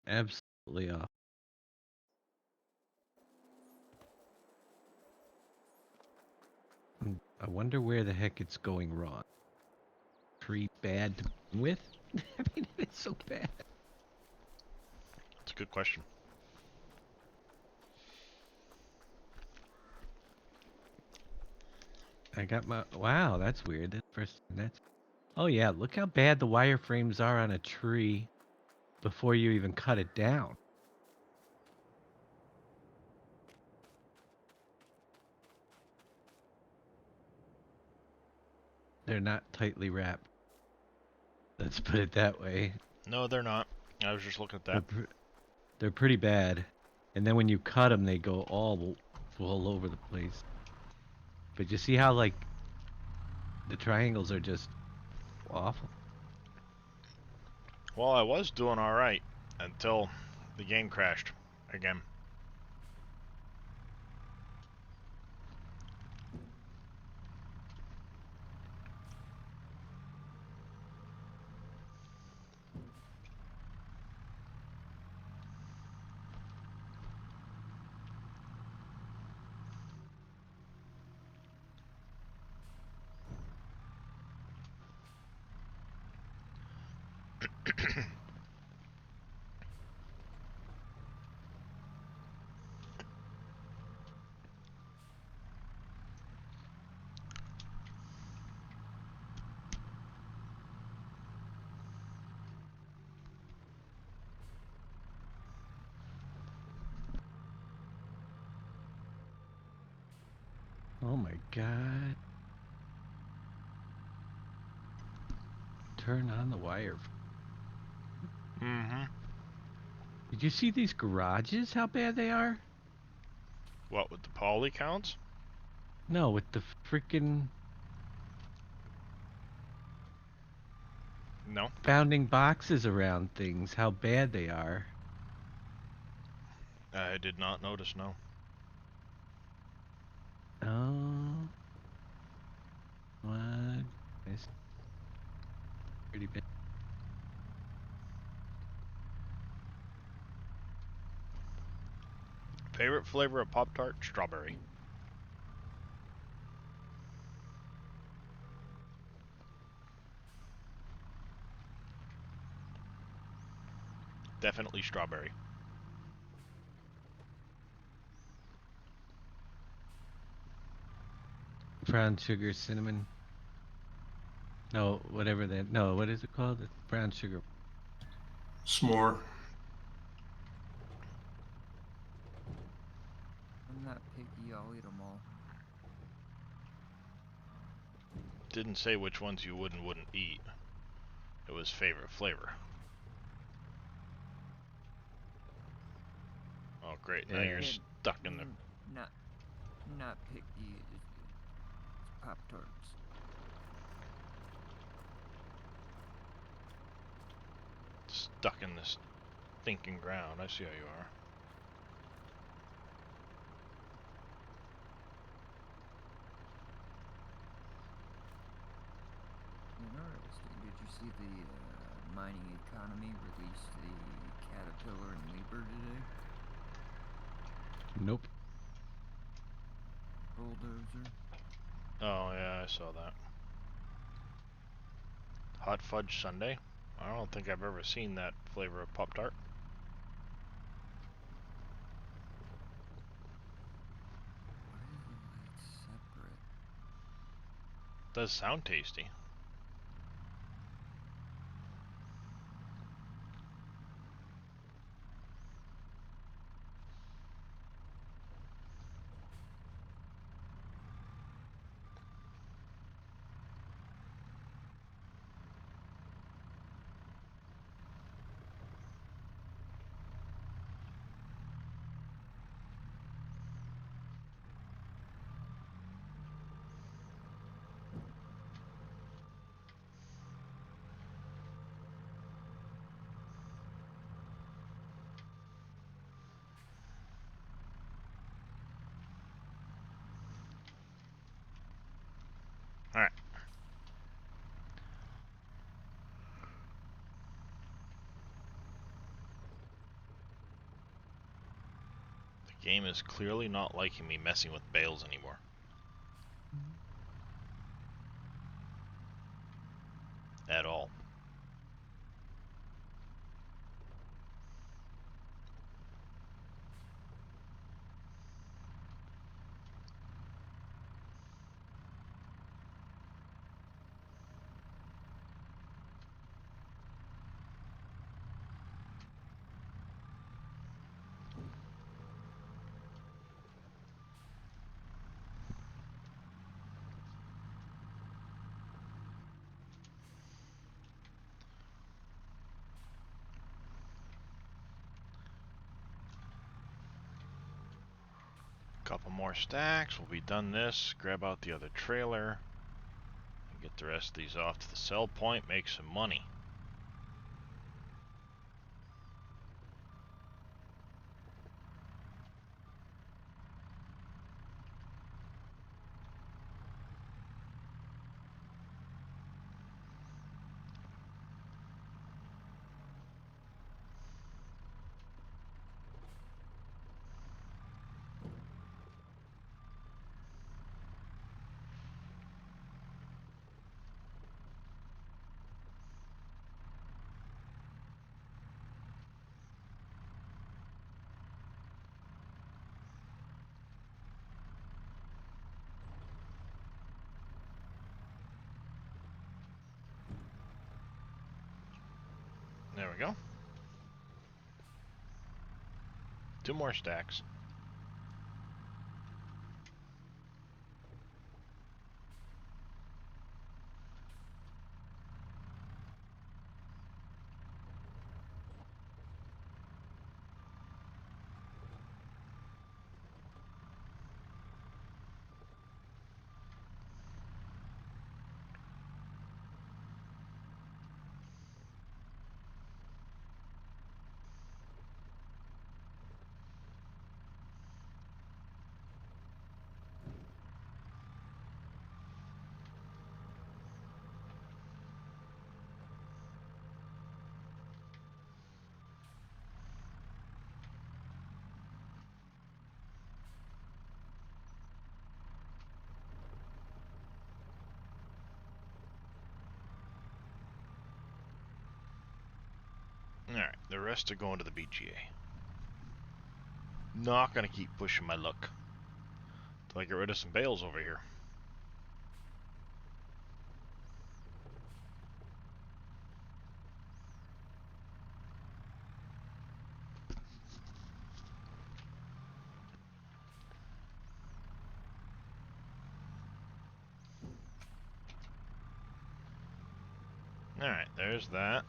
Absolutely awful. I wonder where the heck it's going wrong. Pretty bad to begin with. I mean, it's so bad. That's a good question. I got my... Wow, that's weird. That's... Oh yeah, look how bad the wireframes are on a tree before you even cut it down. They're not tightly wrapped. Let's put it that way. No, they're not. I was just looking at They're, that. they're pretty bad. And then when you cut them, they go all over the place. But you see how, like, the triangles are just awful. Well, I was doing alright until the game crashed again. Oh my god. Turn on the wire. Mm-hmm. Did you see these garages? How bad they are? What, with the poly counts? No, with the freaking No. founding boxes around things. How bad they are. I did not notice, no. Oh. What? It's pretty bad. Favorite flavor of Pop-Tart? Strawberry. Definitely strawberry. Brown sugar, cinnamon. No, whatever that. No, what is it called? It's brown sugar. S'more. I'm not picky, I'll eat them all. Didn't say which ones you would and wouldn't eat. It was favorite flavor. Oh great, now you're Yeah. stuck in the... Not picky, it's Pop-Tarts. stuck in this thinking ground. I see how you are. Interesting. Did you see the mining economy released the Caterpillar and Leaper today? Nope. Bulldozer. Oh yeah, I saw that. Hot fudge sundae? I don't think I've ever seen that flavor of Pop-Tart. Why is the light separate? Does sound tasty. Game is clearly not liking me messing with bales anymore. At all. Couple more stacks, we'll be done this. Grab out the other trailer. And get the rest of these off to the sell point, make some money. There we go. 2 more stacks. Alright, the rest are going to the BGA. Not gonna keep pushing my luck till I get rid of some bales over here. Alright, there's that.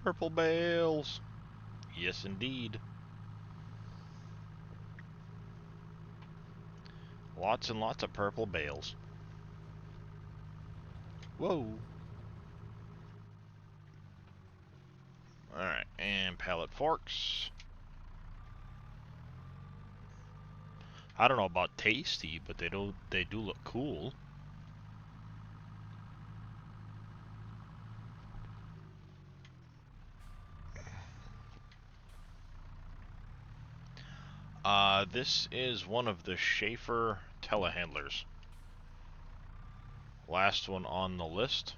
Purple bales. Yes, indeed. Lots and lots of purple bales. Whoa. Alright, and pallet forks. I don't know about tasty, but they do look cool. This is one of the Schaefer telehandlers. Last one on the list.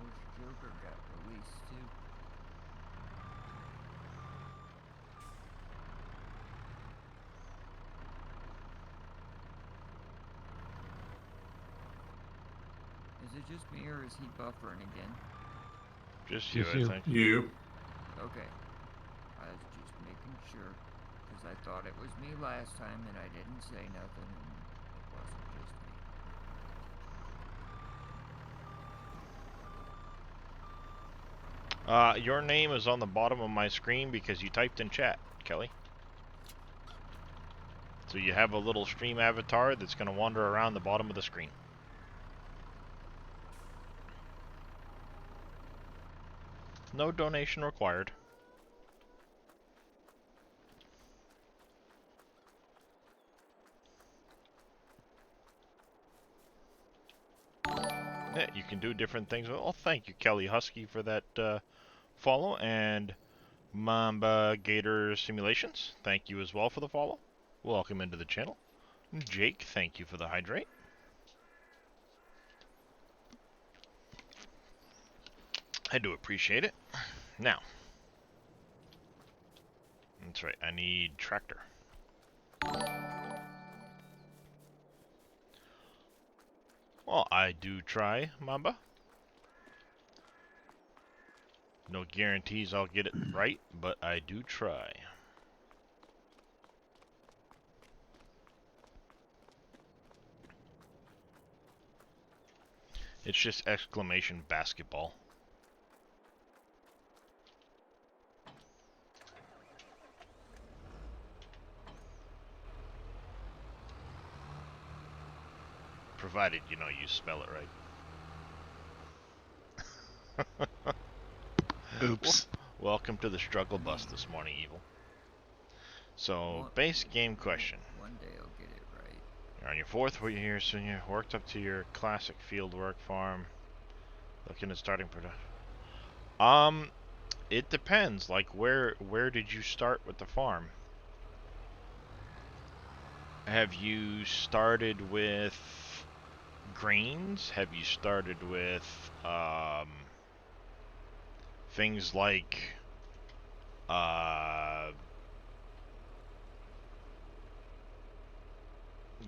Which Joker got released too? Is it just me or is he buffering again? Just you, Just I you. think. You. Okay. I was just making sure. Because I thought it was me last time and I didn't say nothing and it wasn't just me. Your name is on the bottom of my screen because you typed in chat, Kelly. So you have a little stream avatar that's going to wander around the bottom of the screen. no donation required. Yeah, you can do different things. Well, thank you, Kelly Husky, for that follow, and Mamba Gator Simulations, thank you as well for the follow. Welcome into the channel. Jake, thank you for the hydrate. I do appreciate it. Now, that's right, I need tractor. Well, I do try, Mamba. No guarantees I'll get it right, but I do try. It's just exclamation basketball. Provided, you know, you spell it right. Oops. Welcome to the struggle bus this morning, Evil. So, base game question. One day I'll get it right. You're on your 4th year, so you worked up to your classic field work farm. Looking at starting production. It depends. Like, where did you start with the farm? Have you started with greens? Have you started with things like you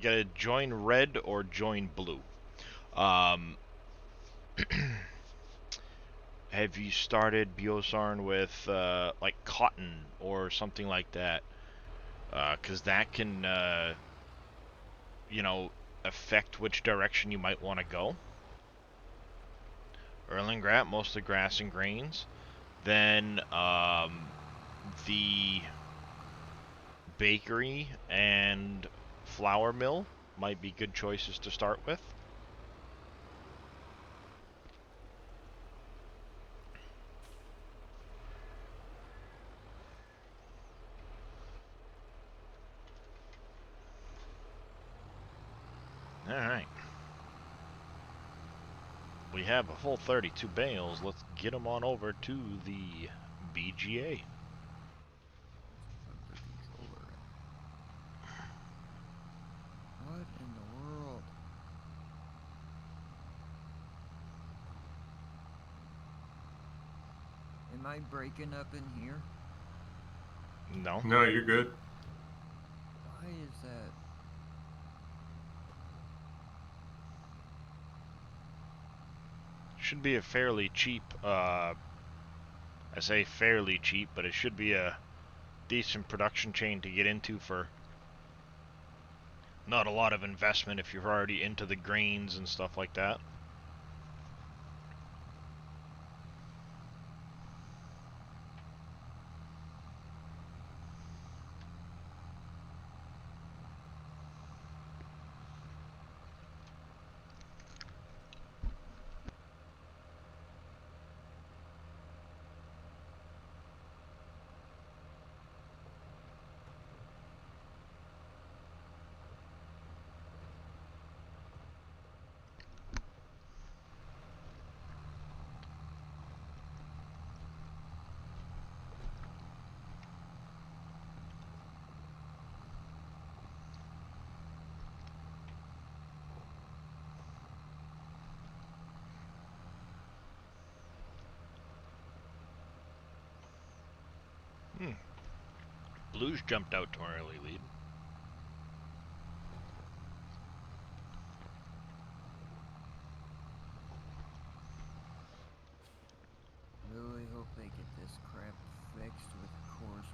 gotta join red or join blue. Have you started Biosarn with like cotton or something like that? Because that can you know, affect which direction you might want to go. Erlengratt, mostly grass and grains. Then the bakery and flour mill might be good choices to start with. Alright. We have a full 32 bales. Let's get them on over to the BGA. What in the world? Am I breaking up in here? No. No, you're good. Why is that? Should be a fairly cheap, I say fairly cheap, but it should be a decent production chain to get into for not a lot of investment if you're already into the grains and stuff like that. Blues jumped out to an early lead. Really hope they get this crap fixed with course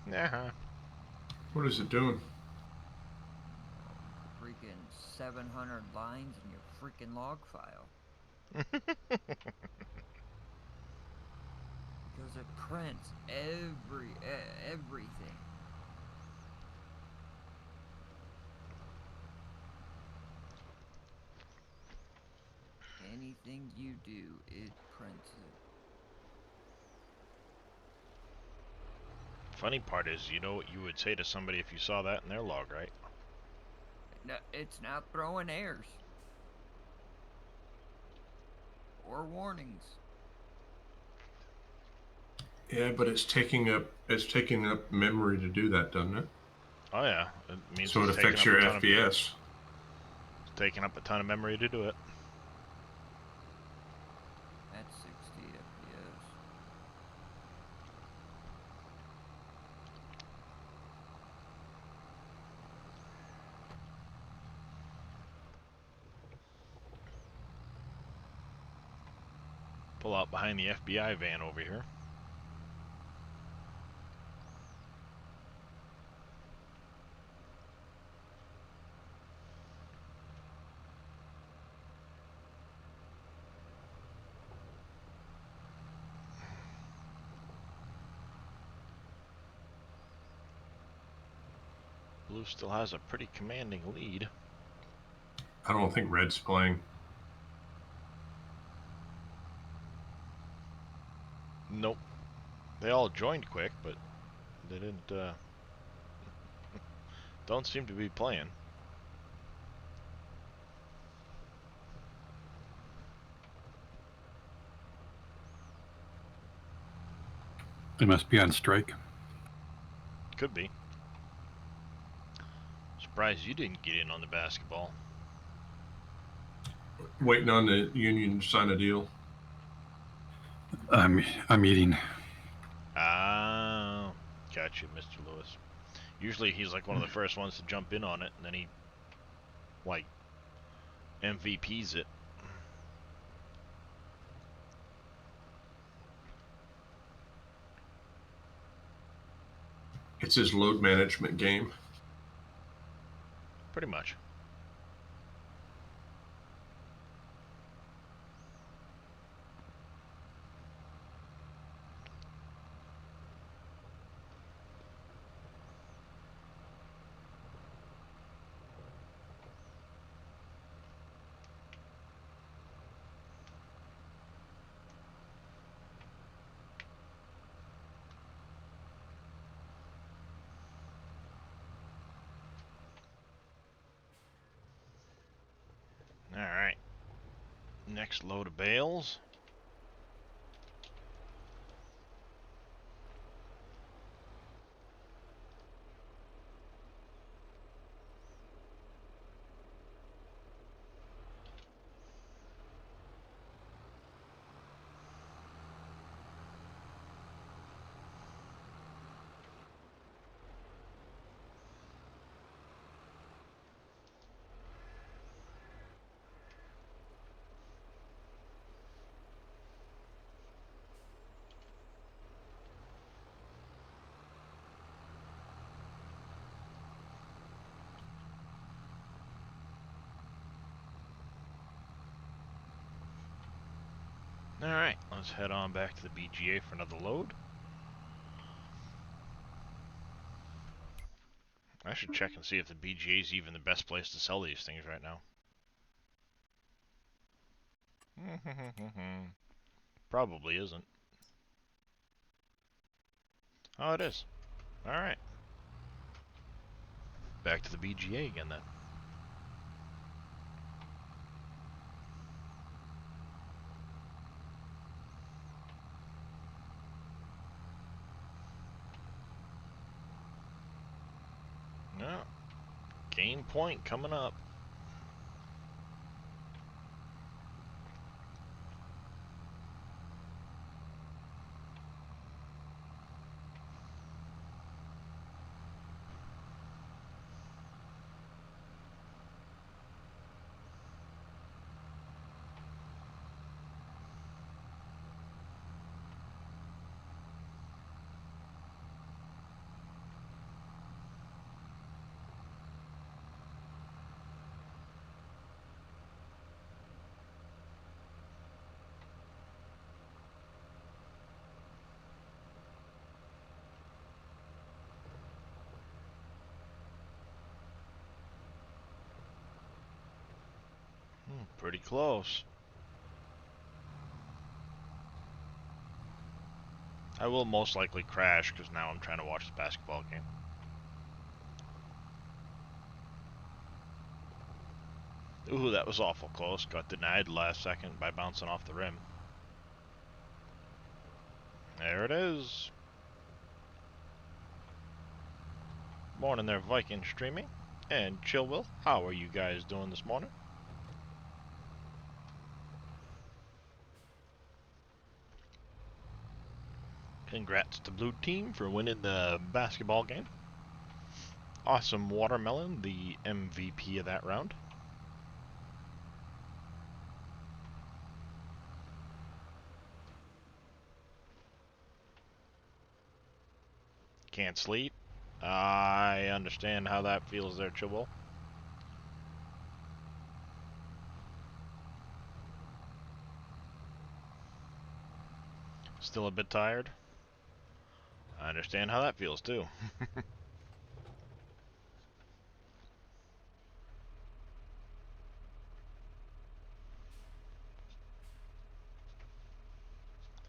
play. Uh-huh. What is it doing? Freaking 700 lines in your freaking log file. Because it prints everything. anything you do, it prints it. Funny part is, you know what you would say to somebody if you saw that in their log, right? No, it's not throwing errors. Or warnings. Yeah, but it's taking up memory to do that, doesn't it? Oh yeah, it means So it it's taking affects up your a ton of FPS. taking up a ton of memory to do it. At 60 FPS. Pull out behind the FBI van over here. Blue still has a pretty commanding lead. I don't think Red's playing. Nope. They all joined quick, but they didn't, don't seem to be playing. They must be on strike. Could be. Surprised you didn't get in on the basketball. Waiting on the union to sign a deal. I'm eating. Ah, got you, Mr. Lewis. Usually he's like one of the first ones to jump in on it, and then he, like, MVPs it. It's his load management game. Pretty much. Alright. Next load of bales. Alright, let's head on back to the BGA for another load. I should check and see if the BGA is even the best place to sell these things right now. Probably isn't. Oh, it is. Alright. Back to the BGA again then. No. Game point coming up. Pretty close. I will most likely crash because now I'm trying to watch the basketball game. Ooh, that was awful close. Got denied last second by bouncing off the rim. There it is. Morning there, Viking Streaming. And Chillwill, how are you guys doing this morning? Congrats to Blue Team for winning the basketball game. Awesome Watermelon, the MVP of that round. Can't sleep. I understand how that feels there, Chillwill. Still a bit tired? I understand how that feels too.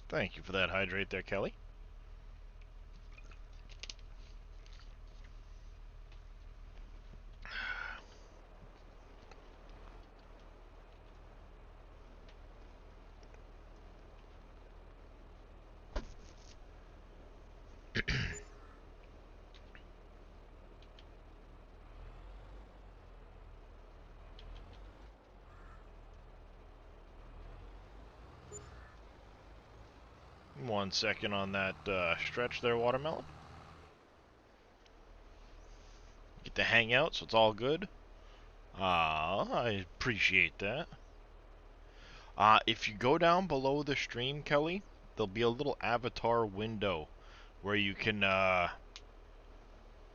Thank you for that hydrate there, Kelly. One second on that stretch there, Watermelon. Get to hang out, so it's all good. I appreciate that. If you go down below the stream, Kelly, there'll be a little avatar window where you can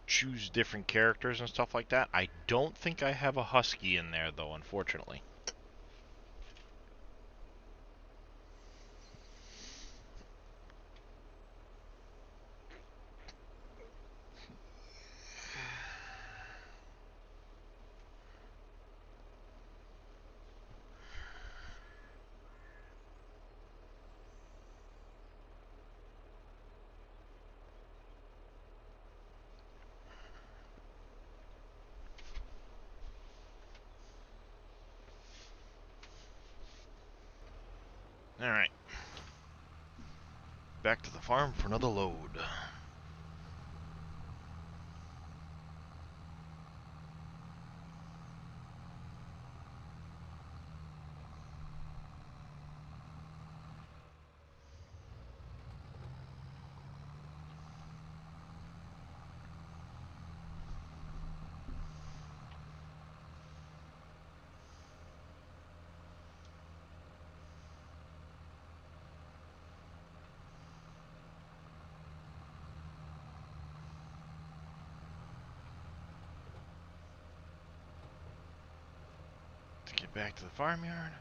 choose different characters and stuff like that. I don't think I have a husky in there, though, unfortunately. Alright. Back to the farm for another load. To get back to the farmyard.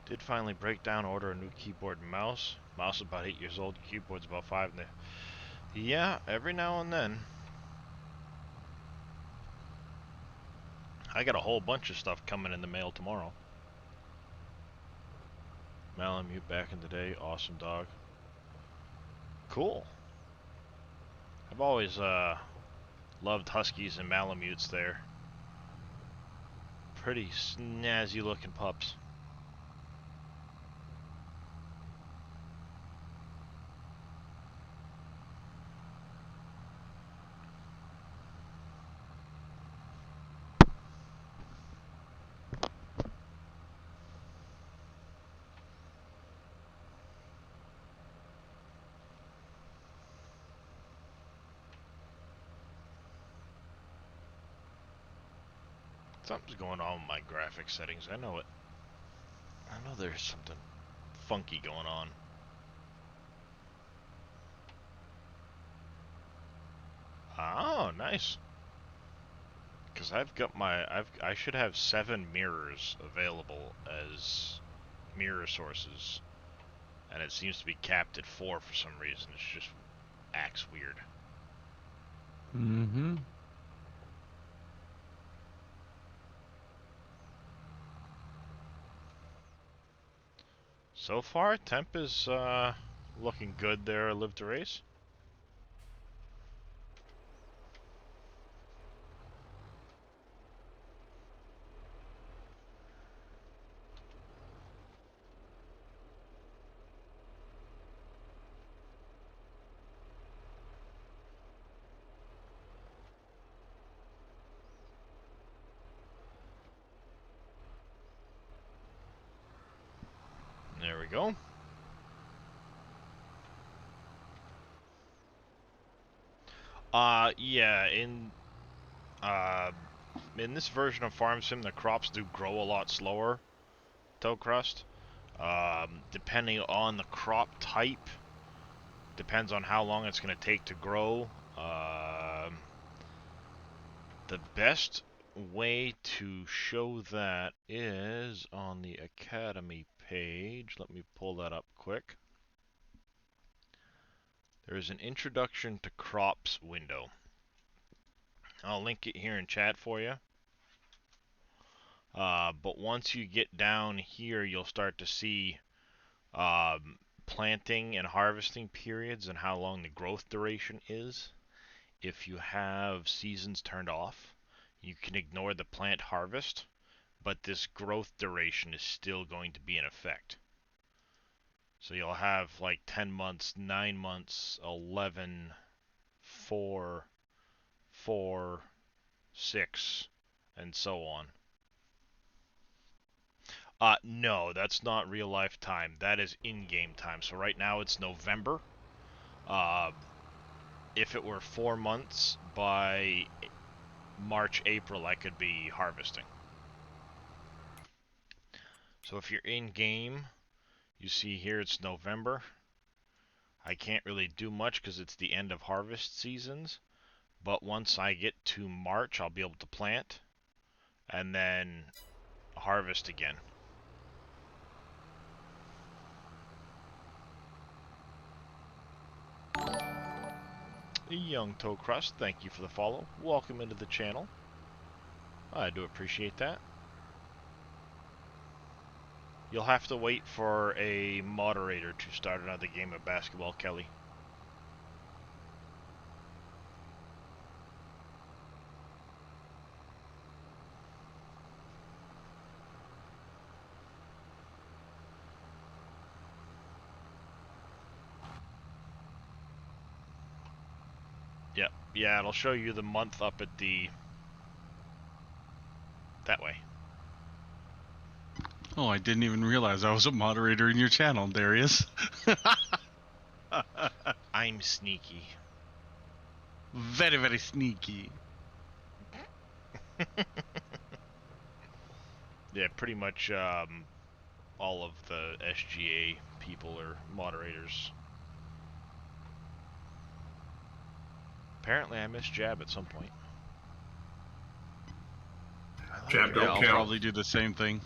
Did finally break down, order a new keyboard and mouse. Mouse is about 8 years old, keyboard's about 5. Yeah, every now and then. I got a whole bunch of stuff coming in the mail tomorrow. Malamute back in the day, awesome dog. Cool. I've always loved huskies and malamutes there. Pretty snazzy looking pups. Something's going on with my graphic settings. I know it. I know there's something funky going on. Oh, nice. Because I've got I should have 7 mirrors available as mirror sources. And it seems to be capped at 4 for some reason. It's just acts weird. Mm-hmm. So far, temp is Looking good there, Live to Race. There we go. Yeah, in this version of Farm Sim, the crops do grow a lot slower, Toe Crust. Depending on the crop type, depends on how long it's going to take to grow. The best way to show that is on the Academy page. Let me pull that up quick. There's an Introduction to Crops window. I'll link it here in chat for you. But once you get down here, you'll start to see planting and harvesting periods and how long the growth duration is. If you have seasons turned off, you can ignore the plant harvest, but this growth duration is still going to be in effect. So you'll have like 10 months, 9 months, 11, 4, 4, 6, and so on. No, that's not real life time. That is in-game time. So right now it's November. If it were 4 months, by March, April, I could be harvesting. So if you're in-game, you see here it's November. I can't really do much because it's the end of harvest seasons. But once I get to March, I'll be able to plant and then harvest again. Young Toe Crust, thank you for the follow. Welcome into the channel. I do appreciate that. You'll have to wait for a moderator to start another game of basketball, Kelly. Yep, yeah, it'll show you the month up at the... that way. Oh, I didn't even realize I was a moderator in your channel, Darius. I'm sneaky. Very, very sneaky. Yeah, pretty much all of the SGA people are moderators. Apparently I missed Jab at some point. Jab don't I'll count. probably do the same thing.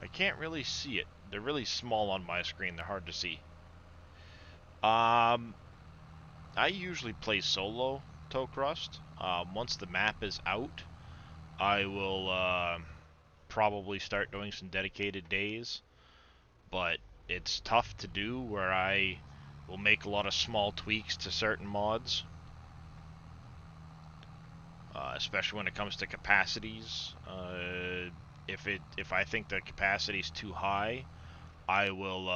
I can't really see it. They're really small on my screen. They're hard to see. I usually play solo, Toe Crust. Once the map is out, I will probably start doing some dedicated days. But it's tough to do where I will make a lot of small tweaks to certain mods. Especially when it comes to capacities. If I think the capacity is too high, I will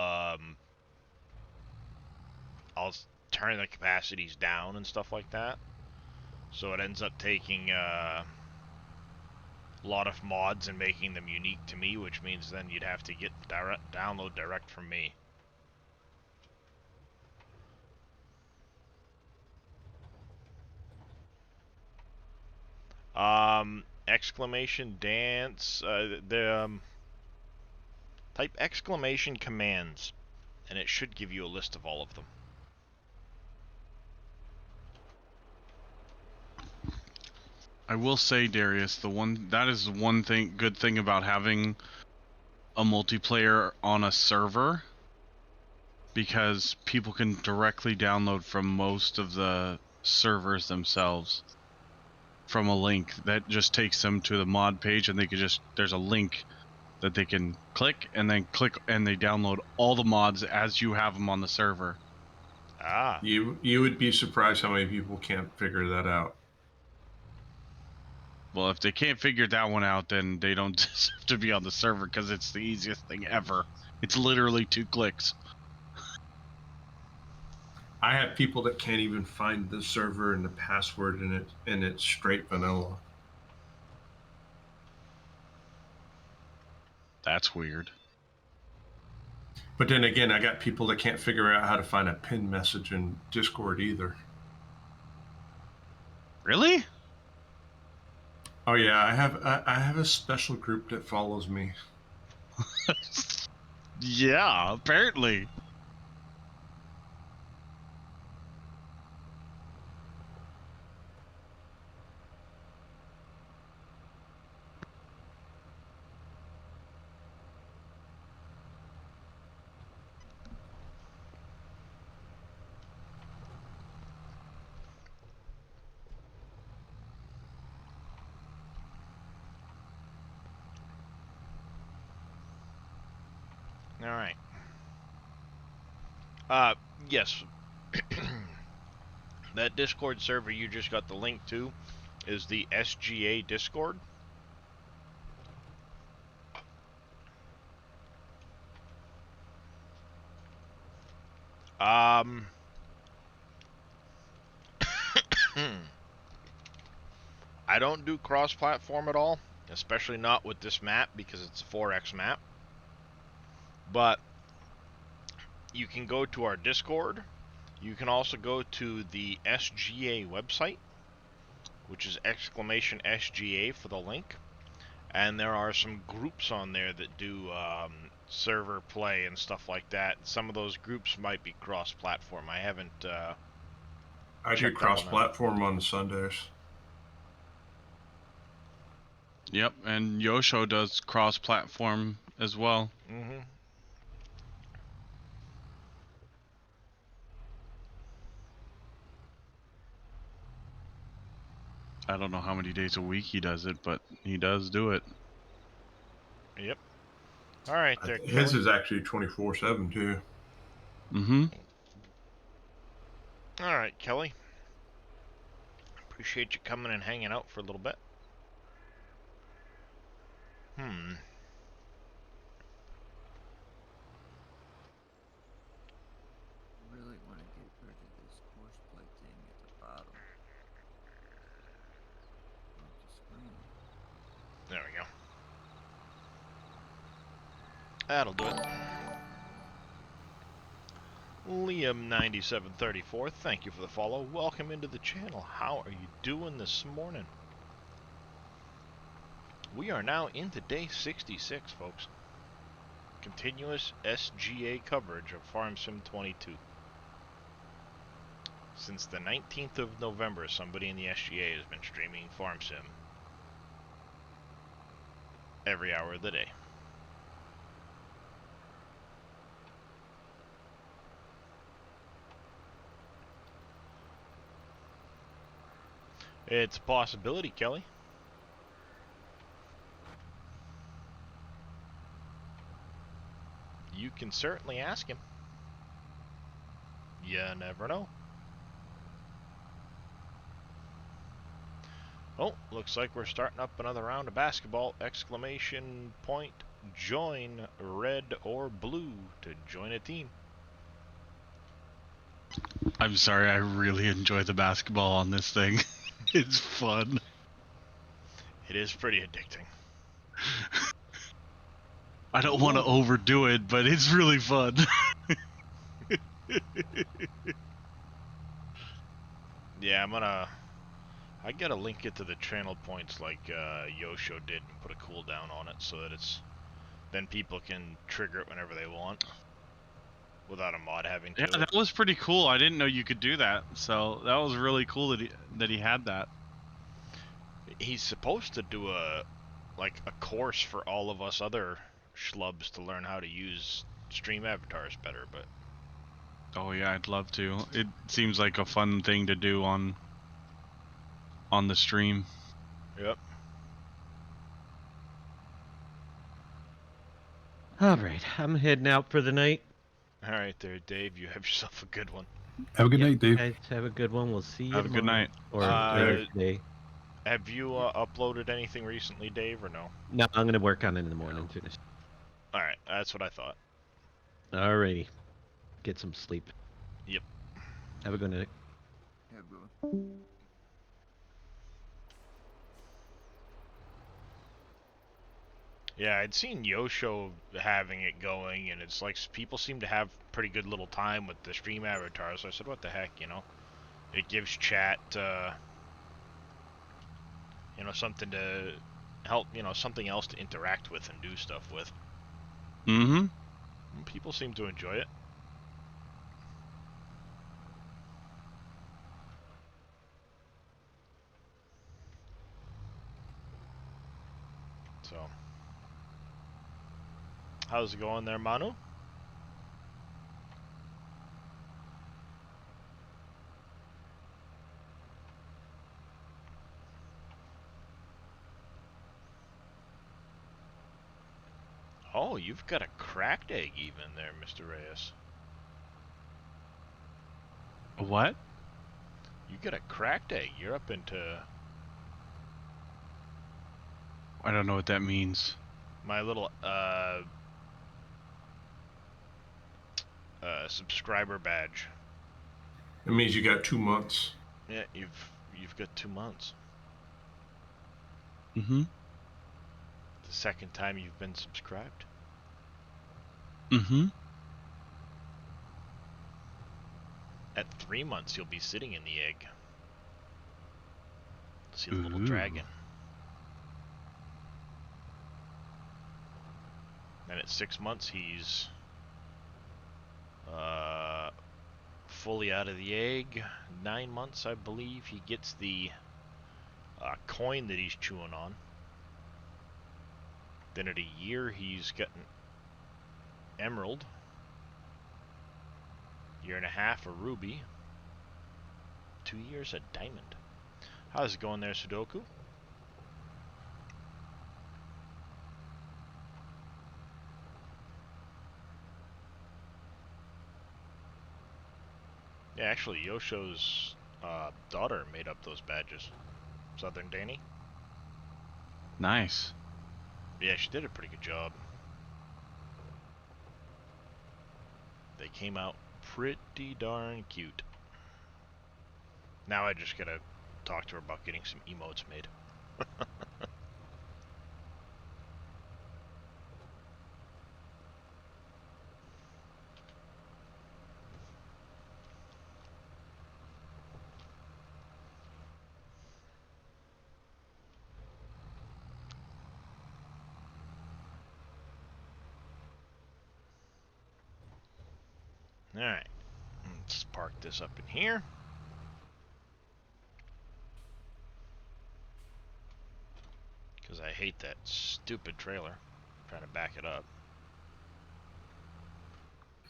I'll turn the capacities down and stuff like that. So it ends up taking a lot of mods and making them unique to me, which means then you'd have to get download direct from me. Exclamation dance. Type exclamation commands, and it should give you a list of all of them. I will say, Darius, that is one good thing about having a multiplayer on a server, because people can directly download from most of the servers themselves from a link that just takes them to the mod page, and they could just, there's a link that they can click and then click and they download all the mods as you have them on the server. Ah. You would be surprised how many people can't figure that out. Well, if they can't figure that one out, then they don't deserve to be on the server because it's the easiest thing ever. It's literally 2 clicks. I have people that can't even find the server and the password in it, and it's straight vanilla. That's weird. But then again, I got people that can't figure out how to find a pin message in Discord either. Really? Oh yeah, I have a special group that follows me. Yeah, apparently. All right. Yes. That Discord server you just got the link to is the SGA Discord. I don't do cross-platform at all, especially not with this map because it's a 4X map. But you can go to our Discord. You can also go to the SGA website, which is !SGA for the link. And there are some groups on there that do server play and stuff like that. Some of those groups might be cross-platform. I haven't I do checked that one out. cross-platform on Sundays. Yep, and Yosho does cross-platform as well. Mm-hmm. I don't know how many days a week he does it, but he does do it. Yep. All right, there. His Kelly. is actually 24/7 too. Mm-hmm. All right, Kelly. Appreciate you coming and hanging out for a little bit. Really want to get rid of this horseplay thing at the bottom of the screen. There we go. That'll do it. Liam9734, thank you for the follow. Welcome into the channel. How are you doing this morning? We are now into day 66, folks. Continuous SGA coverage of Farm Sim 22. Since the 19th of November, somebody in the SGA has been streaming Farm Sim every hour of the day. It's a possibility, Kelly. You can certainly ask him. You never know. Oh, looks like we're starting up another round of basketball! Exclamation point. Join red or blue to join a team. I'm sorry, I really enjoy the basketball on this thing. It's fun. It is pretty addicting. I don't want to overdo it, but it's really fun. Yeah, I gotta link it to the channel points like Yosho did and put a cooldown on it so that then people can trigger it whenever they want without a mod having to. Yeah, that was pretty cool. I didn't know you could do that, so that was really cool that he had that. He's supposed to do a course for all of us other schlubs to learn how to use stream avatars better, but oh yeah, I'd love to. It seems like a fun thing to do on the stream. yep. All right, I'm heading out for the night. All right, there, Dave. You have yourself a good one. Have a good night, Dave. Guys, have a good one. We'll see you Have a good tomorrow. night. Or Uh, later today. Have you uploaded anything recently, Dave, or no? No, I'm gonna work on it in the morning. Finish. All right, that's what I thought. Alrighty. Get some sleep. Yep. Have a good night. Have a good one. Yeah, I'd seen Yosho having it going, and it's like people seem to have pretty good little time with the stream avatar. So I said, "What the heck, you know?" It gives chat, you know, something to help, you know, something else to interact with and do stuff with. Mm-hmm. And people seem to enjoy it. So, how's it going there, Manu? Oh, you've got a cracked egg even there, Mr. Reyes. What? You got a cracked egg. You're up into I don't know what that means. my little subscriber badge. It means you got 2 months. Yeah, you've got 2 months. Mm-hmm. The second time you've been subscribed. Mm-hmm. At 3 months, you'll be sitting in the egg. See the little Ooh. dragon. And at 6 months, he's fully out of the egg. 9 months, I believe, he gets the coin that he's chewing on. Then at a year, he's got an emerald. Year and a half, a ruby. 2 years, a diamond. How's it going there, Sudoku? Yeah, actually, Yosho's daughter made up those badges. Southern Danny. Nice. Yeah, she did a pretty good job. They came out pretty darn cute. Now I just gotta talk to her about getting some emotes made. Alright, let's park this up in here. Because I hate that stupid trailer. I'm trying to back it up.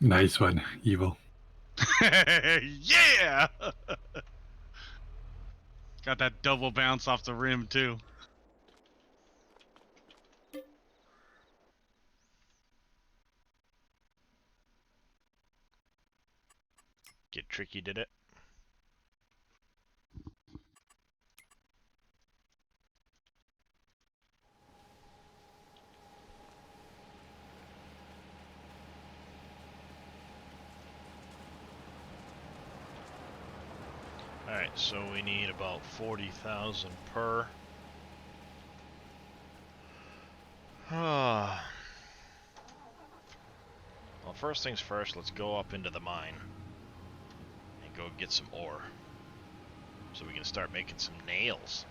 Nice one, Evil. Yeah! Got that double bounce off the rim, too. Get Tricky did it. Alright, so we need about 40,000 per. Well, first things first, let's go up into the mine and go get some ore so we can start making some nails.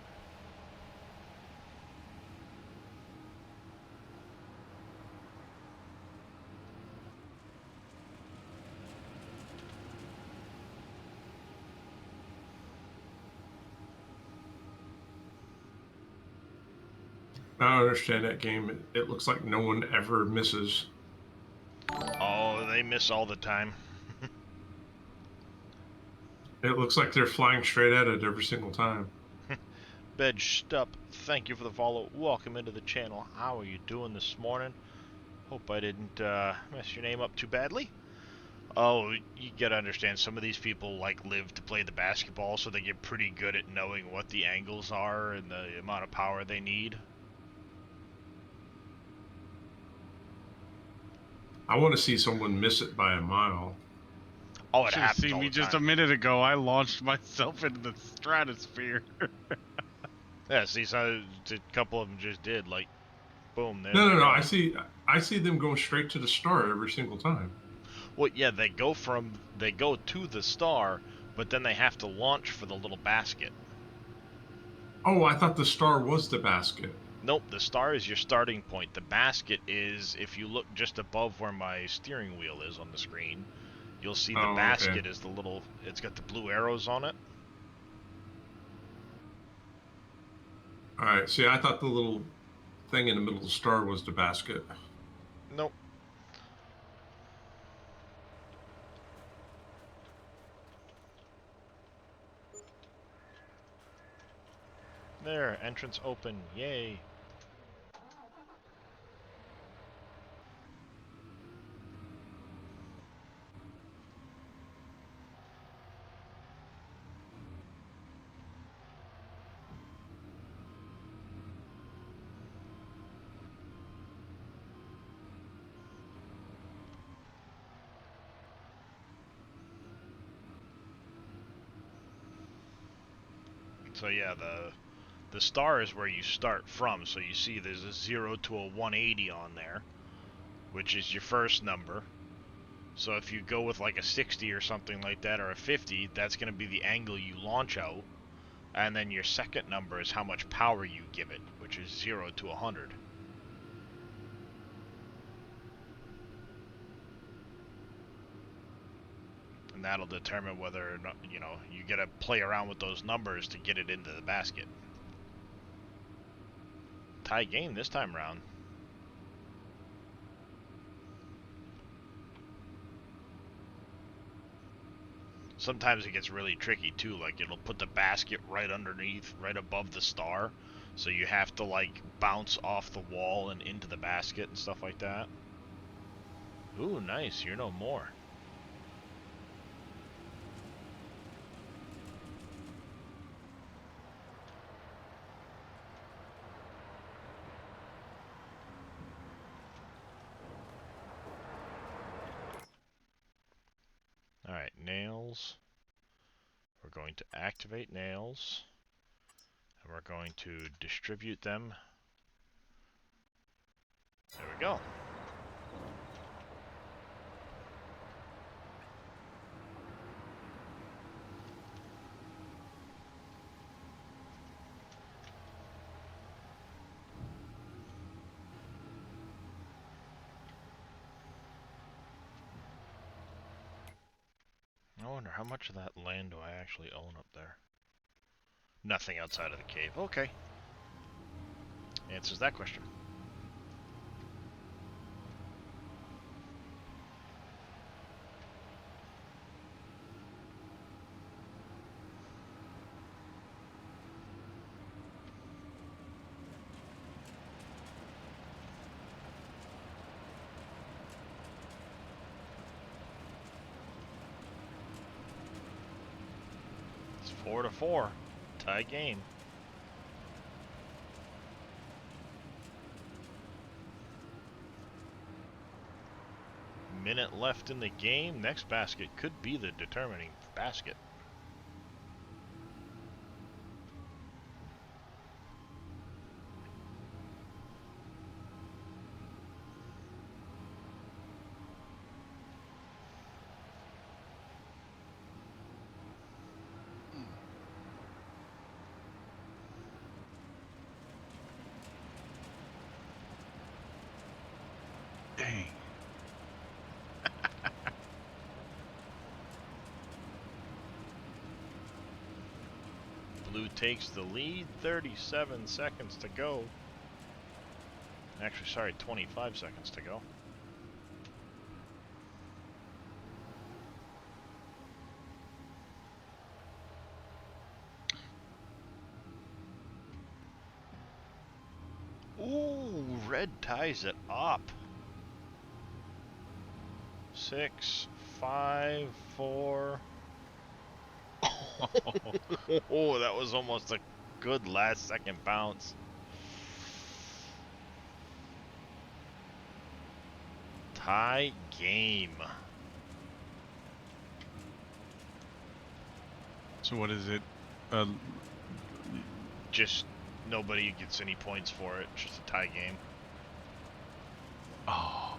I don't understand that game. It looks like no one ever misses. Oh, they miss all the time. It looks like they're flying straight at it every single time. Bed Stup, thank you for the follow. Welcome into the channel. How are you doing this morning? Hope I didn't mess your name up too badly. Oh, you gotta understand, some of these people like live to play the basketball, so they get pretty good at knowing what the angles are and the amount of power they need. I want to see someone miss it by a mile. Oh, it Should have happens seen all me the just a time. minute ago. I launched myself into the stratosphere. Yeah, see, so a couple of them just did, like, boom, there No, they no, no. go. I see them going straight to the star every single time. Well, yeah, they go to the star, but then they have to launch for the little basket. Oh, I thought the star was the basket. Nope, the star is your starting point. The basket is, if you look just above where my steering wheel is on the screen, you'll see the Oh, okay. basket is the little, it's got the blue arrows on it. All right. See, I thought the little thing in the middle of the star was the basket. Nope. There, entrance open, yay. So yeah, the star is where you start from. So you see there's a 0 to a 180 on there, which is your first number. So if you go with like a 60 or something like that, or a 50, that's going to be the angle you launch out. And then your second number is how much power you give it, which is 0 to 100. And that'll determine whether or not, you know, you gotta play around with those numbers to get it into the basket. Tie game this time around. Sometimes it gets really tricky too, like it'll put the basket right underneath, right above the star, so you have to like bounce off the wall and into the basket and stuff like that. Ooh, nice, you're no more. Alright, nails. We're going to activate nails. And we're going to distribute them. There we go. I wonder how much of that land do I actually own up there? Nothing outside of the cave. Okay. Answers that question. It's 4-4. Tie game. Minute left in the game. Next basket could be the determining basket. Dang. Blue takes the lead. 37 seconds to go. Actually, sorry, 25 seconds to go. Ooh, red ties it up. 6, 5, 4. Oh, that was almost a good last second bounce. Tie game. So what is it? Just nobody gets any points for it. Just a tie game. Oh.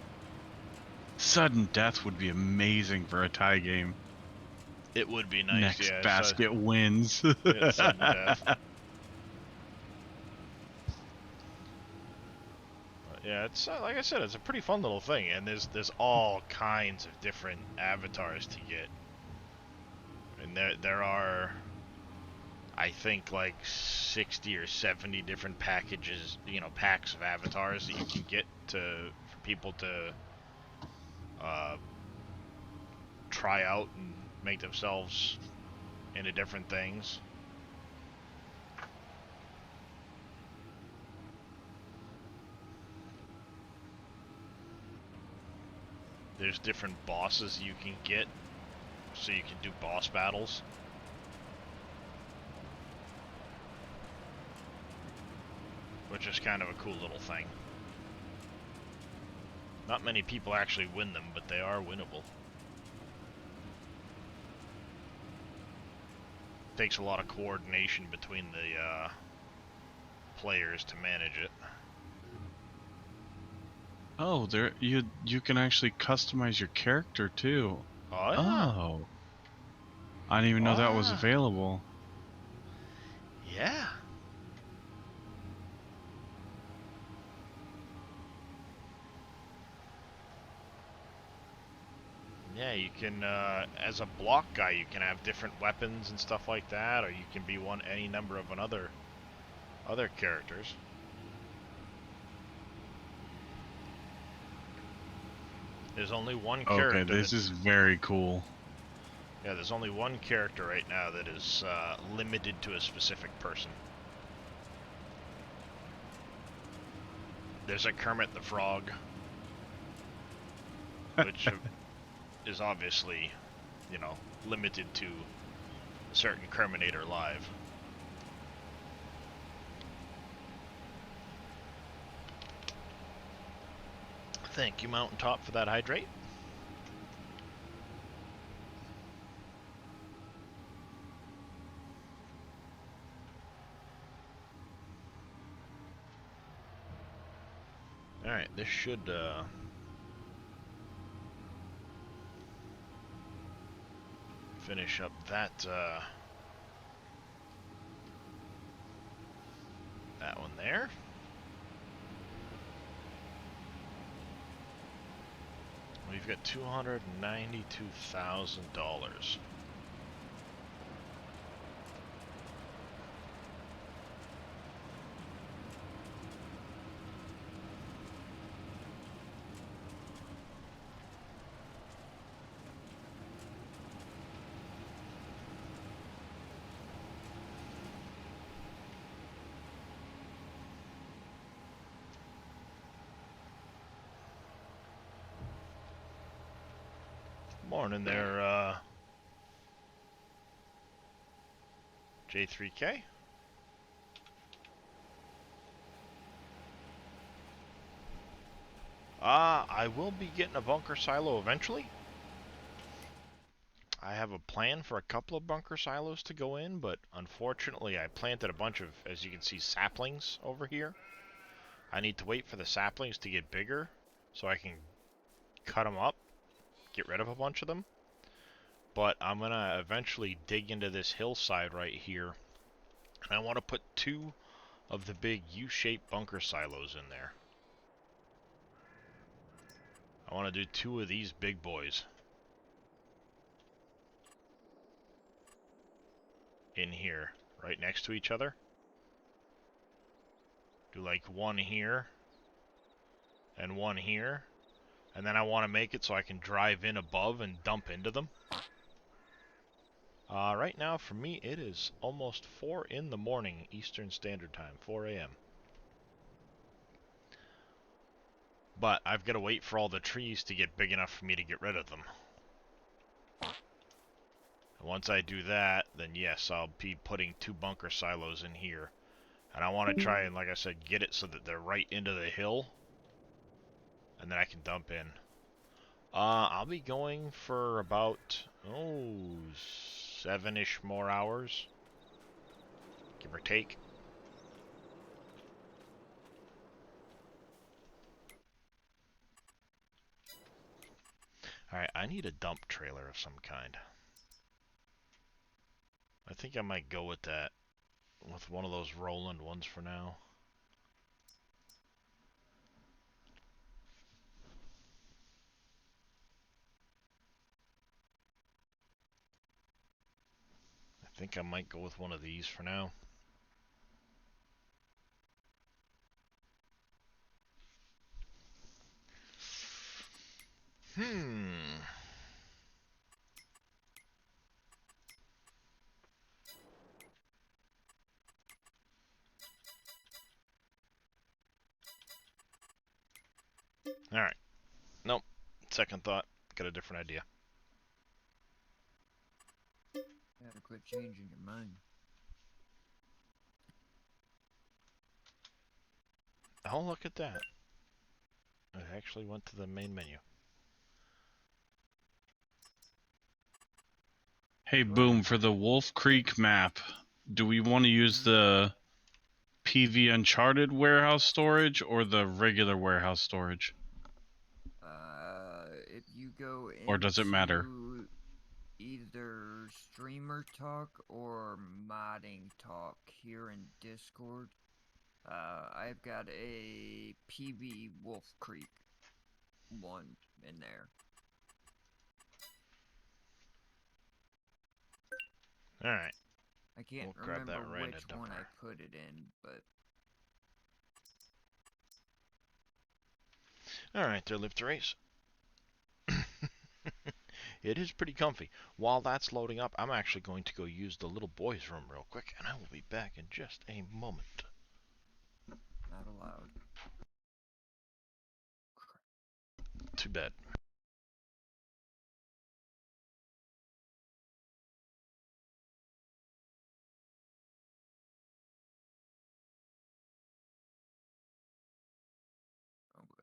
Sudden death would be amazing for a tie game. It would be nice, Next yeah. basket wins. Yeah, sudden death. Yeah, it's like I said, it's a pretty fun little thing, and there's all kinds of different avatars to get. And there are, I think, like 60 or 70 different packages, you know, packs of avatars that you can get for people to try out and make themselves into different things. There's different bosses you can get, so you can do boss battles. Which is kind of a cool little thing. Not many people actually win them, but they are winnable. Takes a lot of coordination between the players to manage it. Oh, there you can actually customize your character too. Oh, yeah. Oh. I didn't even know that was available. Yeah. Yeah, you can, as a block guy, you can have different weapons and stuff like that, or you can be any number of other characters. There's only one character. Okay, this is very cool. Yeah, there's only one character right now that is limited to a specific person. There's a Kermit the Frog, which is obviously, you know, limited to a certain Kerminator live. Thank you, Mountaintop, for that hydrate. Alright, this should, finish up that, that one there. We've got $292,000. Morning there, J3K. I will be getting a bunker silo eventually. I have a plan for a couple of bunker silos to go in, but unfortunately I planted a bunch of, as you can see, saplings over here. I need to wait for the saplings to get bigger so I can cut them up, get rid of a bunch of them. But I'm going to eventually dig into this hillside right here, and I want to put 2 of the big U-shaped bunker silos in there. I want to do 2 of these big boys in here, right next to each other. Do like one here and one here, and then I want to make it so I can drive in above and dump into them. Right now for me it is almost 4 in the morning Eastern Standard Time, 4 a.m. But I've got to wait for all the trees to get big enough for me to get rid of them. And once I do that, then yes, I'll be putting 2 bunker silos in here. And I want to try and, like I said, get it so that they're right into the hill. And then I can dump in. I'll be going for about, 7-ish more hours. Give or take. Alright, I need a dump trailer of some kind. I think I might go with that. With one of those Roland ones for now. I think I might go with one of these for now. Alright. Nope. Second thought. Got a different idea. Gotta quit changing your mind. Oh, look at that. It actually went to the main menu. Hey, Boom, for the Wolf Creek map, do we want to use the PV Uncharted warehouse storage or the regular warehouse storage? If you go Or does it matter? into either streamer talk or modding talk here in Discord, I've got a PV Wolf Creek one in there. Alright. I can't We'll grab remember that which one I put it in, but Alright, there, lift race. It is pretty comfy. While that's loading up, I'm actually going to go use the little boy's room real quick, and I will be back in just a moment. not allowed. Too bad. Oh boy.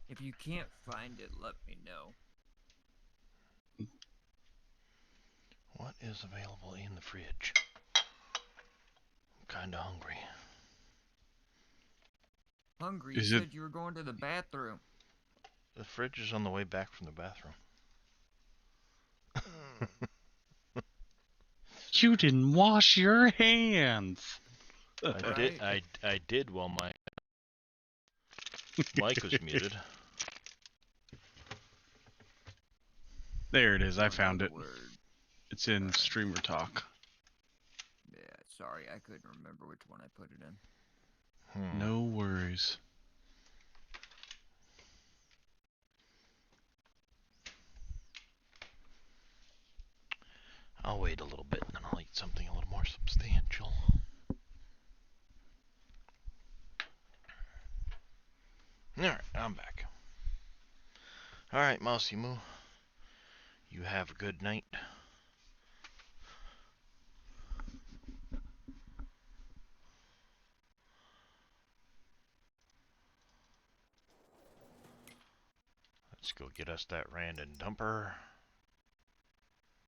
If you can't find it, let me know. What is available in the fridge? I'm kinda hungry. Hungry? Is You it- said you were going to the bathroom. The fridge is on the way back from the bathroom. You didn't wash your hands. I did while my mic was muted. There it is. I found it. Word. It's in Alright. streamer talk. Yeah, sorry, I couldn't remember which one I put it in. No worries. I'll wait a little bit and then I'll eat something a little more substantial. Alright, I'm back. Alright, Mousy Moo. You have a good night. Let's go get us that random dumper.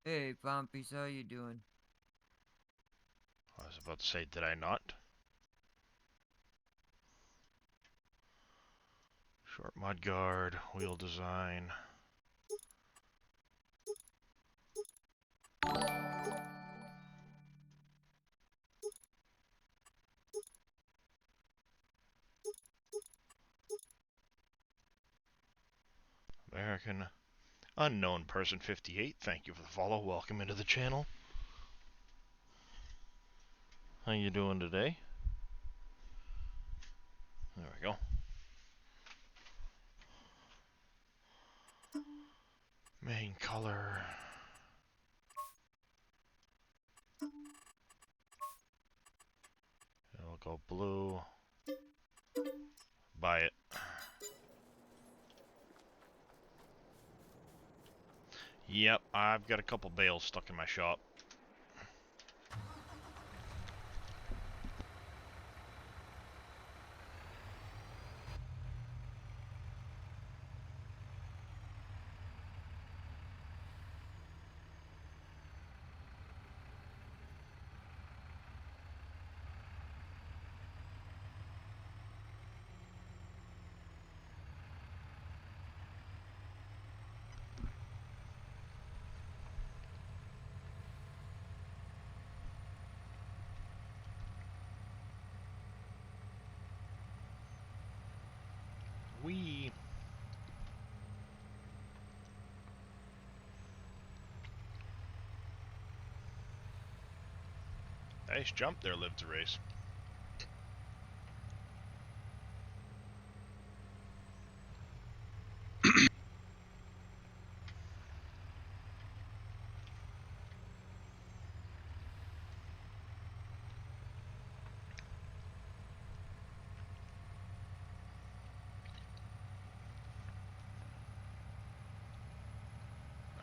Hey, Pompey, how you doing? I was about about to say, did I not? Short mud guard, wheel design. American Unknown Person 58, thank you for the follow. Welcome into the channel. How you doing today? There we go. Main color. It'll go blue. Buy it. Yep, I've got a couple bales stuck in my shop. Wee. Nice jump there, Live to Race.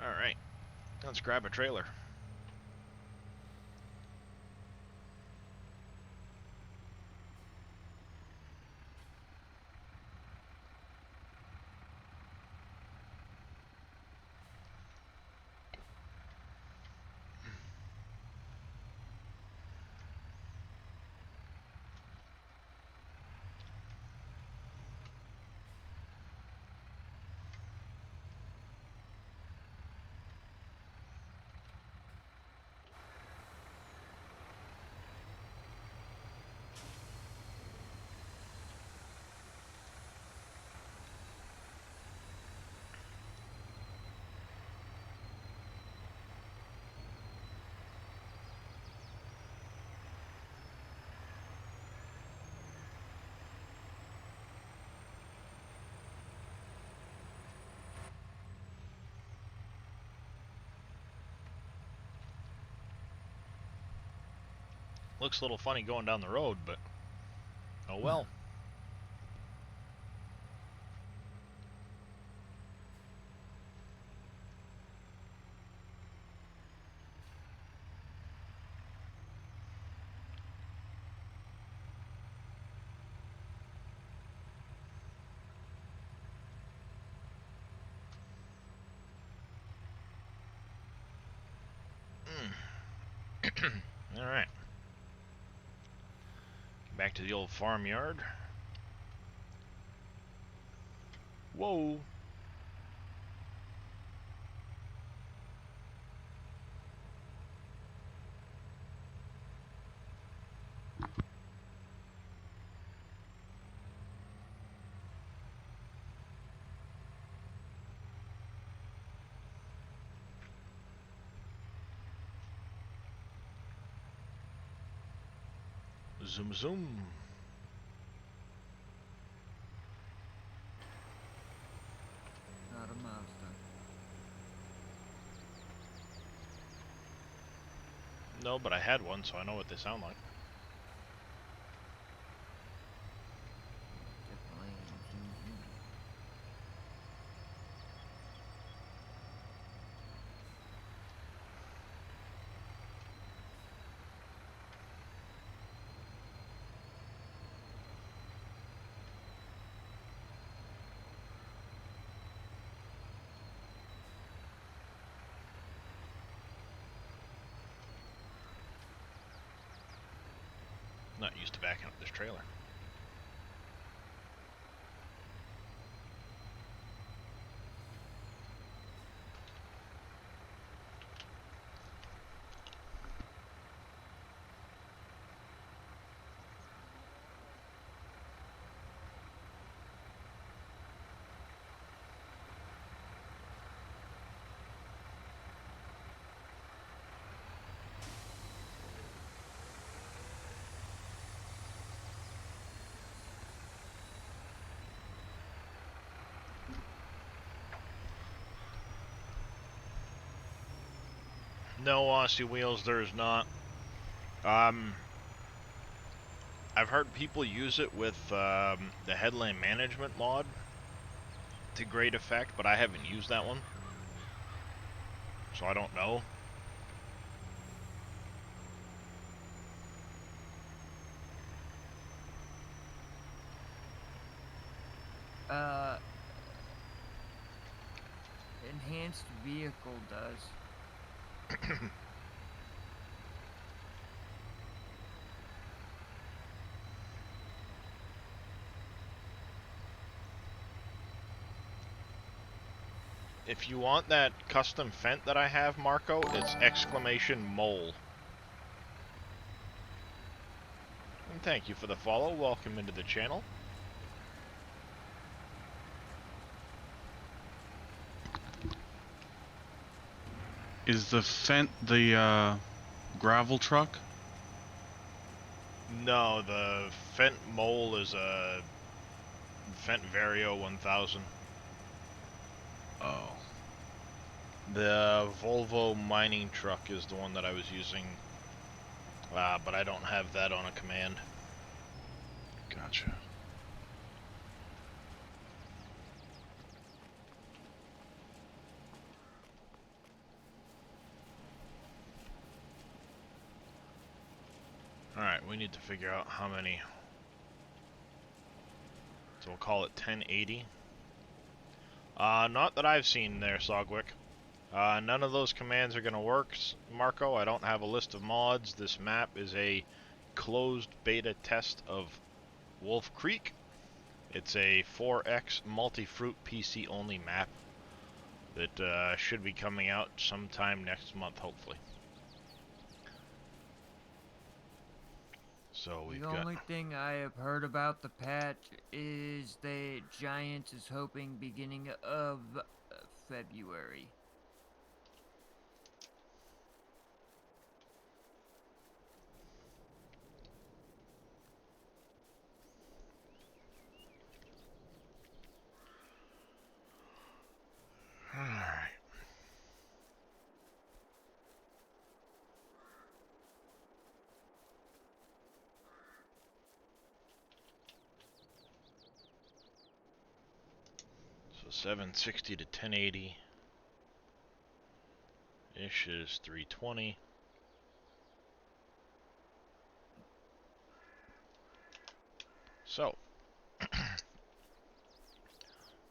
Alright, let's grab a trailer. Looks a little funny going down the road, but oh well. Alright. Back to the old farmyard. Whoa. Zoom zoom. Not a Mazda. No, but I had one, so I know what they sound like. Definitely zoom zoom. not used to backing up this trailer. No, Aussie Wheels, there's not. I've heard people use it with the headland management mod to great effect, but I haven't used that one, so I don't know. Enhanced vehicle does. If you want that custom fent that I have, Marco, it's !mole. And thank you for the follow. Welcome into the channel. Is the Fent the gravel truck? No, the Fent Mole is a Fent Vario 1000. Oh. The Volvo mining truck is the one that I was using, but I don't have that on a command. Gotcha. Alright, we need to figure out how many. So we'll call it 1080. Not that I've seen there, Sogwick. None of those commands are going to work, Marco. I don't have a list of mods. This map is a closed beta test of Wolf Creek. It's a 4X multi-fruit PC only map that should be coming out sometime next month, hopefully. So we've The got... only thing I have heard about the patch is that Giants is hoping beginning of February. Alright. So 760 to 1080 ish is 320. So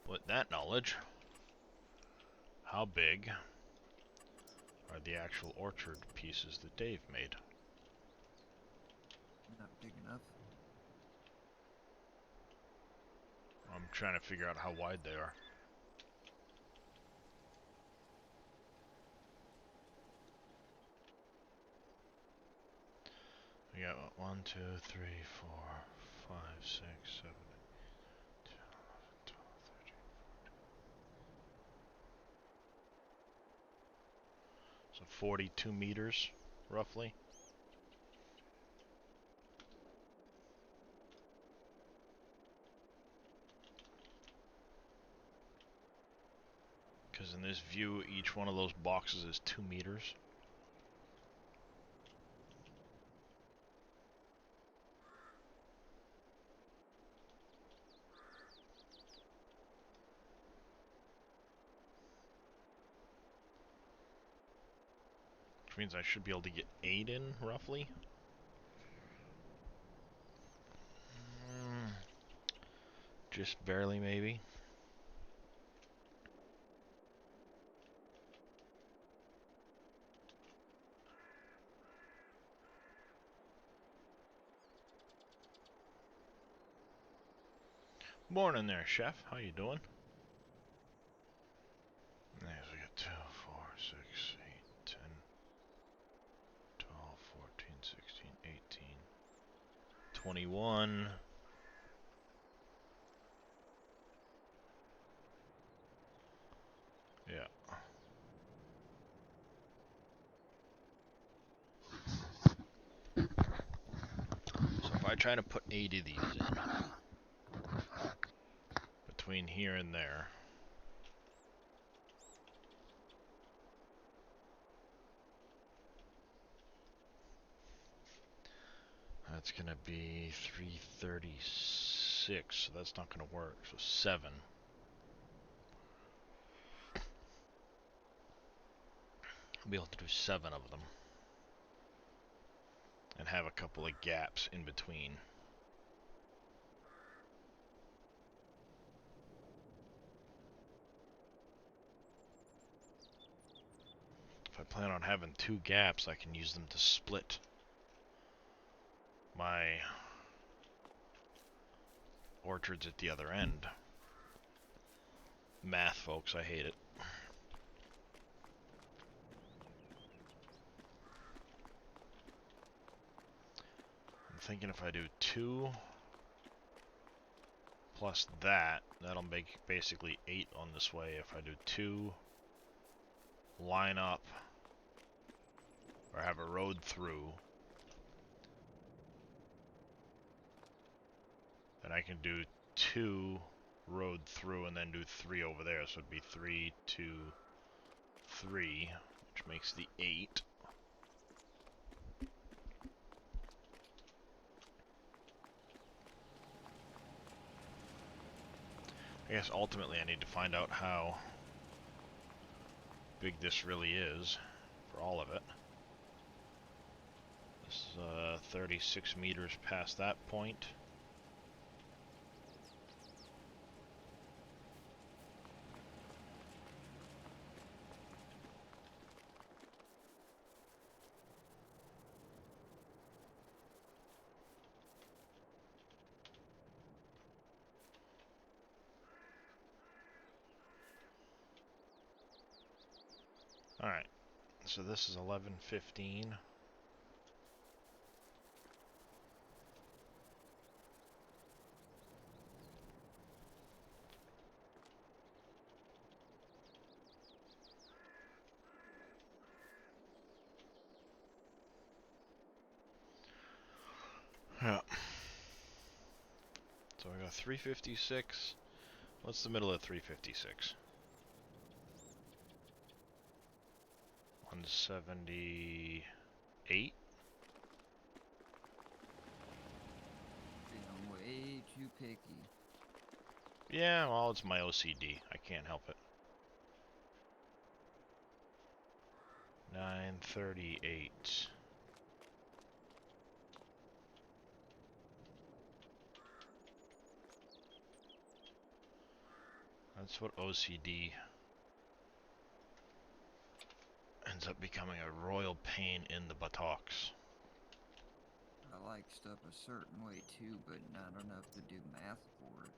with that knowledge, how big are the actual orchard pieces that Dave made? Not big enough. I'm trying to figure out how wide they are. We got 1, 2, 3, 4, 5, 6, 7, 8, 10, 11, 12, 13, 14. So 42 meters, roughly. Because in this view, each one of those boxes is 2 meters. Which means I should be able to get 8 in, roughly. Just barely, maybe. Morning there, chef. How you doing? There's we got 2, 4, 6, 8, 10, 12, 14, 16, 18, 21. Yeah. So if I try to put 8 of these in between here and there, that's gonna be 336, so that's not gonna work. So 7. I'll be able to do 7 of them. And have a couple of gaps in between. If I plan on having 2 gaps, I can use them to split my orchards at the other end. Math, folks, I hate it. I'm thinking if I do 2 plus that, that'll make basically 8 on this way. If I do 2, line up, or have a road through, then I can do 2 road through and then do 3 over there. So it'd be 3, 2, 3, which makes the 8. I guess ultimately I need to find out how big this really is for all of it. This is 36 meters past that point. Alright, so this is 11:15. Yeah. So I got 356. What's the middle of 356? 178? Feeling way too picky. Yeah, well, it's my OCD. I can't help it. 938. That's what OCD ends up becoming, a royal pain in the buttocks. I like stuff a certain way too, but not enough to do math for it.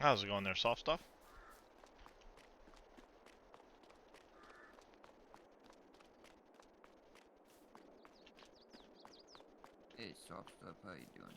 How's it going there, soft stuff? Hey, soft stuff, how you doing?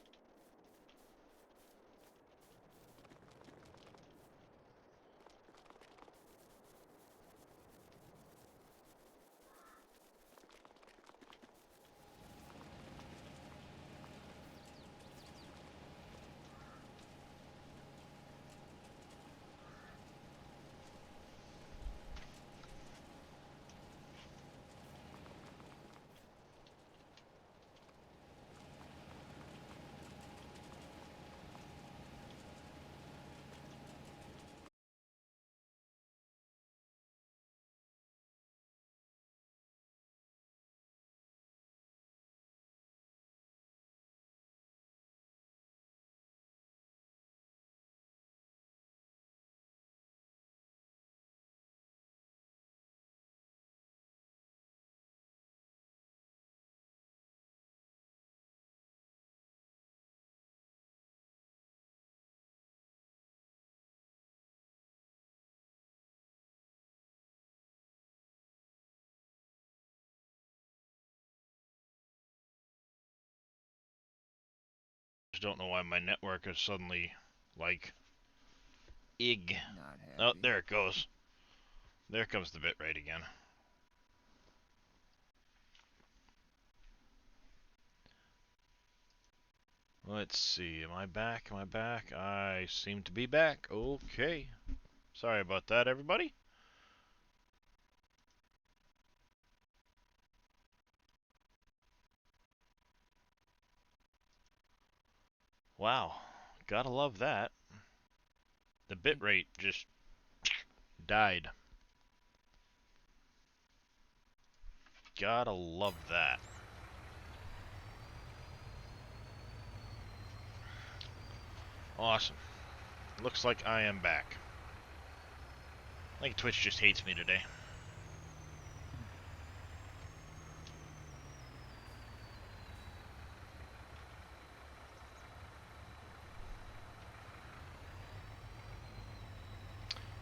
Just don't know why my network is suddenly like ig. Not happy. Oh, there it goes. There comes the bitrate again. Let's see, am I back? Am I back? I seem to be back. Okay. Sorry about that, everybody. Wow. Gotta love that. The bitrate just died. Gotta love that. Awesome. Looks like I am back. I think Twitch just hates me today.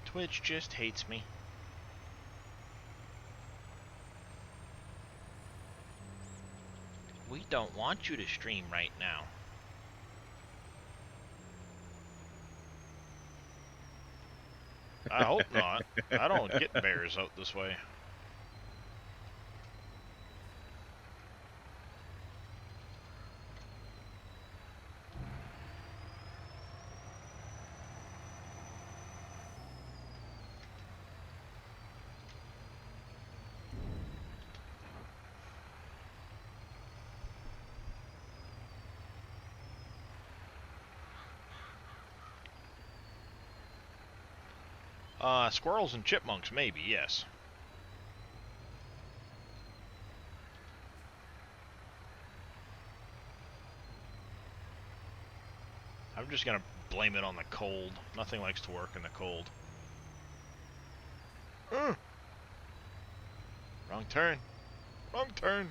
Twitch just hates me. We don't want you to stream right now. I hope not. I don't get bears out this way. Squirrels and chipmunks, maybe, yes. I'm just gonna blame it on the cold. Nothing likes to work in the cold. Wrong turn. Wrong turn.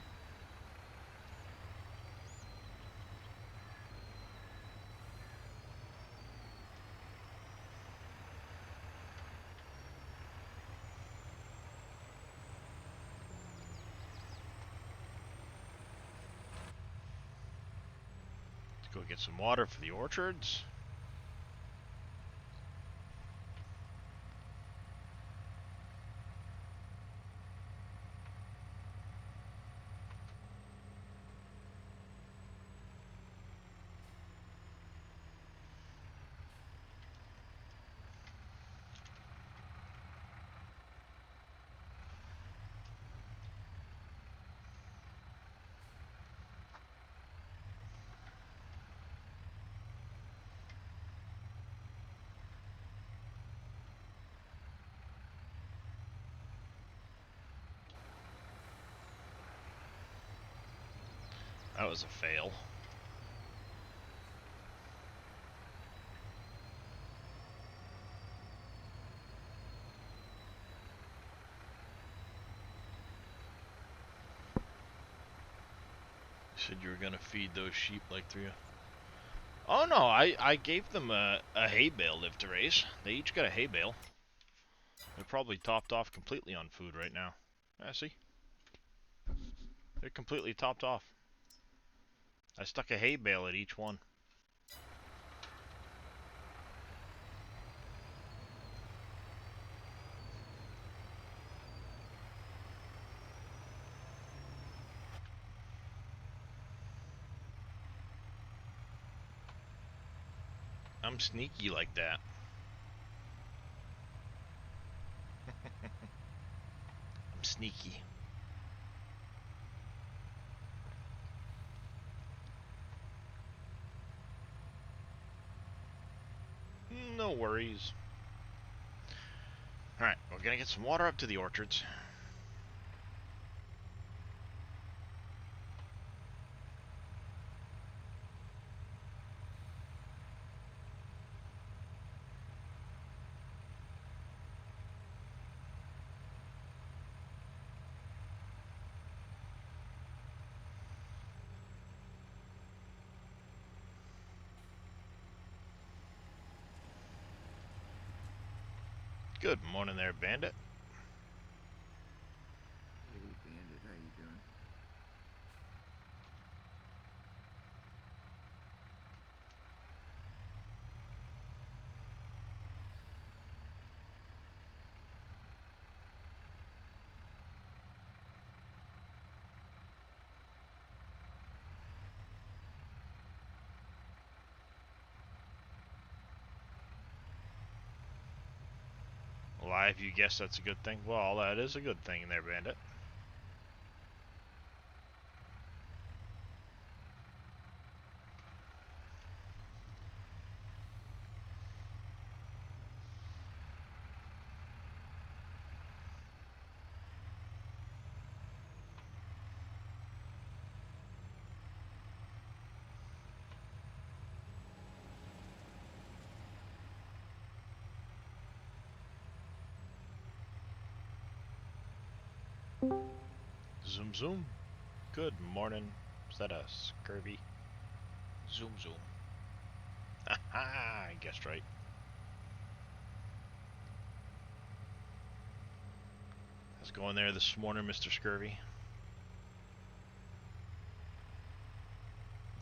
Let's go get some water for the orchards. That was a fail. You said you were gonna feed those sheep like through Oh no, I gave them a hay bale lift to raise. They each got a hay bale. They're probably topped off completely on food right now. See? They're completely topped off. I stuck a hay bale at each one. I'm sneaky like that. I'm sneaky. No worries. Alright, we're gonna get some water up to the orchards. Good morning there, Bandit. Hey, Bandit, how you doing? Why have you guessed that's a good thing? Well, that is a good thing there, Bandit. Zoom zoom. Good morning. Is that a scurvy? Zoom zoom. Haha, I guessed right. How's it going there this morning, Mr. Scurvy?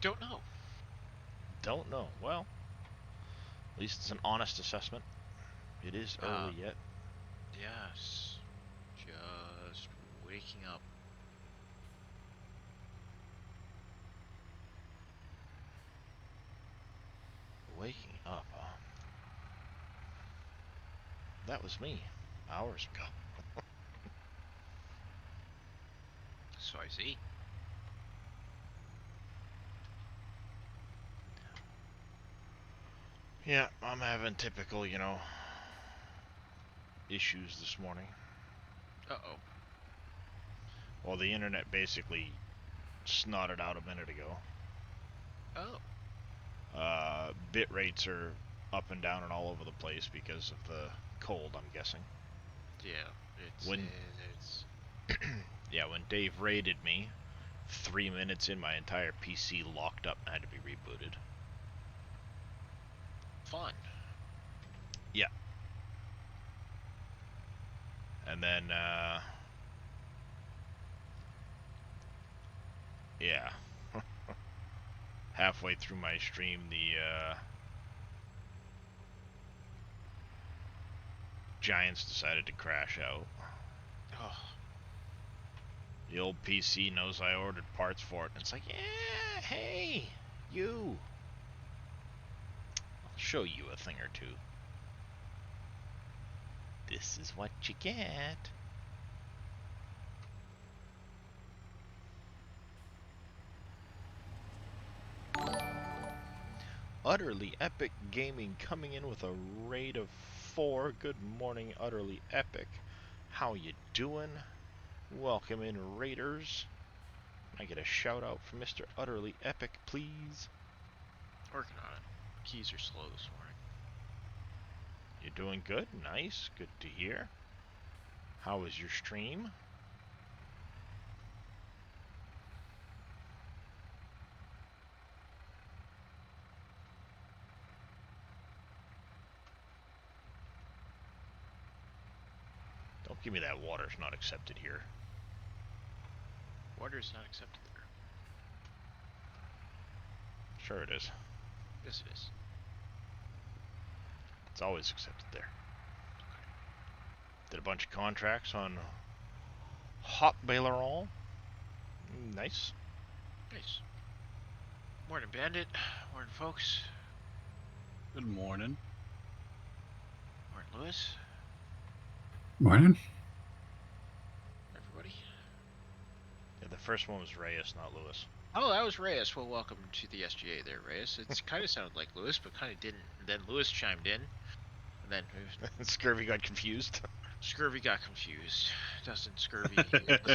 Don't know. Don't know. Well, at least it's an honest assessment. It is early yet. Yes. Just waking up. Waking up, huh? That was me, hours ago. So I see. Yeah, I'm having typical, you know, issues this morning. Uh-oh. Well, the internet basically snotted out a minute ago. Oh. Bit rates are up and down and all over the place because of the cold, I'm guessing. Yeah, it's... Yeah, when Dave raided me, 3 minutes in, my entire PC locked up and had to be rebooted. Fun. Yeah. And then, yeah. Halfway through my stream, the, Giants decided to crash out. Oh. The old PC knows I ordered parts for it, and it's like, yeah, hey, you. I'll show you a thing or two. This is what you get. Utterly Epic Gaming coming in with a raid of 4. Good morning, Utterly Epic. How you doing? Welcome in, Raiders. Can I get a shout out from Mr. Utterly Epic, please? Working on it. Keys are slow this morning. You're doing good? Nice. Good to hear. How was your stream? Give me that water. It's not accepted here. Water is not accepted there. Sure it is. Yes, it is. It's always accepted there. Did a bunch of contracts on hot bailerol. Nice. Nice. Morning, Bandit. Morning, folks. Good morning. Morning, Lewis. Morning. Everybody. Yeah, the first one was Reyes, not Lewis. Oh, that was Reyes. Well, welcome to the SGA there, Reyes. It kind of sounded like Lewis, but kind of didn't. And then Lewis chimed in. And then Scurvy got confused. Scurvy got confused. It doesn't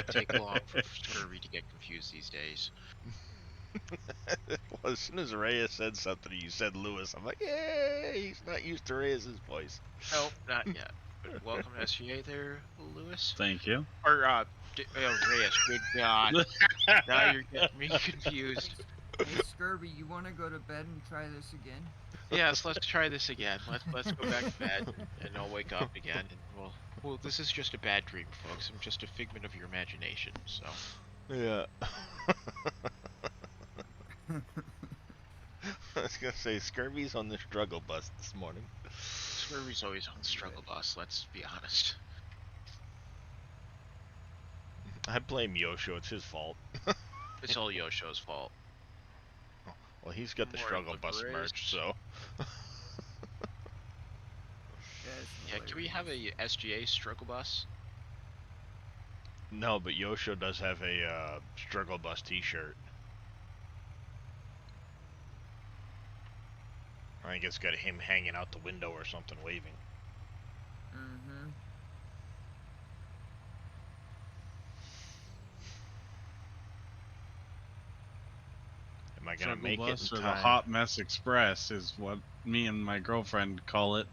take long for Scurvy to get confused these days. Well, as soon as Reyes said something, you said Lewis. I'm like, yay! He's not used to Reyes' voice. Nope, not yet. But welcome to SGA there, Lewis. Thank you. Or, Reyes. Good God. Now you're getting me confused. Hey, Scurvy, you want to go to bed and try this again? Yes, let's try this again. Let's go back to bed, and I'll wake up again, and well, this is just a bad dream, folks. I'm just a figment of your imagination, so. Yeah. I was gonna say, Scurvy's on the struggle bus this morning. Scurvy's always on the struggle bus, let's be honest. I blame Yosho, it's his fault. It's all Yosho's fault. Well, he's got the Morning, struggle bus Liberes. merch, so. Yeah, can we have a SGA struggle bus? No, but Yosho does have a struggle bus t-shirt. I think it's got him hanging out the window or something waving. Mm-hmm. Am I gonna Struggle make bus it or in the time? Hot Mess Express is what me and my girlfriend call it.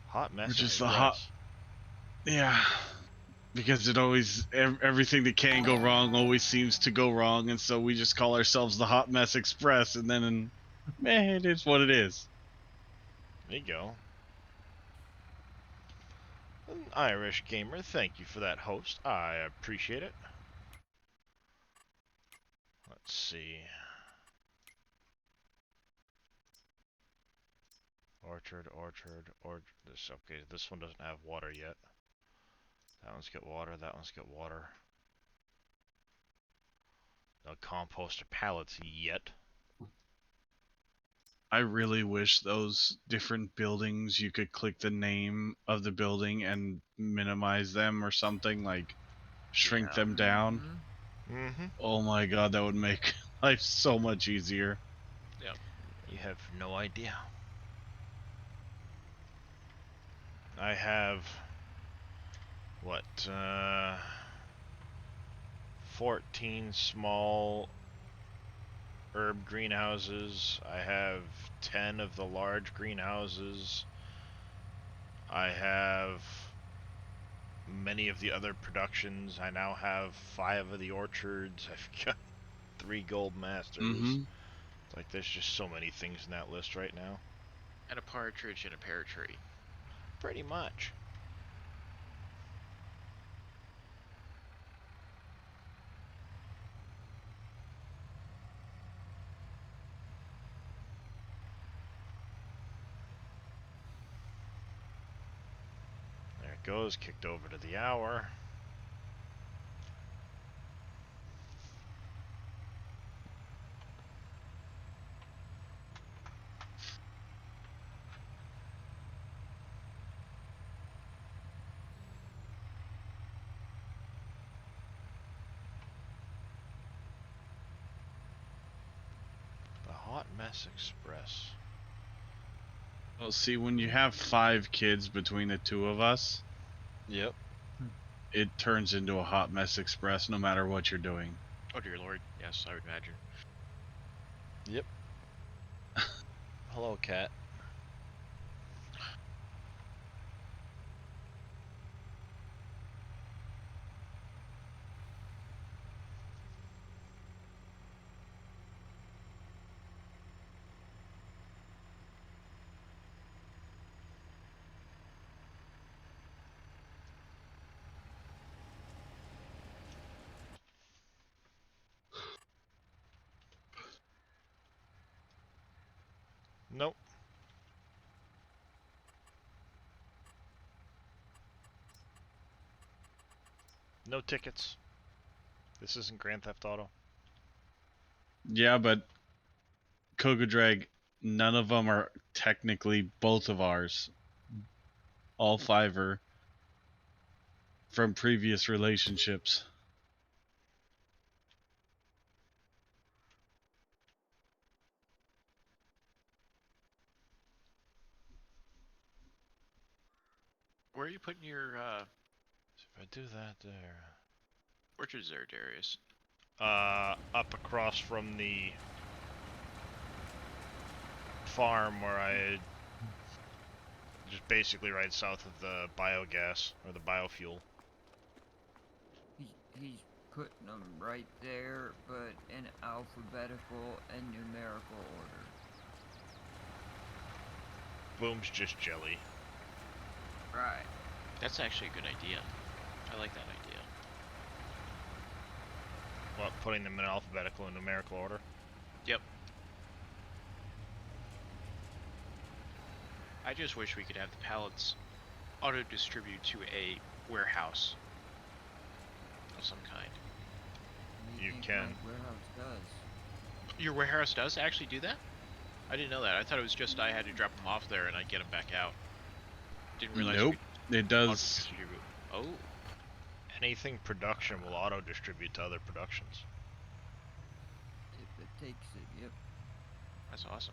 Hot mess. Which is the hot. Yeah. Because it always, everything that can go wrong always seems to go wrong, and so we just call ourselves the Hot Mess Express, and then, it is what it is. There you go. An Irish gamer, thank you for that, host. I appreciate it. Let's see. Orchard. This, okay, this one doesn't have water yet. That one's got water, that one's got water. No compost or pallets yet. I really wish those different buildings, you could click the name of the building and minimize them or something, like shrink them down. Mm-hmm. Oh my god, that would make life so much easier. Yep. You have no idea. I have, what, 14 small herb greenhouses. I have 10 of the large greenhouses. I have many of the other productions. I now have 5 of the orchards. I've got 3 gold masters. Mm-hmm. It's like there's just so many things in that list right now. And a partridge and a pear tree. Pretty much. There it goes, kicked over to the hour. The Hot Mess Express. Well, see, when you have 5 kids between the 2 of us, Yep. it turns into a Hot Mess Express no matter what you're doing. Oh dear lord, yes, I would imagine. Yep. Hello, cat. Nope. No tickets. This isn't Grand Theft Auto. Yeah, but Kokodrag, none of them are technically both of ours. All 5 are from previous relationships. Where are you putting your So if I do that there. orchards there, Darius? Up across from the farm where I just basically right south of the biogas or the biofuel. He's putting them right there, but in alphabetical and numerical order. Boom's just jelly. Right. That's actually a good idea. I like that idea. What, putting them in alphabetical and numerical order? Yep. I just wish we could have the pallets auto-distribute to a warehouse of some kind. You think can. my warehouse does. Your warehouse does actually do that? I didn't know that. I thought it was just I had to drop them off there and I'd get them back out. Didn't realize. Nope, it does. Auto-distribute. Oh. Anything production will auto-distribute to other productions. If it takes it, yep. That's awesome.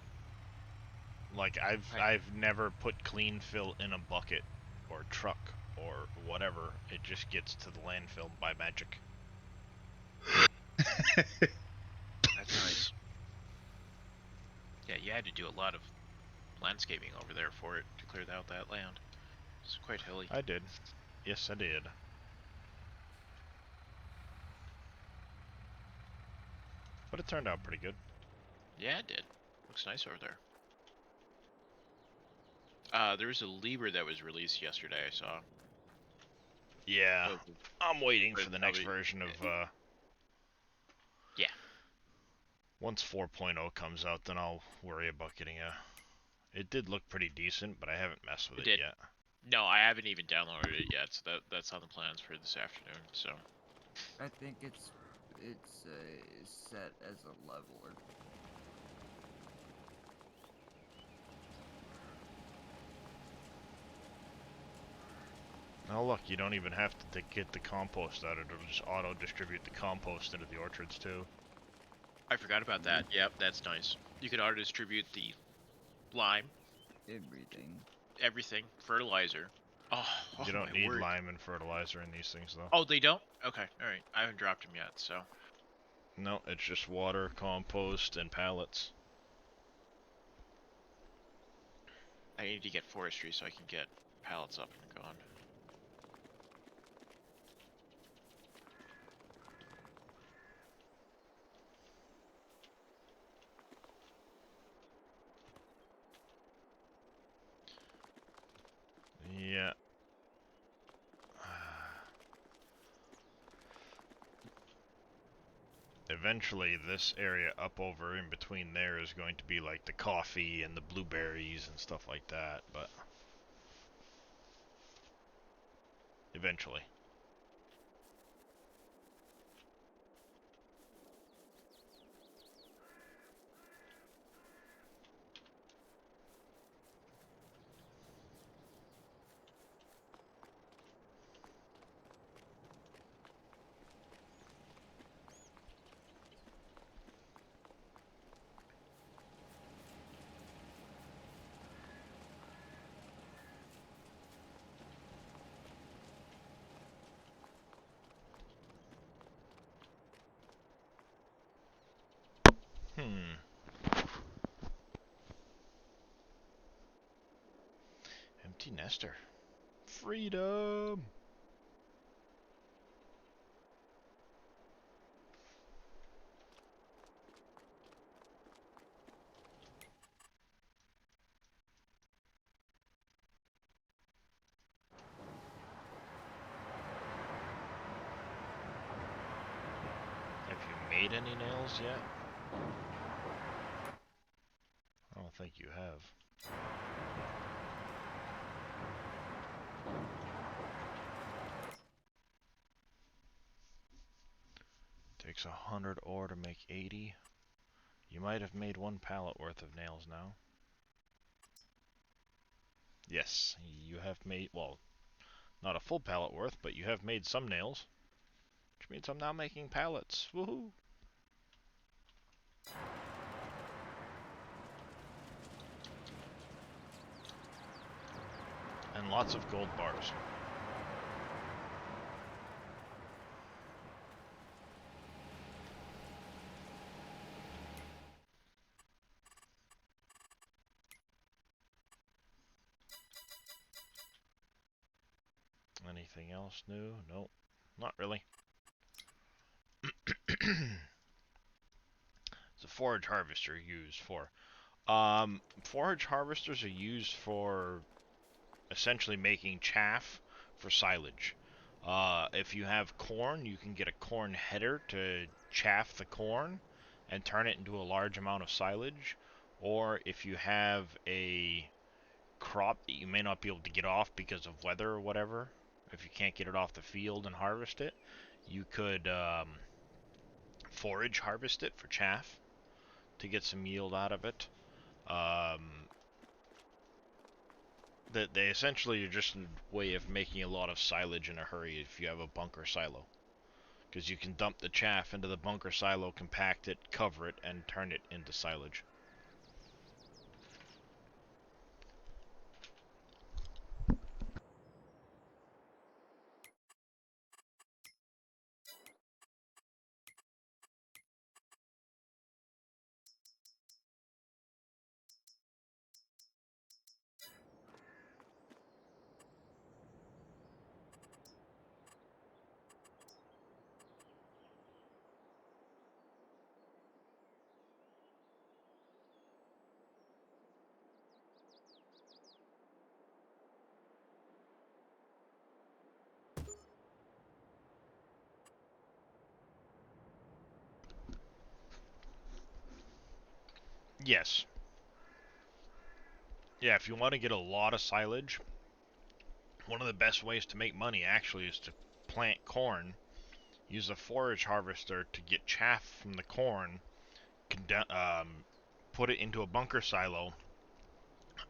Like I've never put clean fill in a bucket or truck or whatever. It just gets to the landfill by magic. That's nice. Yeah, you had to do a lot of landscaping over there for it to clear out that land. It's quite hilly. I did. Yes, I did. But it turned out pretty good. Yeah, it did. Looks nice over there. There was a Liber that was released yesterday, I saw. Yeah. Oh, I'm waiting but for the next probably- version of Yeah. once 4.0 comes out, then I'll worry about getting a... It did look pretty decent, but I haven't messed with It it did. yet. No, I haven't even downloaded it yet, so that's on the plans for this afternoon, so. I think it's set as a leveler. Oh look, you don't even have to get the compost out. It'll just auto-distribute the compost into the orchards too. I forgot about that. Yep, that's nice. You could auto-distribute the lime, everything, fertilizer. Oh, You don't my need word. lime and fertilizer in these things though. Oh, they don't? Okay, alright. I haven't dropped them yet, so. No, it's just water, compost, and pallets. I need to get forestry so I can get pallets up and gone. Yeah. Eventually, this area up over in between there is going to be like the coffee and the blueberries and stuff like that, but... Eventually. Empty nester. Freedom! Have you made any nails yet? I don't think you have. Takes 100 ore to make 80. You might have made 1 pallet worth of nails now. Yes, you have made, well, not a full pallet worth, but you have made some nails. Which means I'm now making pallets. Woohoo! And lots of gold bars. Anything else new? Nope. Not really. It's a forage harvester used for. Forage harvesters are used for essentially making chaff for silage. If you have corn, you can get a corn header to chaff the corn and turn it into a large amount of silage. Or if you have a crop that you may not be able to get off because of weather or whatever, if you can't get it off the field and harvest it, you could forage harvest it for chaff to get some yield out of it. That they essentially are just a way of making a lot of silage in a hurry if you have a bunker silo. Because you can dump the chaff into the bunker silo, compact it, cover it, and turn it into silage. Yes. Yeah, if you want to get a lot of silage, one of the best ways to make money actually is to plant corn, use a forage harvester to get chaff from the corn, put it into a bunker silo,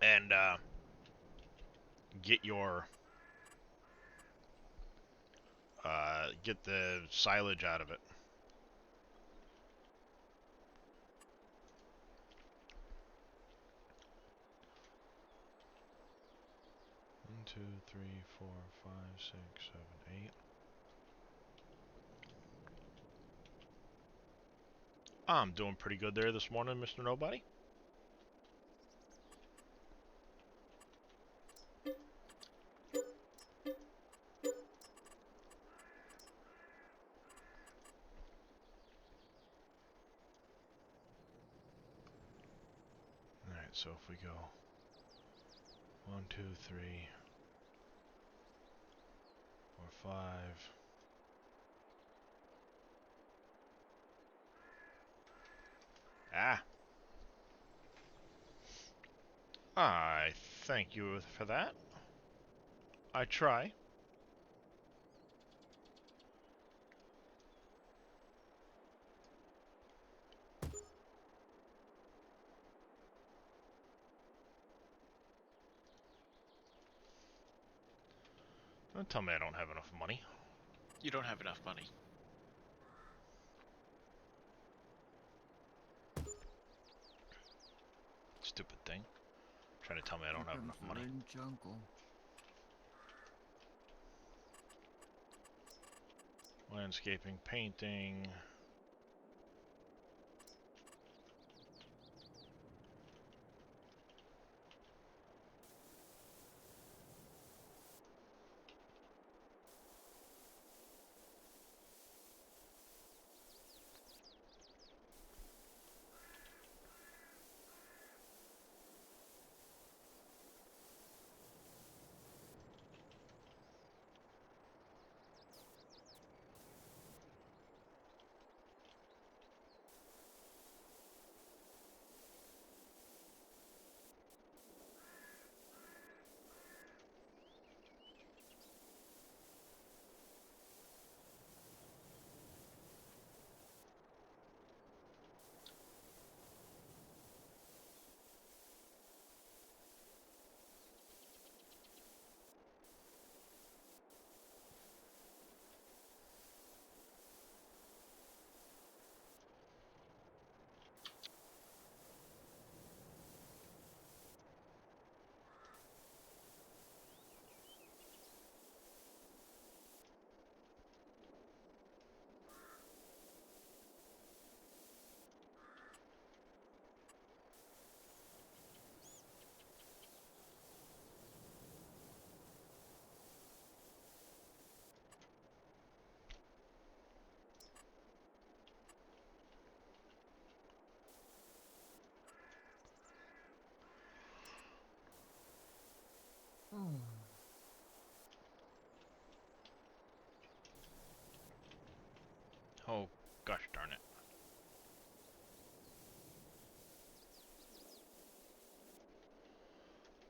and get your get the silage out of it. One, two, three, 4, 5, 6, 7, 8. I'm doing pretty good there this morning, Mr. Nobody. Alright, so if we go 1, 2, 3, 4, 5. Ah. I thank you for that. I try. Don't tell me I don't have enough money. You don't have enough money. Stupid thing. Trying to tell me I don't have enough money. Jungle. Landscaping, painting.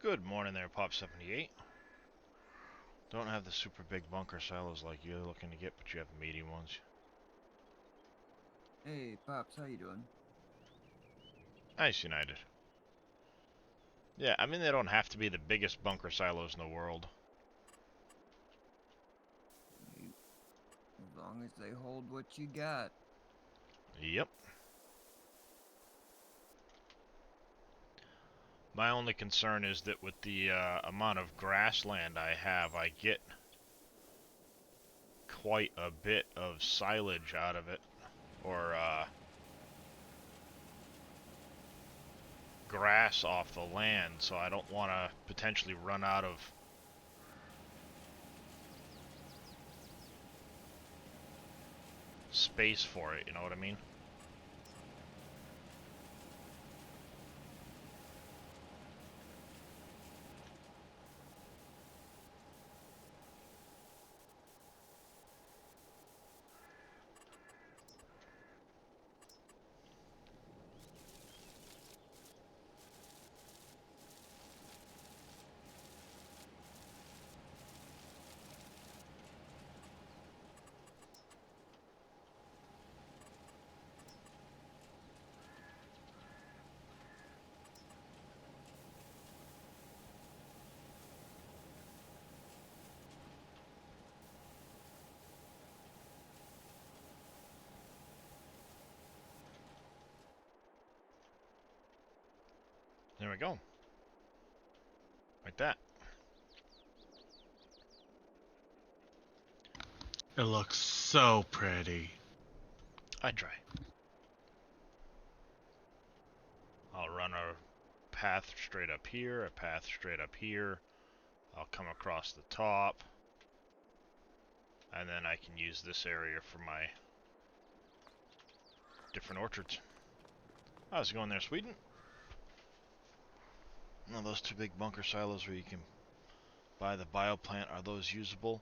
Good morning there, Pop78. Don't have the super big bunker silos like you're looking to get, but you have medium ones. Hey, Pops, how you doing? Nice, United. Yeah, I mean, they don't have to be the biggest bunker silos in the world. As long as they hold what you got. Yep. My only concern is that with the amount of grassland I have, I get quite a bit of silage out of it. Or, grass off the land, so I don't want to potentially run out of space for it, you know what I mean? There we go. Like that. It looks so pretty. I try. I'll run a path straight up here, a path straight up here. I'll come across the top. And then I can use this area for my different orchards. How's it going there, Sweden? Now those two big bunker silos where you can buy the bioplant, are those usable?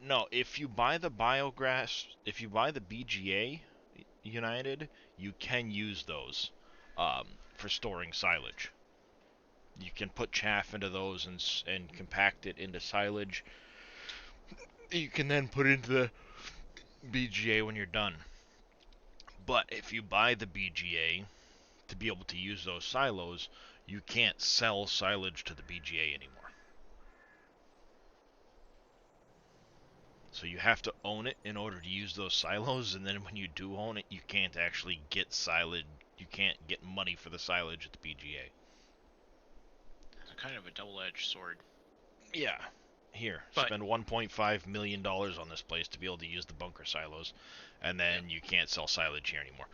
No, if you buy the biograss, if you buy the BGA United, you can use those for storing silage. You can put chaff into those and compact it into silage. You can then put it into the BGA when you're done. But if you buy the BGA to be able to use those silos, you can't sell silage to the BGA anymore. So you have to own it in order to use those silos, and then when you do own it, you can't actually get silage. You can't get money for the silage at the BGA. It's kind of a double-edged sword. Yeah. Here, But spend $1.5 million on this place to be able to use the bunker silos, and then you can't sell silage here anymore.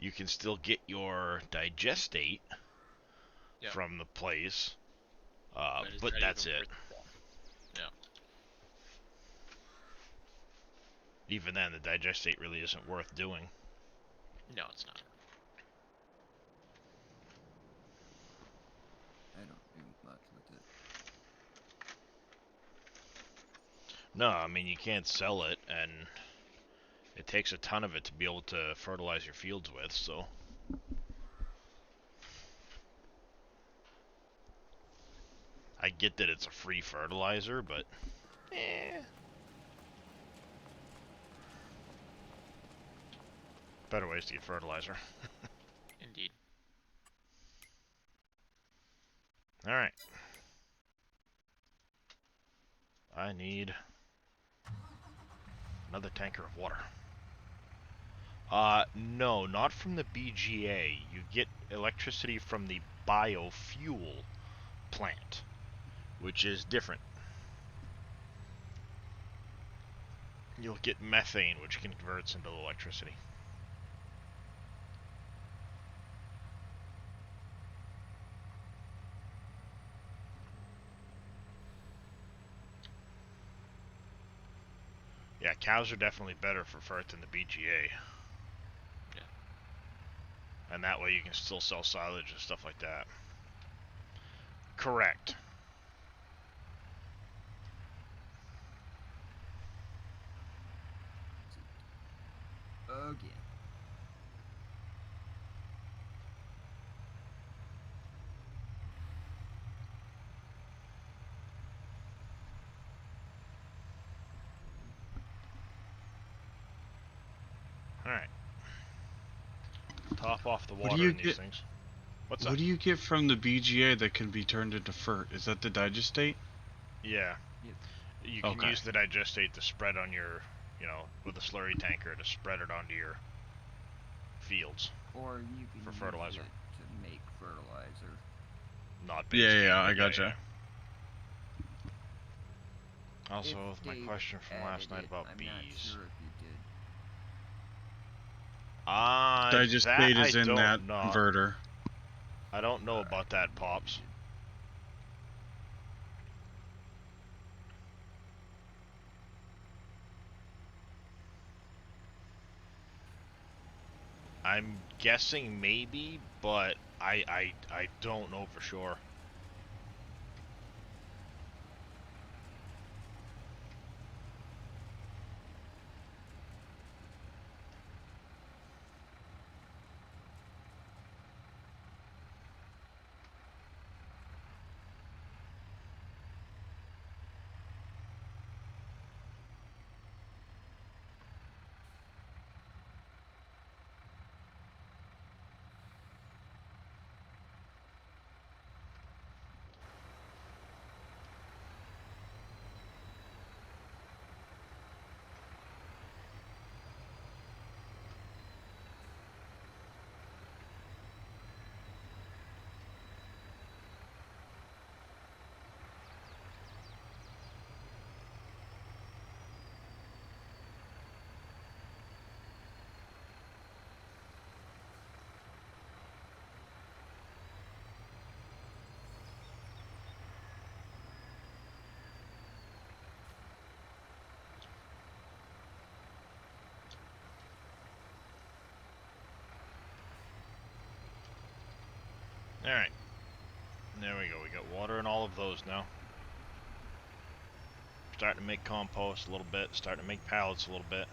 You can still get your digestate from the place, but that's it. Yeah. Even then, the digestate really isn't worth doing. No, it's not. I don't do much with it. No, I mean, you can't sell it, and it takes a ton of it to be able to fertilize your fields with, so... I get that it's a free fertilizer, but... Better ways to get fertilizer. Indeed. Alright. I need another tanker of water. No, not from the BGA. You get electricity from the biofuel plant, which is different. You'll get methane, which converts into electricity. Yeah, cows are definitely better for fert than the BGA. Yeah. And that way you can still sell silage and stuff like that. Correct. Again. Top off the What do water you in these get- things. What's What that? do you get from the BGA that can be turned into fert? Is that the digestate? Yeah. Yep. You can Okay. use the digestate to spread on your, you know, with a slurry tanker to spread it onto your fields. Or you can For use fertilizer. it to make fertilizer. Not base Yeah, game, yeah, but I gotcha. yeah. Also, If my Dave question from last added night it, about I'm bees. not sure if you did. Digestate That is I in that don't know. converter. I don't know Alright, about that, yeah, you Pops. did. I'm guessing maybe, but I don't know for sure. Alright. There we go. We got water in all of those now. Starting to make compost a little bit. Starting to make pallets a little bit.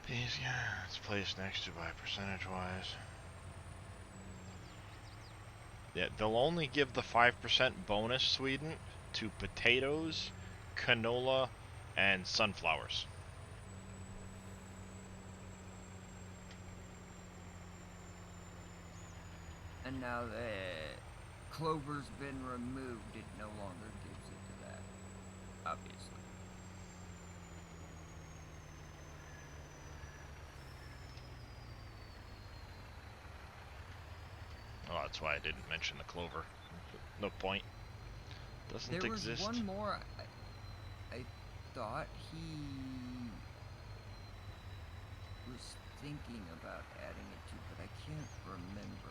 These, yeah, it's placed next to by percentage wise. Yeah, they'll only give the 5% bonus, Sweden, to potatoes, canola, and sunflowers. And now that clover's been removed, it no longer gives it to that. Obviously. Oh, that's why I didn't mention the clover. No point. Doesn't There was exist. one more I thought he was thinking about adding it to, but I can't remember.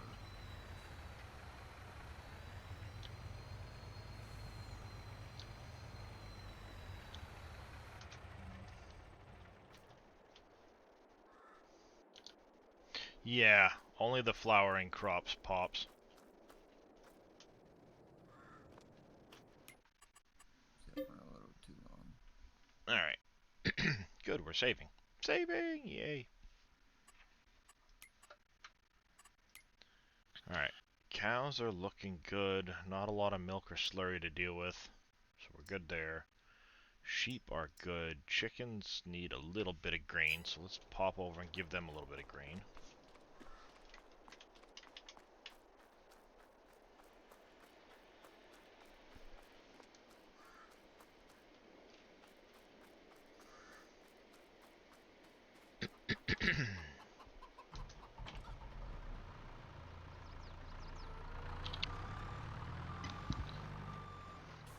Yeah, only the flowering crops, Pops. That went a little too long. Alright. Good, we're saving. Saving! Yay. Alright. Cows are looking good. Not a lot of milk or slurry to deal with. So we're good there. Sheep are good. Chickens need a little bit of grain, so let's pop over and give them a little bit of grain.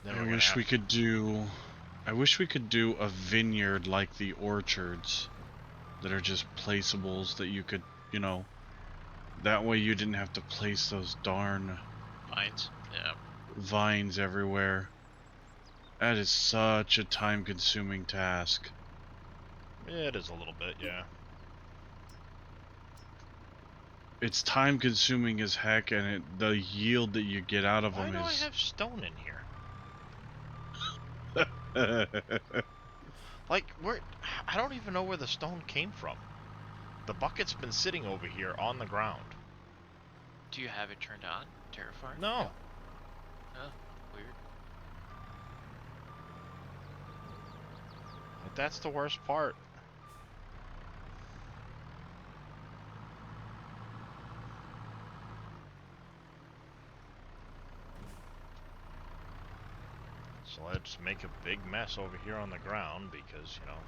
Then I we're gonna wish have we could do. I wish we could do a vineyard like the orchards, that are just placeables that you could, you know. That way you didn't have to place those darn Mines. Yeah. vines everywhere. That is such a time-consuming task. It is a little bit, yeah. It's time-consuming as heck, and the yield that you get out of Why them do I is. have stone in here? Like, where? I don't even know where the stone came from. The bucket's been sitting over here on the ground. Do you have it turned on? Terraform? No. Oh, weird. That's the worst part. So let's make a big mess over here on the ground because, you know,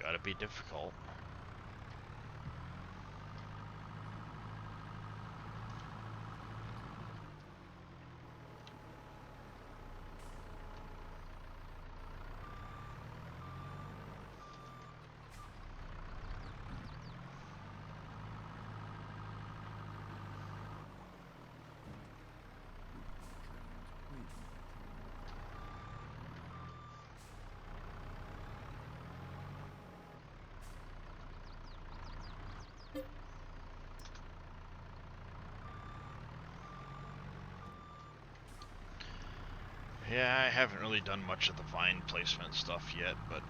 gotta be difficult. Yeah, I haven't really done much of the vine placement stuff yet, but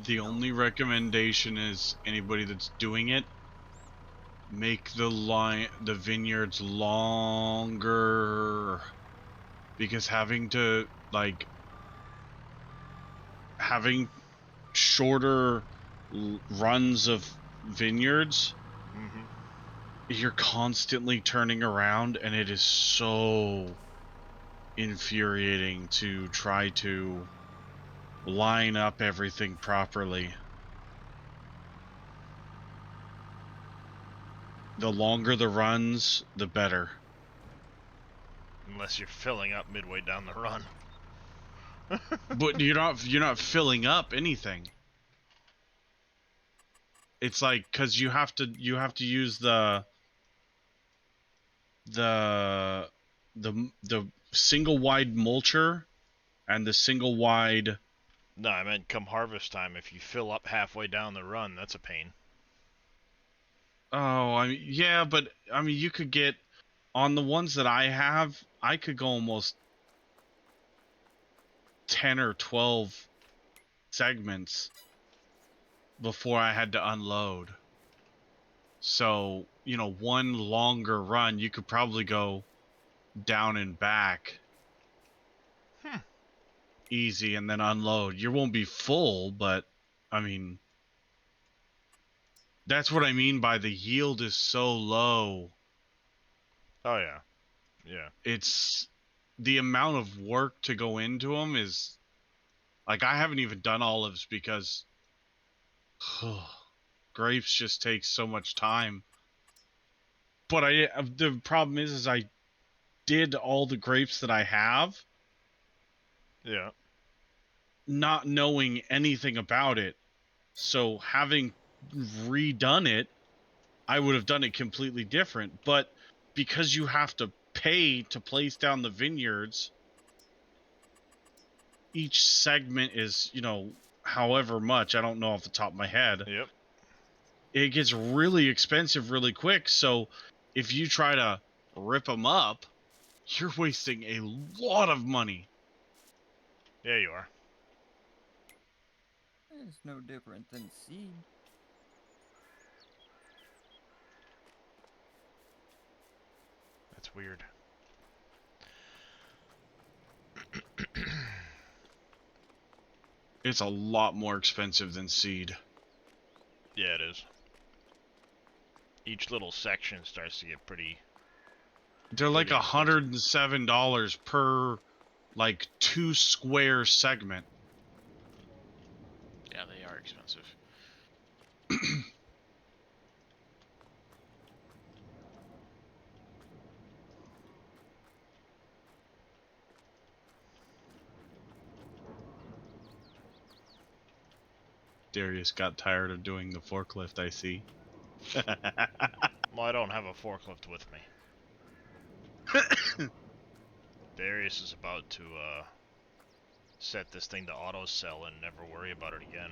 The only recommendation is anybody that's doing it, make the vineyards longer, because having shorter runs of vineyards, you're constantly turning around, and it is so infuriating to try to line up everything properly. The longer the runs, the better. unless you're filling up midway down the run. But you're not filling up anything. It's like, cuz you have to use the single wide mulcher and the single wide. No, I meant come harvest time, if you fill up halfway down the run, that's a pain. Oh, I mean, yeah, but I mean, you could get on the ones that I have, I could go almost 10 or 12 segments before I had to unload. So, you know, one longer run, you could probably go down and back easy and then unload. You won't be full, but I mean, that's what I mean by the yield is so low. Oh yeah, yeah. It's the amount of work to go into them is like, I haven't even done olives because grapes just take so much time. But the problem is I did all the grapes that I have. Yeah. Not knowing anything about it. So having redone it, I would have done it completely different. But because you have to pay to place down the vineyards, each segment is, you know, however much, I don't know off the top of my head. Yep. It gets really expensive really quick. So if you try to rip them up, you're wasting a lot of money. Yeah, you are. It's no different than seed. That's weird. It's a lot more expensive than seed. Yeah, it is. Each little section starts to get pretty... They're like pretty expensive. $107 per, like, 2 square segment. Yeah, they are expensive. Darius got tired of doing the forklift, I see. Well, I don't have a forklift with me. Darius is about to set this thing to auto sell and never worry about it again.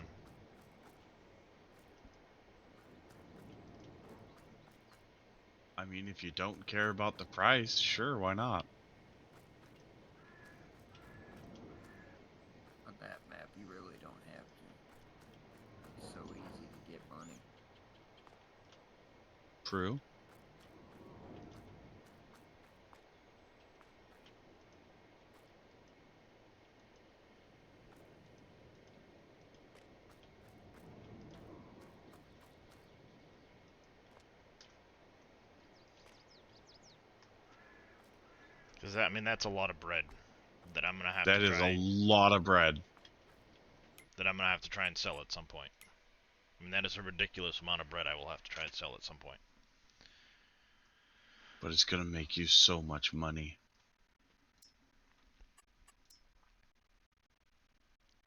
I mean, if you don't care about the price, sure, why not? On that map, you really don't have to. It's so easy to get money. True. Does that mean that's a lot of bread that I'm gonna have That to is try? a lot of bread. That I'm gonna have to try and sell at some point. I mean, that is a ridiculous amount of bread I will have to try and sell at some point. But it's gonna make you so much money.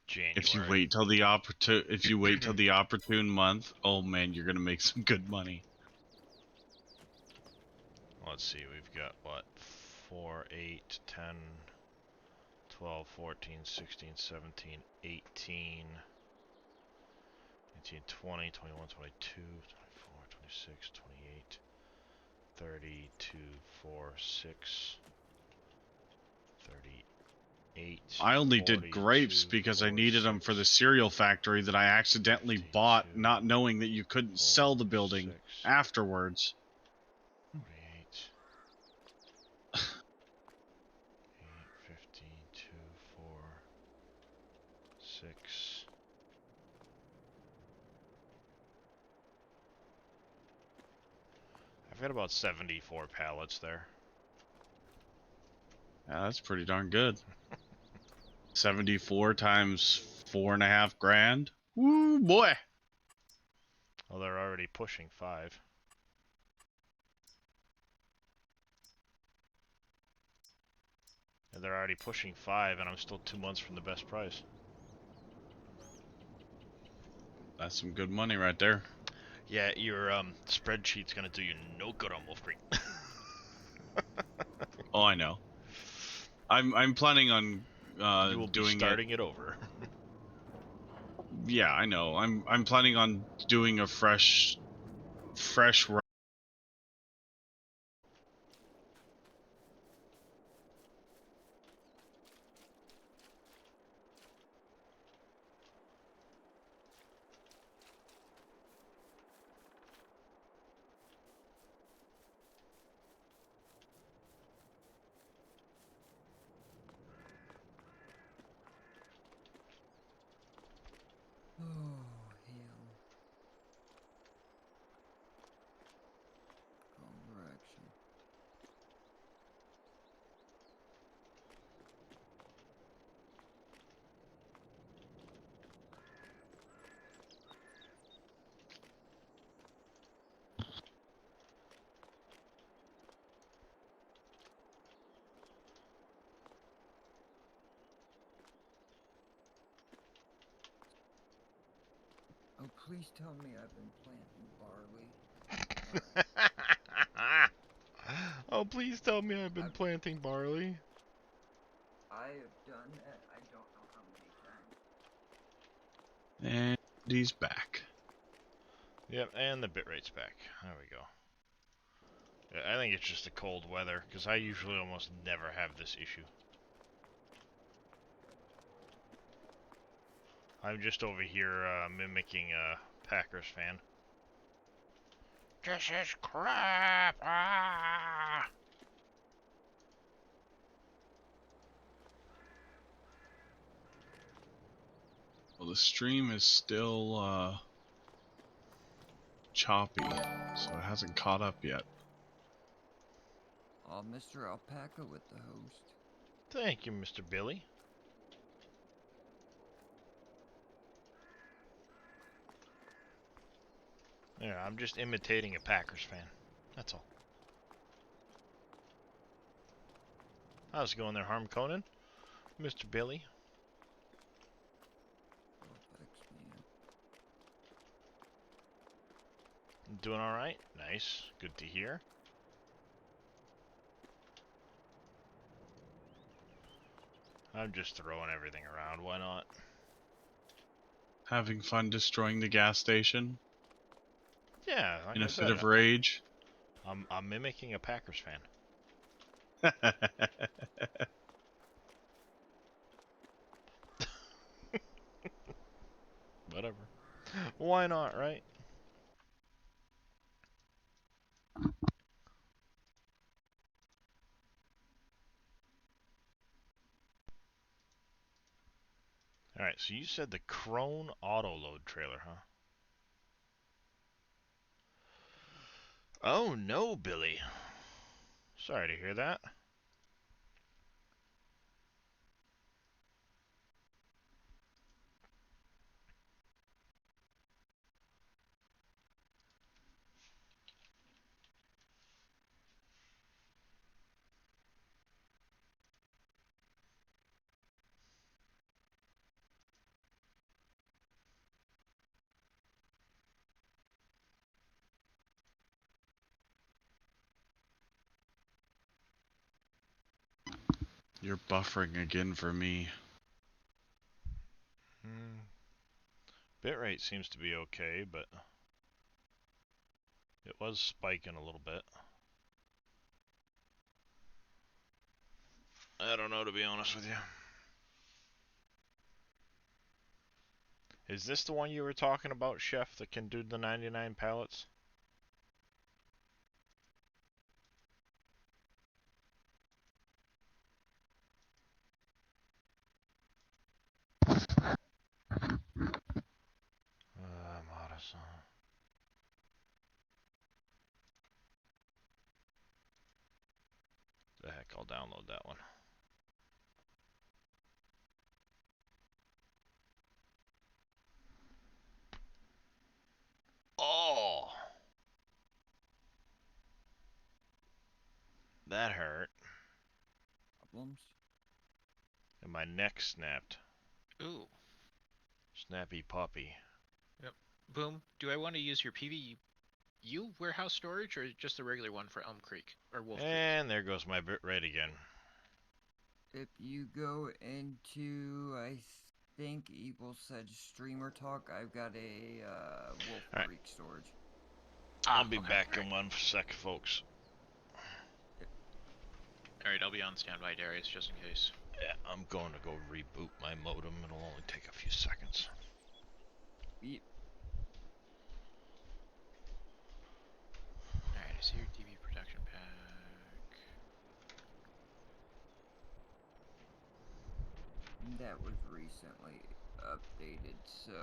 January. If you wait till the opportune month, oh man, you're gonna make some good money. Let's see, we've got what? 4, 8, 10, 12, 14, 16, 17, 18, 19, 20, 21, 22, 24, 26, 28, 32, 4, 6, 38. I only 42, did grapes because I 4, needed them for 6, the cereal factory that I accidentally 52, bought, not knowing that you couldn't 4, sell the building 6, afterwards. 48, 8, 15, 2, 4, 6. I've got about 74 pallets there. Yeah, that's pretty darn good. 74 times 4.5 grand. Woo boy! Well, they're already pushing 5. And they're already pushing 5, and I'm still 2 months from the best price. That's some good money right there. Yeah, your spreadsheet's gonna do you no good on Wolf Creek. Oh, I know. I'm planning on You will be doing starting it over. Yeah, I know. I'm planning on doing a fresh run. Oh, hell. Wrong direction. Oh, please tell me I've been planting barley. Alright. Oh, please tell me I've been planting barley. I have done that I don't know how many times. And he's back. Yep, and the bitrate's back. There we go. Yeah, I think it's just the cold weather, because I usually almost never have this issue. I'm just over here mimicking a Packers fan. This is crap! Ah! Well, the stream is still choppy, so it hasn't caught up yet. Oh, Mr. Alpaca with the host. Thank you, Mr. Billy. Yeah, I'm just imitating a Packers fan. That's all. How's it going there, Harm Conan? Mr. Billy? Oh, thanks, man. Doing alright? Nice. Good to hear. I'm just throwing everything around. Why not? Having fun destroying the gas station Yeah, like in I a fit said, of rage. I'm mimicking a Packers fan. Whatever. Why not, right? Alright, so you said the Krone auto-load trailer, huh? Oh no, Billy. Sorry to hear that. You're buffering again for me. Bitrate seems to be okay, but it was spiking a little bit. I don't know, to be honest with you. Is this the one you were talking about, Chef, that can do the 99 pallets? Madison. The heck, I'll download that one. Oh! That hurt. Problems? And my neck snapped. Ooh. Snappy puppy. Yep. Boom. Do I want to use your PVU warehouse storage or just the regular one for Elm Creek or Wolf Creek? And there goes my bitrate again. If you go into, I think Evil said streamer talk, I've got a Wolf Creek storage. I'll be back in 1 sec, folks. Alright, I'll be on standby, Darius, just in case. Yeah, I'm going to go reboot my modem. It'll only take a few seconds. Yep. Alright, I see your DB protection pack. That was recently updated, so